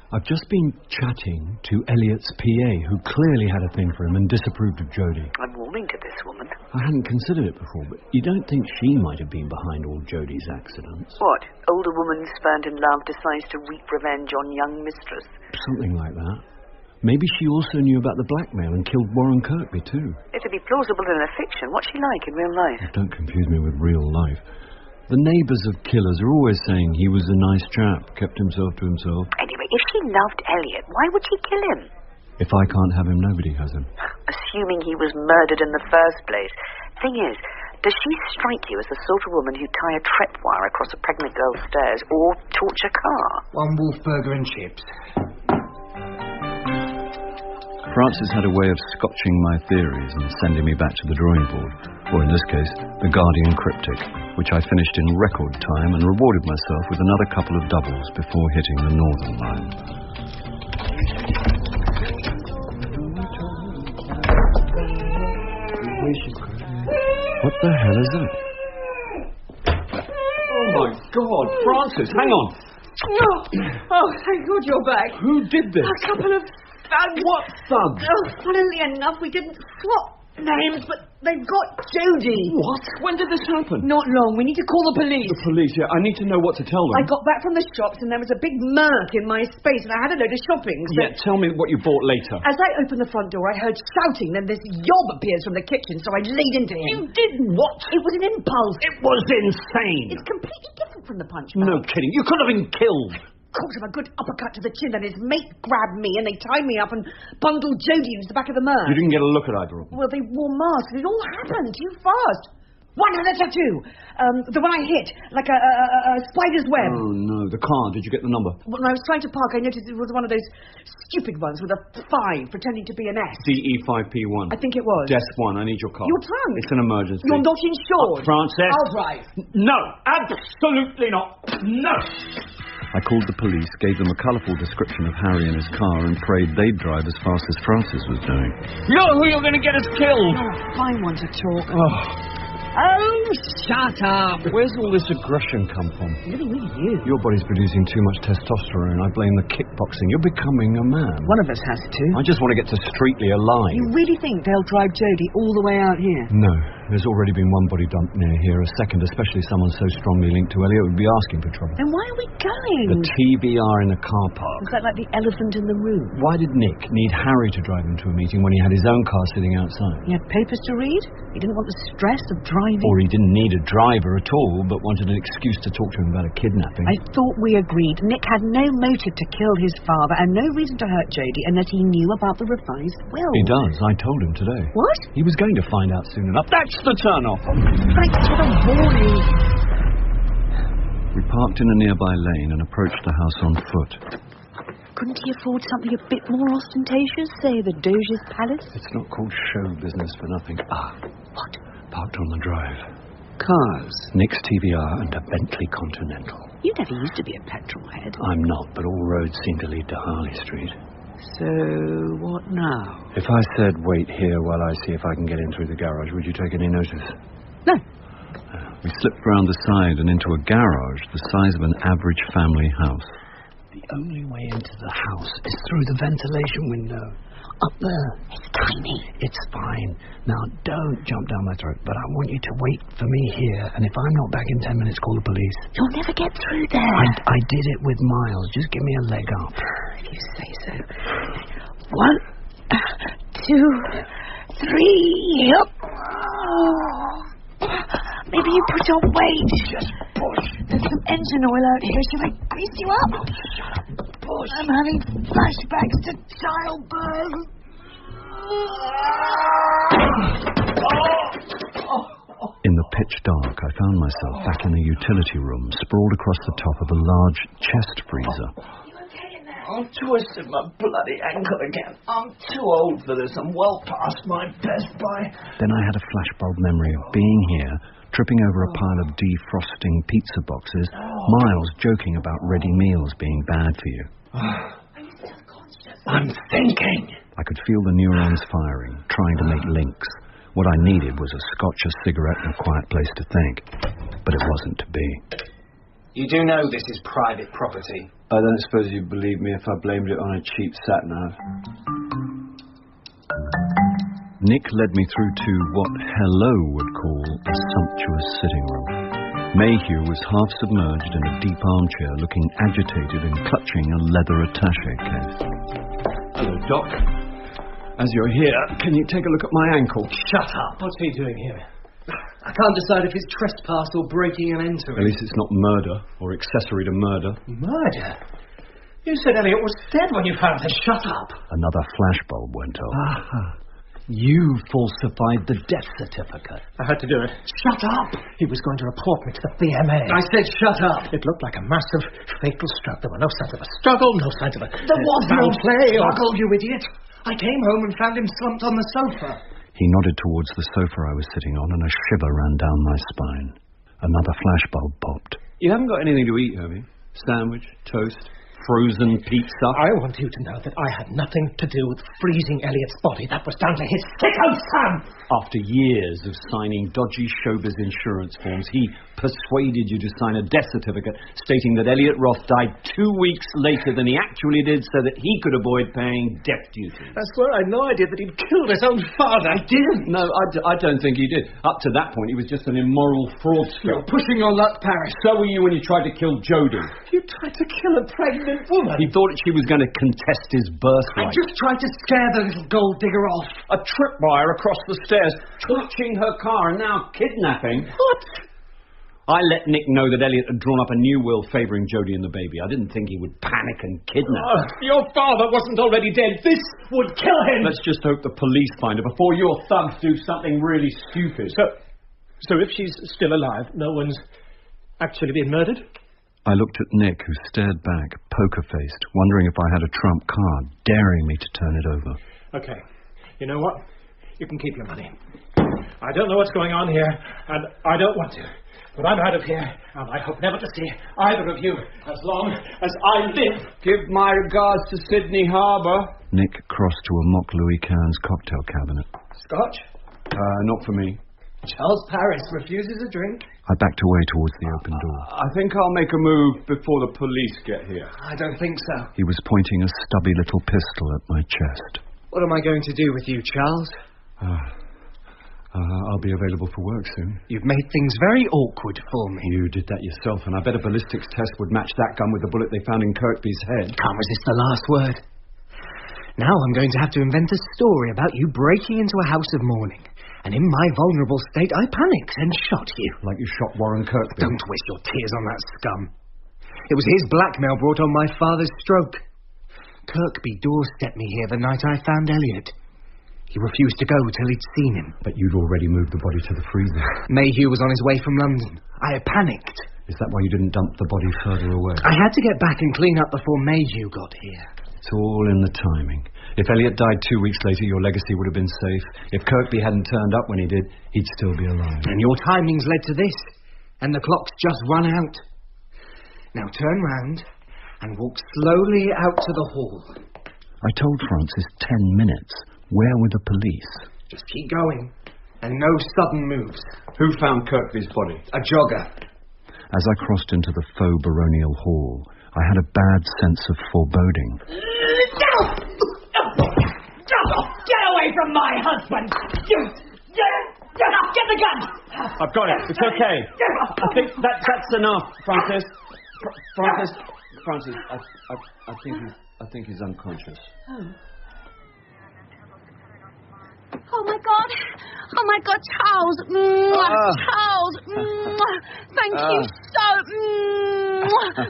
S2: I've just been chatting to Elliot's PA, who clearly had a thing for him and disapproved of Jodie.
S20: I'm warming to this woman.
S2: I hadn't considered it before, but you don't think she might have been behind all Jodie's accidents?
S20: What? Older woman spurned in love decides to wreak revenge on young mistress?
S2: Something like that. Maybe she also knew about the blackmail and killed Warren Kirkby, too.
S20: It'd be plausible in a fiction. What's she like in real life?
S2: Don't confuse me with real life. The neighbours of killers are always saying he was a nice chap, kept himself to himself.
S20: Anyway, if she loved Elliot, why would she kill him?
S2: If I can't have him, nobody has him.
S20: Assuming he was murdered in the first place. Thing is, does she strike you as the sort of woman who'd tie a tripwire across a pregnant girl's stairs or torch a car?
S17: One wolf burger and chips.
S2: Francis had a way of scotching my theories and sending me back to the drawing board, or in this case, the Guardian Cryptic, which I finished in record time and rewarded myself with another couple of doubles before hitting the Northern Line. What the hell is that? Oh my God, Francis, hang on!
S5: Oh, thank God you're back.
S2: Who did this?
S5: A couple of thugs.
S2: What thugs?
S5: Oh, funnily enough, we didn't swap names, but they've got Jodie.
S2: What? When did this happen?
S5: Not long. We need to call the police.
S2: The police, yeah. I need to know what to tell them.
S5: I got back from the shops and there was a big murk in my space and I had a load of shopping. So
S2: yeah, tell me what you bought later.
S5: as I opened the front door, I heard shouting, then this yob appears from the kitchen, so I laid into him.
S2: You did what?
S5: It was an impulse.
S2: It was insane.
S5: It's completely different from the punch
S2: No
S5: bag.
S2: kidding. You could have been killed.
S5: Caught him a good uppercut to the chin, and his mate grabbed me, and they tied me up and bundled Jodie into the back of the murk.
S2: You didn't get a look at either of them.
S5: Well, they wore masks. It all happened too fast. One had a tattoo. The one I hit, like a spider's web.
S2: Oh, no. The car. Did you get the number?
S5: When I was trying to park, I noticed it was one of those stupid ones with a 5 pretending to be an S.
S2: DE5P1.
S5: I think it was.
S2: Desk 1. I need your car.
S5: Your trunk.
S2: It's an emergency.
S5: You're not insured.
S2: Francis.
S5: I'll drive.
S2: No. Absolutely not. No. I called the police, gave them a colourful description of Harry and his car, and prayed they'd drive as fast as Francis was doing.
S8: You're who you're going to get us killed!
S5: Oh, I want to talk.
S2: Oh, shut up! Where's all this aggression come from?
S5: Really, really you.
S2: Your body's producing too much testosterone. I blame the kickboxing. You're becoming a man.
S5: One of us has to.
S2: I just want to get to Streatley alive.
S5: You really think they'll drive Jodie all the way out here?
S2: No. There's already been one body dump near here. A second, especially someone so strongly linked to Elliot, would be asking for trouble.
S5: Then why are we going?
S2: The TBR in the car park.
S5: Is that like the elephant in the room?
S2: Why did Nick need Harry to drive him to a meeting when he had his own car sitting outside?
S5: He had papers to read? He didn't want the stress of driving?
S2: Or he didn't need a driver at all, but wanted an excuse to talk to him about a kidnapping.
S5: I thought we agreed Nick had no motive to kill his father and no reason to hurt Jodie unless he knew about the revised will.
S2: He does. I told him today.
S5: What?
S2: He was going to find out soon enough. That's the turn-off.
S5: Thanks for the warning.
S2: We parked in a nearby lane and approached the house on foot.
S5: Couldn't he afford something a bit more ostentatious, say the Doge's palace?
S2: It's not called show business for nothing.
S5: What?
S2: Parked on the drive.
S5: Cars.
S2: Nick's TBR and a Bentley Continental.
S5: You never used to be a petrol head.
S2: I'm not, but all roads seem to lead to Harley Street.
S5: So, what now?
S2: If I said wait here while I see if I can get in through the garage, would you take any notice?
S5: No.
S2: We slipped round the side and into a garage the size of an average family house.
S10: The only way into the house is through the ventilation window. Up there.
S5: It's tiny.
S10: It's fine. Now, don't jump down my throat, but I want you to wait for me here, and if I'm not back in 10 minutes, call the police.
S5: You'll never get through there.
S10: I did it with Miles. Just give me a leg up.
S5: If you say so. 1, 2, 3. Maybe you put on weight. Just push. There's some engine oil out here. Should I grease you up? Push. I'm having flashbacks to childbirth.
S2: In the pitch dark, I found myself back in a utility room, sprawled across the top of a large chest freezer.
S10: I'm twisted my bloody ankle again. I'm too old for this. I'm well past my best by.
S2: Then I had a flashbulb memory of being here, tripping over a pile of defrosting pizza boxes, Miles joking about ready meals being bad for you.
S10: I'm thinking.
S2: I could feel the neurons firing, trying to make links. What I needed was a scotch, a cigarette, and a quiet place to think. But it wasn't to be.
S17: You do know this is private property.
S2: I don't suppose you'd believe me if I blamed it on a cheap sat-nav. Nick led me through to what Hello would call a sumptuous sitting room. Mayhew was half submerged in a deep armchair, looking agitated and clutching a leather attaché case.
S10: Hello, Doc. As you're here, can you take a look at my ankle?
S17: Shut up. What's he doing here? I can't decide if it's trespass or breaking and entering.
S2: At least it's not murder or accessory to murder.
S17: Murder? You said Elliot was dead when you found her. Shut up.
S2: Another flashbulb went off.
S10: Aha. You falsified the death certificate.
S17: I had to do it.
S10: Shut up!
S17: He was going to report me to the VMA. I said shut up. It looked like a massive, fatal stroke. There were no signs of a struggle, no signs of a...
S10: There was no
S17: struggle, you idiot. I came home and found him slumped on the sofa.
S2: He nodded towards the sofa I was sitting on, and a shiver ran down my spine. Another flashbulb popped.
S10: You haven't got anything to eat, have you? Sandwich, toast, frozen pizza?
S17: I want you to know that I had nothing to do with freezing Elliot's body. That was down to his sicko son!
S10: After years of signing dodgy showbiz insurance forms, he persuaded you to sign a death certificate stating that Elliot Roth died 2 weeks later than he actually did so that he could avoid paying death duties.
S17: That's where I had no idea that he'd killed his own father. I didn't.
S10: No, I don't think he did. Up to that point, he was just an immoral fraudster.
S17: You're pushing your luck, Paris.
S10: So were you when you tried to kill Jodie.
S17: You tried to kill a pregnant woman.
S10: He thought she was going to contest his birthright.
S17: I just tried to scare the little gold digger off.
S10: A tripwire across the stairs, torching her car, and now kidnapping.
S17: What?
S10: I let Nick know that Elliot had drawn up a new will favouring Jodie and the baby. I didn't think he would panic and kidnap her.
S17: Your father wasn't already dead. This would kill him.
S10: Let's just hope the police find her before your thugs do something really stupid.
S17: So if she's still alive, no one's actually been murdered?
S2: I looked at Nick, who stared back, poker-faced, wondering if I had a trump card, daring me to turn it over.
S17: Okay. You know what? You can keep your money. I don't know what's going on here, and I don't want to. But I'm out of here, and I hope never to see either of you as long as I live.
S10: Give my regards to Sydney Harbour.
S2: Nick crossed to a mock Louis Cairns cocktail cabinet.
S17: Scotch?
S2: Not for me.
S17: Charles Paris refuses a drink.
S2: I backed away towards the open door.
S10: I think I'll make a move before the police get here.
S17: I don't think so.
S2: He was pointing a stubby little pistol at my chest.
S17: What am I going to do with you, Charles?
S2: I'll be available for work soon.
S17: You've made things very awkward for me.
S2: You did that yourself, and I bet a ballistics test would match that gun with the bullet they found in Kirkby's head.
S17: Can't resist the last word. Now I'm going to have to invent a story about you breaking into a house of mourning. And in my vulnerable state, I panicked and shot you.
S2: Like you shot Warren Kirkby?
S17: Don't waste your tears on that scum. It was his blackmail brought on my father's stroke. Kirkby doorstepped me here the night I found Elliot. He refused to go till he'd seen him.
S2: But you'd already moved the body to the freezer.
S17: Mayhew was on his way from London. I panicked.
S2: Is that why you didn't dump the body further away?
S17: I had to get back and clean up before Mayhew got here.
S2: It's all in the timing. If Elliot died 2 weeks later, your legacy would have been safe. If Kirkby hadn't turned up when he did, he'd still be alive.
S17: And your timing's led to this. And the clock's just run out. Now turn round and walk slowly out to the hall.
S2: I told Francis 10 minutes. Where were the police?
S17: Just keep going. And no sudden moves.
S10: Who found Kirkby's body?
S17: A jogger.
S2: As I crossed into the faux baronial hall, I had a bad sense of foreboding.
S14: Get away from my husband! Get the gun!
S10: I've got it. It's okay. I think that's enough, Francis. Francis. I think he's unconscious.
S4: Oh, my God.
S14: Oh, my God, Charles. Charles. Thank you so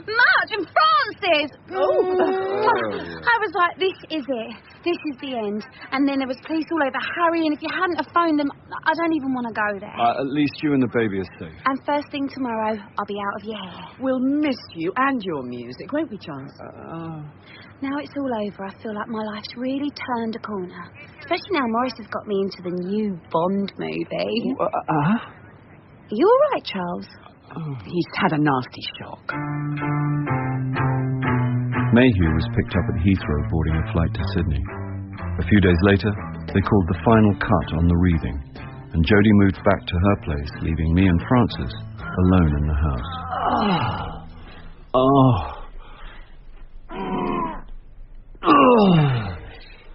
S14: much. And Francis. I was like, this is it. This is the end. And then there was police all over Harry, and if you hadn't have phoned them, I don't even want to go there.
S2: At least you and the baby are safe.
S14: And first thing tomorrow, I'll be out of your hair.
S5: We'll miss you and your music, won't we, Charles?
S14: Now it's all over, I feel like my life's really turned a corner. Especially now Morris has got me into the new Bond movie. Are you all right, Charles?
S5: He's had a nasty shock.
S2: Mayhew was picked up at Heathrow boarding a flight to Sydney. A few days later, they called the final cut on the Wreathing, and Jodie moved back to her place, leaving me and Francis alone in the house.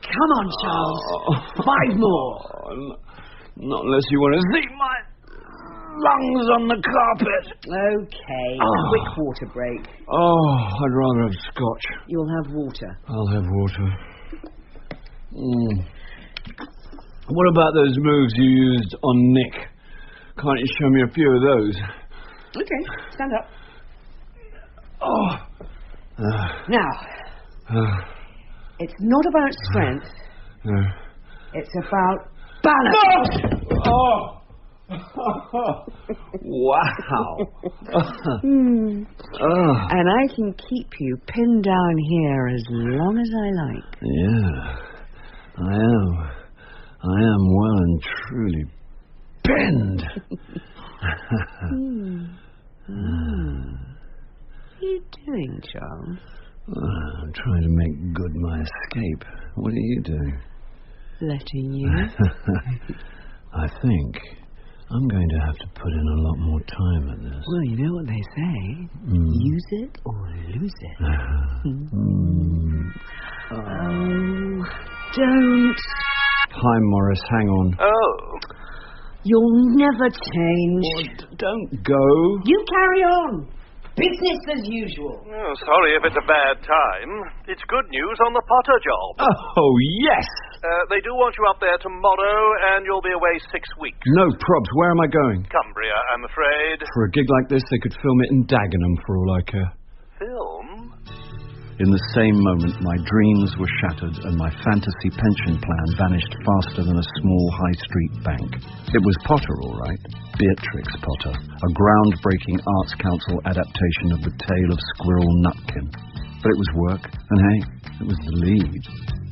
S5: Come on, Charles. 5 more.
S2: Not unless you want to see my lungs on the carpet.
S5: Okay, quick water break.
S2: I'd rather have scotch.
S5: You'll have water.
S2: I'll have water. What about those moves you used on Nick? Can't you show me a few of those?
S5: Okay, stand up. Now, it's not about strength. It's about balance.
S2: Wow.
S5: And I can keep you pinned down here as long as I like.
S2: Yeah, I am well and truly pinned.
S5: What are you doing, Charles?
S2: I'm trying to make good my escape. What are you doing?
S5: Letting you.
S2: I think I'm going to have to put in a lot more time at this.
S5: Well, you know what they say. Use it or lose it. Don't.
S2: Hi, Morris, hang on.
S5: You'll never change.
S2: Don't go.
S5: You carry on. Business as usual.
S6: Oh, sorry if it's a bad time. It's good news on the Potter job.
S2: Oh, yes.
S6: They do want you up there tomorrow, and you'll be away 6 weeks.
S2: No probs. Where am I going?
S6: Cumbria, I'm afraid.
S2: For a gig like this, they could film it in Dagenham for all I care.
S6: Film?
S2: In the same moment, my dreams were shattered and my fantasy pension plan vanished faster than a small high street bank. It was Potter, all right. Beatrix Potter, a groundbreaking Arts Council adaptation of The Tale of Squirrel Nutkin. But it was work, and hey, it was the lead.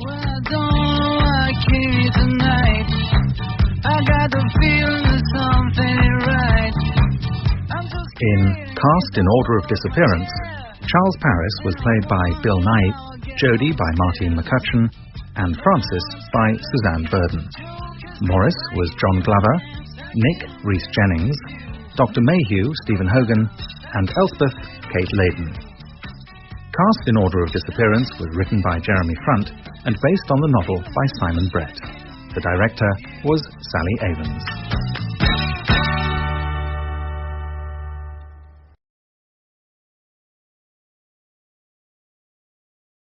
S16: Well, I don't like you tonight. I got the feeling that something ain't right.
S1: In Cast in Order of Disappearance, Charles Paris was played by Bill Nighy, Jodie by Martine McCutcheon, and Francis by Suzanne Burden. Morris was John Glover, Nick Rhys Jennings, Dr. Mayhew Stephen Hogan, and Elspeth Kate Layden. Cast in Order of Disappearance was written by Jeremy Front and based on the novel by Simon Brett. The director was Sally Avens.